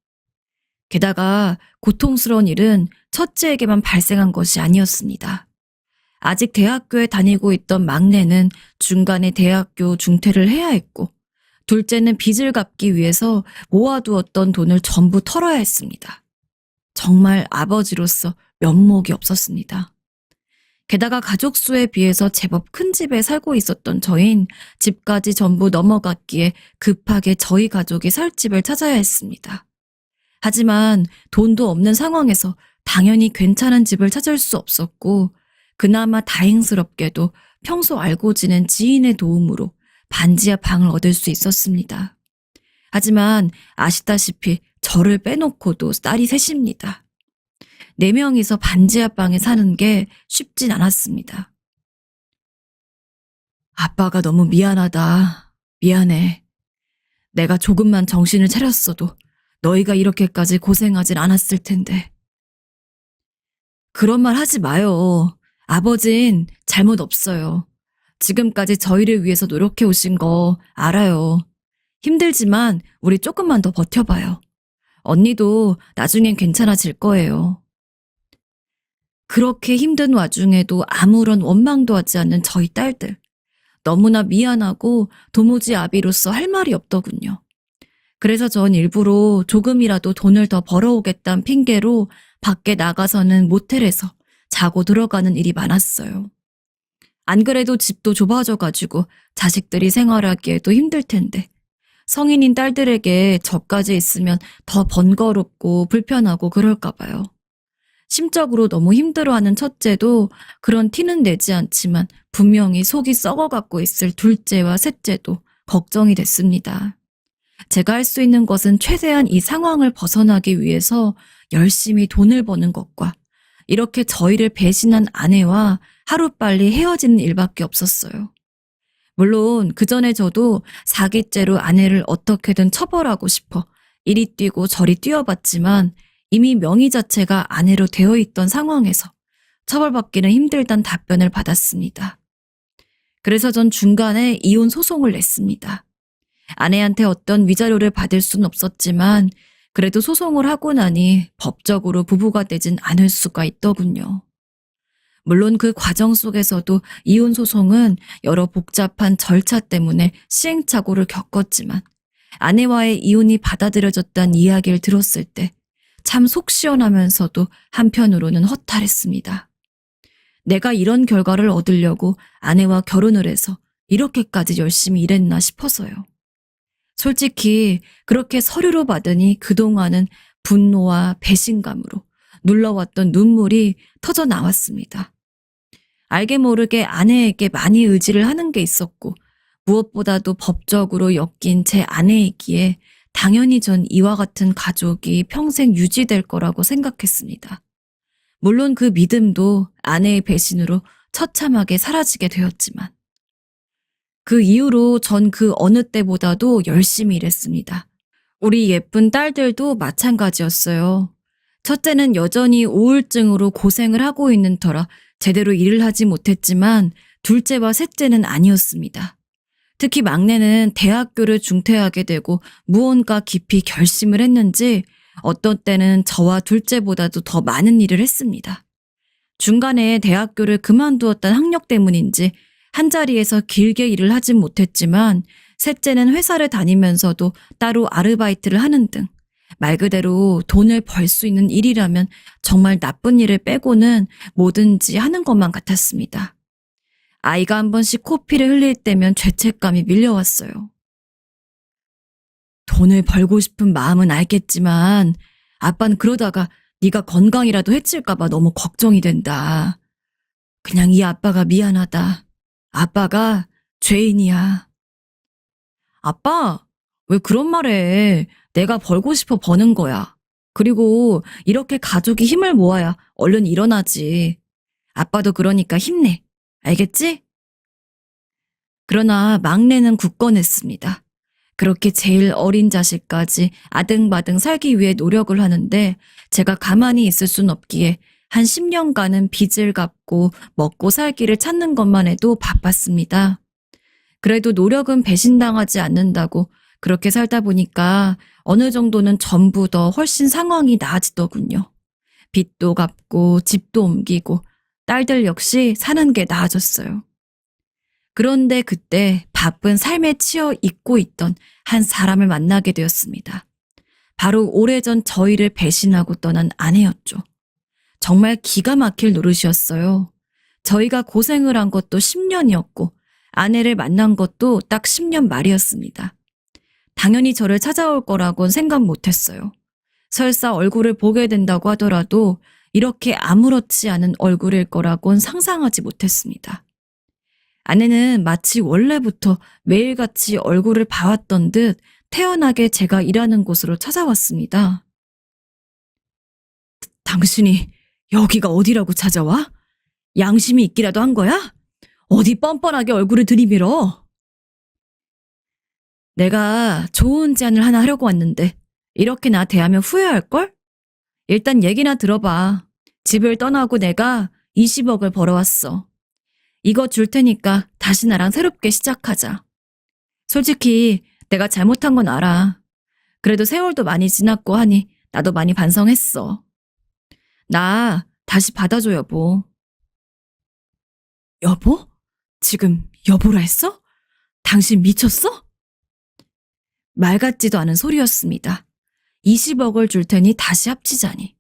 게다가 고통스러운 일은 첫째에게만 발생한 것이 아니었습니다. 아직 대학교에 다니고 있던 막내는 중간에 대학교 중퇴를 해야 했고 둘째는 빚을 갚기 위해서 모아두었던 돈을 전부 털어야 했습니다. 정말 아버지로서 면목이 없었습니다. 게다가 가족 수에 비해서 제법 큰 집에 살고 있었던 저흰 집까지 전부 넘어갔기에 급하게 저희 가족이 살 집을 찾아야 했습니다. 하지만 돈도 없는 상황에서 당연히 괜찮은 집을 찾을 수 없었고 그나마 다행스럽게도 평소 알고 지낸 지인의 도움으로 반지하 방을 얻을 수 있었습니다. 하지만 아시다시피 저를 빼놓고도 딸이 셋입니다. 4명이서 반지하 방에 사는 게 쉽진 않았습니다. 아빠가 너무 미안하다. 미안해. 내가 조금만 정신을 차렸어도 너희가 이렇게까지 고생하진 않았을 텐데. 그런 말 하지 마요. 아버진 잘못 없어요. 지금까지 저희를 위해서 노력해 오신 거 알아요. 힘들지만 우리 조금만 더 버텨봐요. 언니도 나중엔 괜찮아질 거예요. 그렇게 힘든 와중에도 아무런 원망도 하지 않는 저희 딸들. 너무나 미안하고 도무지 아비로서 할 말이 없더군요. 그래서 전 일부러 조금이라도 돈을 더 벌어오겠다는 핑계로 밖에 나가서는 모텔에서 자고 들어가는 일이 많았어요. 안 그래도 집도 좁아져가지고 자식들이 생활하기에도 힘들 텐데 성인인 딸들에게 저까지 있으면 더 번거롭고 불편하고 그럴까 봐요. 심적으로 너무 힘들어하는 첫째도 그런 티는 내지 않지만 분명히 속이 썩어갖고 있을 둘째와 셋째도 걱정이 됐습니다. 제가 할 수 있는 것은 최대한 이 상황을 벗어나기 위해서 열심히 돈을 버는 것과 이렇게 저희를 배신한 아내와 하루빨리 헤어지는 일밖에 없었어요. 물론 그전에 저도 사기죄로 아내를 어떻게든 처벌하고 싶어 이리 뛰고 저리 뛰어봤지만 이미 명의 자체가 아내로 되어 있던 상황에서 처벌받기는 힘들단 답변을 받았습니다. 그래서 전 중간에 이혼 소송을 냈습니다. 아내한테 어떤 위자료를 받을 순 없었지만 그래도 소송을 하고 나니 법적으로 부부가 되진 않을 수가 있더군요. 물론 그 과정 속에서도 이혼 소송은 여러 복잡한 절차 때문에 시행착오를 겪었지만 아내와의 이혼이 받아들여졌다는 이야기를 들었을 때 참 속 시원하면서도 한편으로는 허탈했습니다. 내가 이런 결과를 얻으려고 아내와 결혼을 해서 이렇게까지 열심히 일했나 싶어서요. 솔직히 그렇게 서류로 받으니 그동안은 분노와 배신감으로 눌러왔던 눈물이 터져 나왔습니다. 알게 모르게 아내에게 많이 의지를 하는 게 있었고 무엇보다도 법적으로 엮인 제 아내이기에 당연히 전 이와 같은 가족이 평생 유지될 거라고 생각했습니다. 물론 그 믿음도 아내의 배신으로 처참하게 사라지게 되었지만 그 이후로 전 그 어느 때보다도 열심히 일했습니다. 우리 예쁜 딸들도 마찬가지였어요. 첫째는 여전히 우울증으로 고생을 하고 있는 터라 제대로 일을 하지 못했지만 둘째와 셋째는 아니었습니다. 특히 막내는 대학교를 중퇴하게 되고 무언가 깊이 결심을 했는지 어떤 때는 저와 둘째보다도 더 많은 일을 했습니다. 중간에 대학교를 그만두었던 학력 때문인지 한자리에서 길게 일을 하진 못했지만 셋째는 회사를 다니면서도 따로 아르바이트를 하는 등 말 그대로 돈을 벌 수 있는 일이라면 정말 나쁜 일을 빼고는 뭐든지 하는 것만 같았습니다. 아이가 한 번씩 코피를 흘릴 때면 죄책감이 밀려왔어요. 돈을 벌고 싶은 마음은 알겠지만 아빠는 그러다가 네가 건강이라도 해칠까 봐 너무 걱정이 된다. 그냥 이 아빠가 미안하다. 아빠가 죄인이야. 아빠, 왜 그런 말 해? 내가 벌고 싶어 버는 거야. 그리고 이렇게 가족이 힘을 모아야 얼른 일어나지. 아빠도 그러니까 힘내. 알겠지? 그러나 막내는 굳건했습니다. 그렇게 제일 어린 자식까지 아등바등 살기 위해 노력을 하는데 제가 가만히 있을 순 없기에 한 10년간은 빚을 갚고 먹고 살기를 찾는 것만 해도 바빴습니다. 그래도 노력은 배신당하지 않는다고 그렇게 살다 보니까 어느 정도는 전보다 훨씬 상황이 나아지더군요. 빚도 갚고 집도 옮기고 딸들 역시 사는 게 나아졌어요. 그런데 그때 바쁜 삶에 치여 있고 있던 한 사람을 만나게 되었습니다. 바로 오래전 저희를 배신하고 떠난 아내였죠. 정말 기가 막힐 노릇이었어요. 저희가 고생을 한 것도 10년이었고 아내를 만난 것도 딱 10년 말이었습니다. 당연히 저를 찾아올 거라고는 생각 못했어요. 설사 얼굴을 보게 된다고 하더라도 이렇게 아무렇지 않은 얼굴일 거라고는 상상하지 못했습니다. 아내는 마치 원래부터 매일같이 얼굴을 봐왔던 듯 태연하게 제가 일하는 곳으로 찾아왔습니다. 당신이 여기가 어디라고 찾아와? 양심이 있기라도 한 거야? 어디 뻔뻔하게 얼굴을 들이밀어? 내가 좋은 제안을 하나 하려고 왔는데 이렇게 나 대하면 후회할걸? 일단 얘기나 들어봐. 집을 떠나고 내가 20억을 벌어왔어. 이거 줄 테니까 다시 나랑 새롭게 시작하자. 솔직히 내가 잘못한 건 알아. 그래도 세월도 많이 지났고 하니 나도 많이 반성했어. 나 다시 받아줘, 여보. 여보? 지금 여보라 했어? 당신 미쳤어? 말 같지도 않은 소리였습니다. 20억을 줄 테니 다시 합치자니.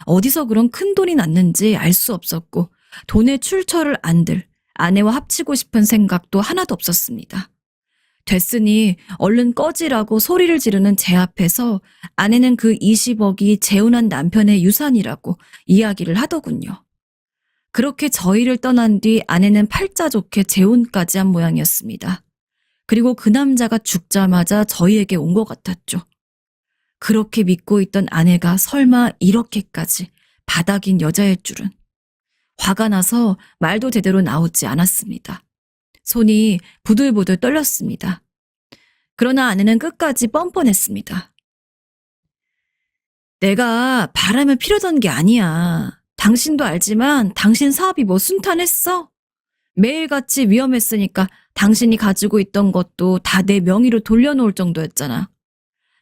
어디서 그런 큰 돈이 났는지 알 수 없었고 돈의 출처를 안 들 아내와 합치고 싶은 생각도 하나도 없었습니다. 됐으니 얼른 꺼지라고 소리를 지르는 제 앞에서 아내는 그 20억이 재혼한 남편의 유산이라고 이야기를 하더군요. 그렇게 저희를 떠난 뒤 아내는 팔자 좋게 재혼까지 한 모양이었습니다. 그리고 그 남자가 죽자마자 저희에게 온 것 같았죠. 그렇게 믿고 있던 아내가 설마 이렇게까지 바닥인 여자일 줄은. 화가 나서 말도 제대로 나오지 않았습니다. 손이 부들부들 떨렸습니다. 그러나 아내는 끝까지 뻔뻔했습니다. 내가 바람을 피우던 게 아니야. 당신도 알지만 당신 사업이 뭐 순탄했어? 매일같이 위험했으니까 당신이 가지고 있던 것도 다 내 명의로 돌려놓을 정도였잖아.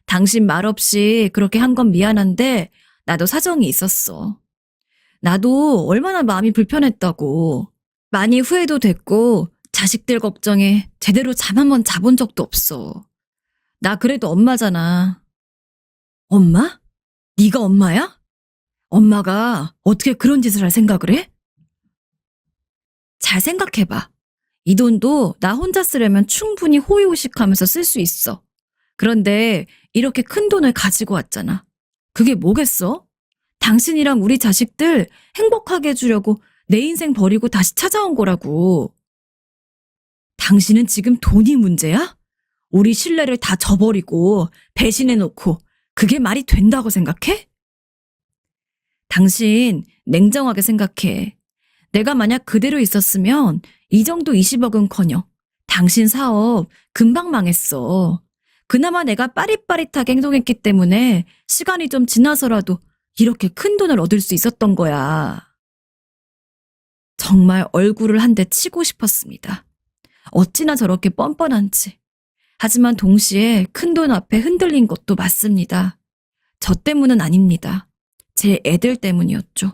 당신 말 없이 그렇게 한 건 미안한데 나도 사정이 있었어. 나도 얼마나 마음이 불편했다고. 많이 후회도 됐고 자식들 걱정에 제대로 잠 한 번 자본 적도 없어. 나 그래도 엄마잖아. 엄마? 네가 엄마야? 엄마가 어떻게 그런 짓을 할 생각을 해? 잘 생각해봐. 이 돈도 나 혼자 쓰려면 충분히 호의호식하면서 쓸 수 있어. 그런데 이렇게 큰 돈을 가지고 왔잖아. 그게 뭐겠어? 당신이랑 우리 자식들 행복하게 해주려고 내 인생 버리고 다시 찾아온 거라고. 당신은 지금 돈이 문제야? 우리 신뢰를 다 저버리고 배신해놓고 그게 말이 된다고 생각해? 당신 냉정하게 생각해. 내가 만약 그대로 있었으면 이 정도 20억은커녕 당신 사업 금방 망했어. 그나마 내가 빠릿빠릿하게 행동했기 때문에 시간이 좀 지나서라도 이렇게 큰 돈을 얻을 수 있었던 거야. 정말 얼굴을 한 대 치고 싶었습니다. 어찌나 저렇게 뻔뻔한지. 하지만 동시에 큰 돈 앞에 흔들린 것도 맞습니다. 저 때문은 아닙니다. 제 애들 때문이었죠.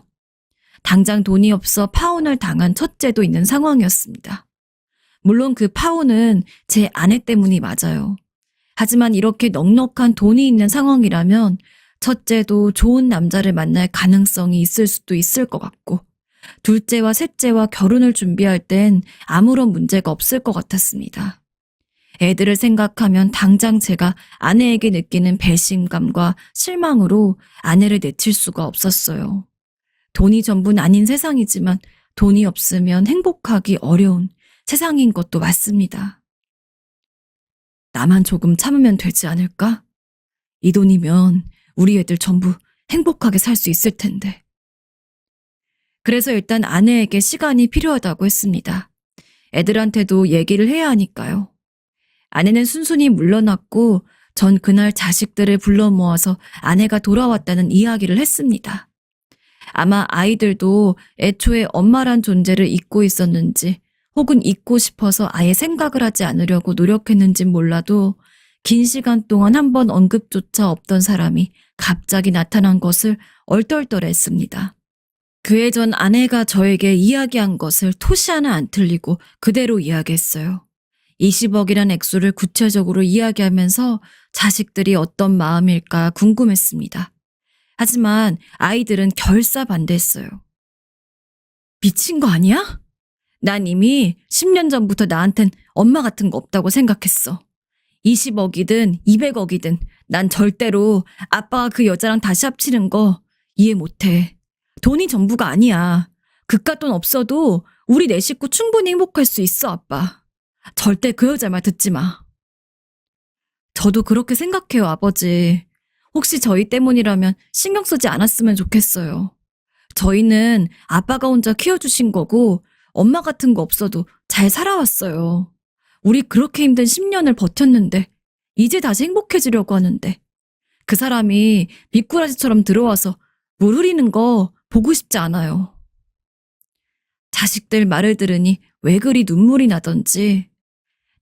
당장 돈이 없어 파혼을 당한 첫째도 있는 상황이었습니다. 물론 그 파혼은 제 아내 때문이 맞아요. 하지만 이렇게 넉넉한 돈이 있는 상황이라면 첫째도 좋은 남자를 만날 가능성이 있을 수도 있을 것 같고, 둘째와 셋째와 결혼을 준비할 땐 아무런 문제가 없을 것 같았습니다. 애들을 생각하면 당장 제가 아내에게 느끼는 배신감과 실망으로 아내를 내칠 수가 없었어요. 돈이 전부는 아닌 세상이지만 돈이 없으면 행복하기 어려운 세상인 것도 맞습니다. 나만 조금 참으면 되지 않을까? 이 돈이면 우리 애들 전부 행복하게 살 수 있을 텐데. 그래서 일단 아내에게 시간이 필요하다고 했습니다. 애들한테도 얘기를 해야 하니까요. 아내는 순순히 물러났고 전 그날 자식들을 불러 모아서 아내가 돌아왔다는 이야기를 했습니다. 아마 아이들도 애초에 엄마란 존재를 잊고 있었는지 혹은 잊고 싶어서 아예 생각을 하지 않으려고 노력했는진 몰라도 긴 시간 동안 한 번 언급조차 없던 사람이 갑자기 나타난 것을 얼떨떨했습니다. 그해 전 아내가 저에게 이야기한 것을 토시 하나 안 틀리고 그대로 이야기했어요. 20억이란 액수를 구체적으로 이야기하면서 자식들이 어떤 마음일까 궁금했습니다. 하지만 아이들은 결사 반대했어요. 미친 거 아니야? 난 이미 10년 전부터 나한텐 엄마 같은 거 없다고 생각했어. 20억이든 200억이든 난 절대로 아빠가 그 여자랑 다시 합치는 거 이해 못해. 돈이 전부가 아니야. 그깟 돈 없어도 우리 네 식구 충분히 행복할 수 있어, 아빠. 절대 그 여자 말 듣지 마. 저도 그렇게 생각해요, 아버지. 혹시 저희 때문이라면 신경 쓰지 않았으면 좋겠어요. 저희는 아빠가 혼자 키워주신 거고 엄마 같은 거 없어도 잘 살아왔어요. 우리 그렇게 힘든 10년을 버텼는데 이제 다시 행복해지려고 하는데 그 사람이 미꾸라지처럼 들어와서 물 흐리는 거 보고 싶지 않아요. 자식들 말을 들으니 왜 그리 눈물이 나던지.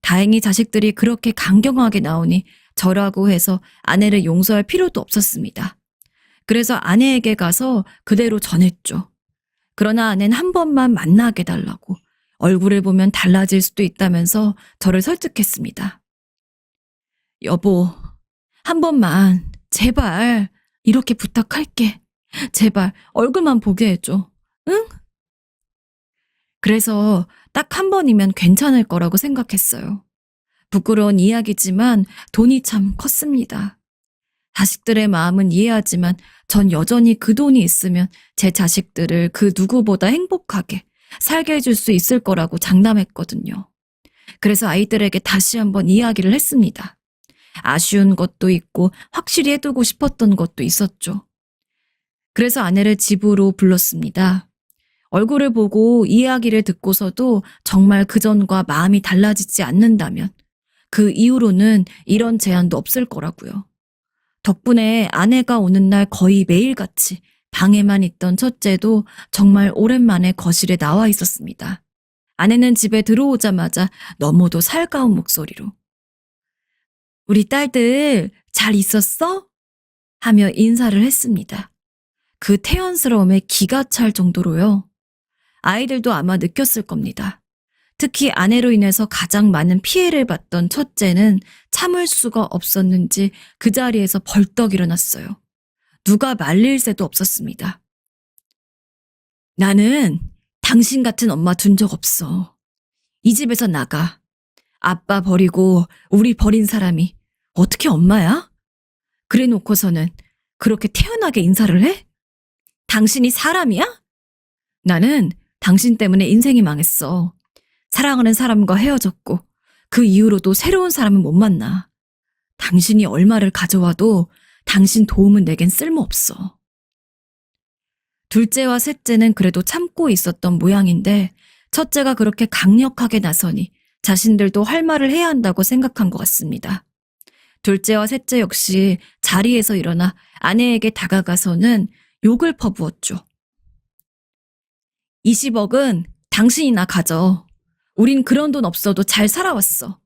다행히 자식들이 그렇게 강경하게 나오니 저라고 해서 아내를 용서할 필요도 없었습니다. 그래서 아내에게 가서 그대로 전했죠. 그러나 아내는 한 번만 만나게 달라고, 얼굴을 보면 달라질 수도 있다면서 저를 설득했습니다. 여보, 한 번만 제발 이렇게 부탁할게. 제발 얼굴만 보게 해줘. 응? 그래서 딱 한 번이면 괜찮을 거라고 생각했어요. 부끄러운 이야기지만 돈이 참 컸습니다. 자식들의 마음은 이해하지만 전 여전히 그 돈이 있으면 제 자식들을 그 누구보다 행복하게 살게 해줄 수 있을 거라고 장담했거든요. 그래서 아이들에게 다시 한번 이야기를 했습니다. 아쉬운 것도 있고 확실히 해두고 싶었던 것도 있었죠. 그래서 아내를 집으로 불렀습니다. 얼굴을 보고 이야기를 듣고서도 정말 그전과 마음이 달라지지 않는다면 그 이후로는 이런 제안도 없을 거라고요. 덕분에 아내가 오는 날 거의 매일같이 방에만 있던 첫째도 정말 오랜만에 거실에 나와 있었습니다. 아내는 집에 들어오자마자 너무도 살가운 목소리로 우리 딸들 잘 있었어? 하며 인사를 했습니다. 그 태연스러움에 기가 찰 정도로요. 아이들도 아마 느꼈을 겁니다. 특히 아내로 인해서 가장 많은 피해를 봤던 첫째는 참을 수가 없었는지 그 자리에서 벌떡 일어났어요. 누가 말릴 새도 없었습니다. 나는 당신 같은 엄마 둔 적 없어. 이 집에서 나가. 아빠 버리고 우리 버린 사람이 어떻게 엄마야? 그래 놓고서는 그렇게 태연하게 인사를 해? 당신이 사람이야? 나는 당신 때문에 인생이 망했어. 사랑하는 사람과 헤어졌고 그 이후로도 새로운 사람은 못 만나. 당신이 얼마를 가져와도 당신 도움은 내겐 쓸모없어. 둘째와 셋째는 그래도 참고 있었던 모양인데 첫째가 그렇게 강력하게 나서니 자신들도 할 말을 해야 한다고 생각한 것 같습니다. 둘째와 셋째 역시 자리에서 일어나 아내에게 다가가서는 욕을 퍼부었죠. 20억은 당신이나 가져. 우린 그런 돈 없어도 잘 살아왔어.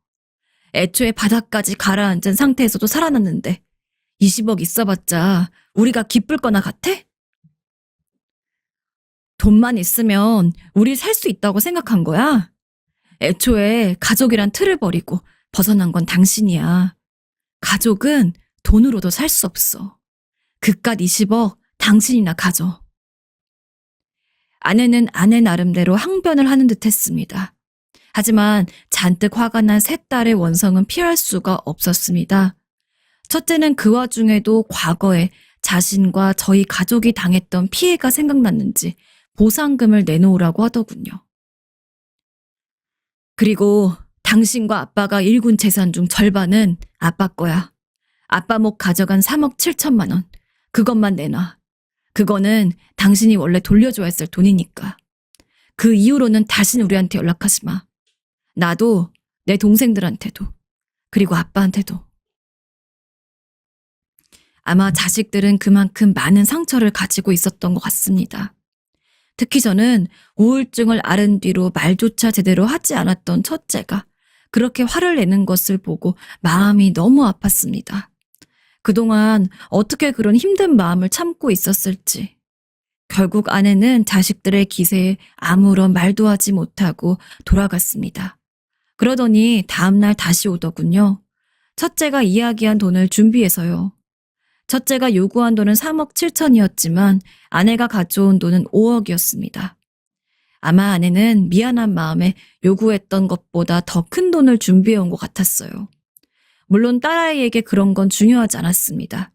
애초에 바닥까지 가라앉은 상태에서도 살아났는데 20억 있어봤자 우리가 기쁠 거나 같아? 돈만 있으면 우리 살 수 있다고 생각한 거야? 애초에 가족이란 틀을 버리고 벗어난 건 당신이야. 가족은 돈으로도 살 수 없어. 그깟 20억 당신이나 가져. 아내는 아내 나름대로 항변을 하는 듯 했습니다. 하지만 잔뜩 화가 난 세 딸의 원성은 피할 수가 없었습니다. 첫째는 그 와중에도 과거에 자신과 저희 가족이 당했던 피해가 생각났는지 보상금을 내놓으라고 하더군요. 그리고 당신과 아빠가 일군 재산 중 절반은 아빠 거야. 아빠 목 가져간 3억 7천만 원. 그것만 내놔. 그거는 당신이 원래 돌려줘야 했을 돈이니까. 그 이후로는 다신 우리한테 연락하지 마. 나도 내 동생들한테도 그리고 아빠한테도. 아마 자식들은 그만큼 많은 상처를 가지고 있었던 것 같습니다. 특히 저는 우울증을 앓은 뒤로 말조차 제대로 하지 않았던 첫째가 그렇게 화를 내는 것을 보고 마음이 너무 아팠습니다. 그동안 어떻게 그런 힘든 마음을 참고 있었을지. 결국 아내는 자식들의 기세에 아무런 말도 하지 못하고 돌아갔습니다. 그러더니 다음날 다시 오더군요. 첫째가 이야기한 돈을 준비해서요. 첫째가 요구한 돈은 3억 7천이었지만 아내가 가져온 돈은 5억이었습니다. 아마 아내는 미안한 마음에 요구했던 것보다 더 큰 돈을 준비해온 것 같았어요. 물론 딸아이에게 그런 건 중요하지 않았습니다.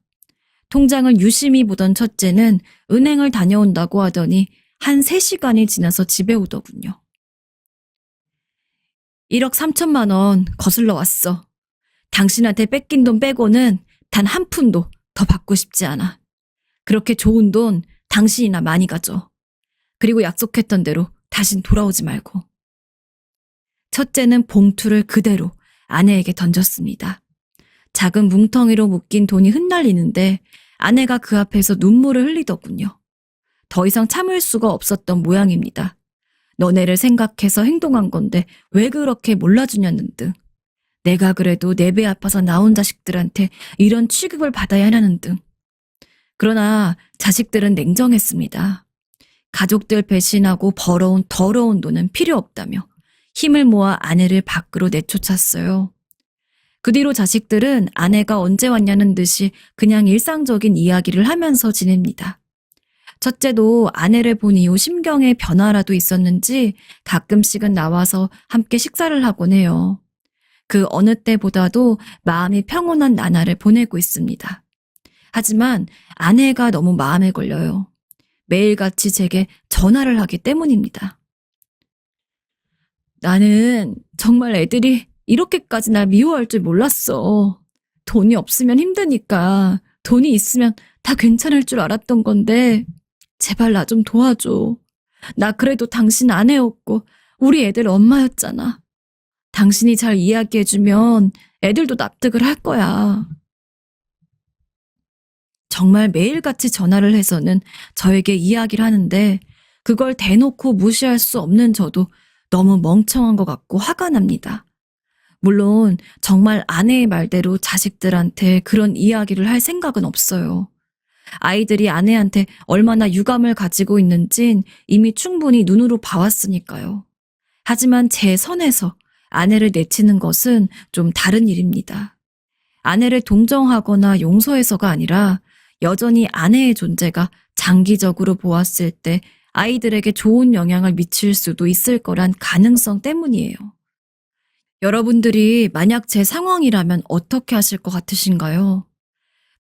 통장을 유심히 보던 첫째는 은행을 다녀온다고 하더니 한 3시간이 지나서 집에 오더군요. 1억 3천만 원 거슬러 왔어. 당신한테 뺏긴 돈 빼고는 단 한 푼도 더 받고 싶지 않아. 그렇게 좋은 돈 당신이나 많이 가져. 그리고 약속했던 대로 다신 돌아오지 말고. 첫째는 봉투를 그대로 아내에게 던졌습니다. 작은 뭉텅이로 묶인 돈이 흩날리는데 아내가 그 앞에서 눈물을 흘리더군요. 더 이상 참을 수가 없었던 모양입니다. 너네를 생각해서 행동한 건데 왜 그렇게 몰라주냐는 등. 내가 그래도 내 배 아파서 나온 자식들한테 이런 취급을 받아야 하는 등. 그러나 자식들은 냉정했습니다. 가족들 배신하고 벌어온 더러운 돈은 필요 없다며 힘을 모아 아내를 밖으로 내쫓았어요. 그 뒤로 자식들은 아내가 언제 왔냐는 듯이 그냥 일상적인 이야기를 하면서 지냅니다. 첫째도 아내를 본 이후 심경의 변화라도 있었는지 가끔씩은 나와서 함께 식사를 하곤 해요. 그 어느 때보다도 마음이 평온한 나날을 보내고 있습니다. 하지만 아내가 너무 마음에 걸려요. 매일같이 제게 전화를 하기 때문입니다. 나는 정말 애들이 이렇게까지 날 미워할 줄 몰랐어. 돈이 없으면 힘드니까 돈이 있으면 다 괜찮을 줄 알았던 건데 제발 나 좀 도와줘. 나 그래도 당신 아내였고 우리 애들 엄마였잖아. 당신이 잘 이야기해주면 애들도 납득을 할 거야. 정말 매일같이 전화를 해서는 저에게 이야기를 하는데 그걸 대놓고 무시할 수 없는 저도 너무 멍청한 것 같고 화가 납니다. 물론 정말 아내의 말대로 자식들한테 그런 이야기를 할 생각은 없어요. 아이들이 아내한테 얼마나 유감을 가지고 있는진 이미 충분히 눈으로 봐왔으니까요. 하지만 제 선에서 아내를 내치는 것은 좀 다른 일입니다. 아내를 동정하거나 용서해서가 아니라 여전히 아내의 존재가 장기적으로 보았을 때 아이들에게 좋은 영향을 미칠 수도 있을 거란 가능성 때문이에요. 여러분들이 만약 제 상황이라면 어떻게 하실 것 같으신가요?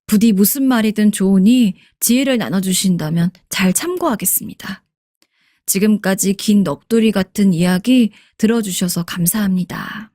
부디 무슨 말이든 좋으니 지혜를 나눠주신다면 잘 참고하겠습니다. 지금까지 긴 넋두리 같은 이야기 들어주셔서 감사합니다.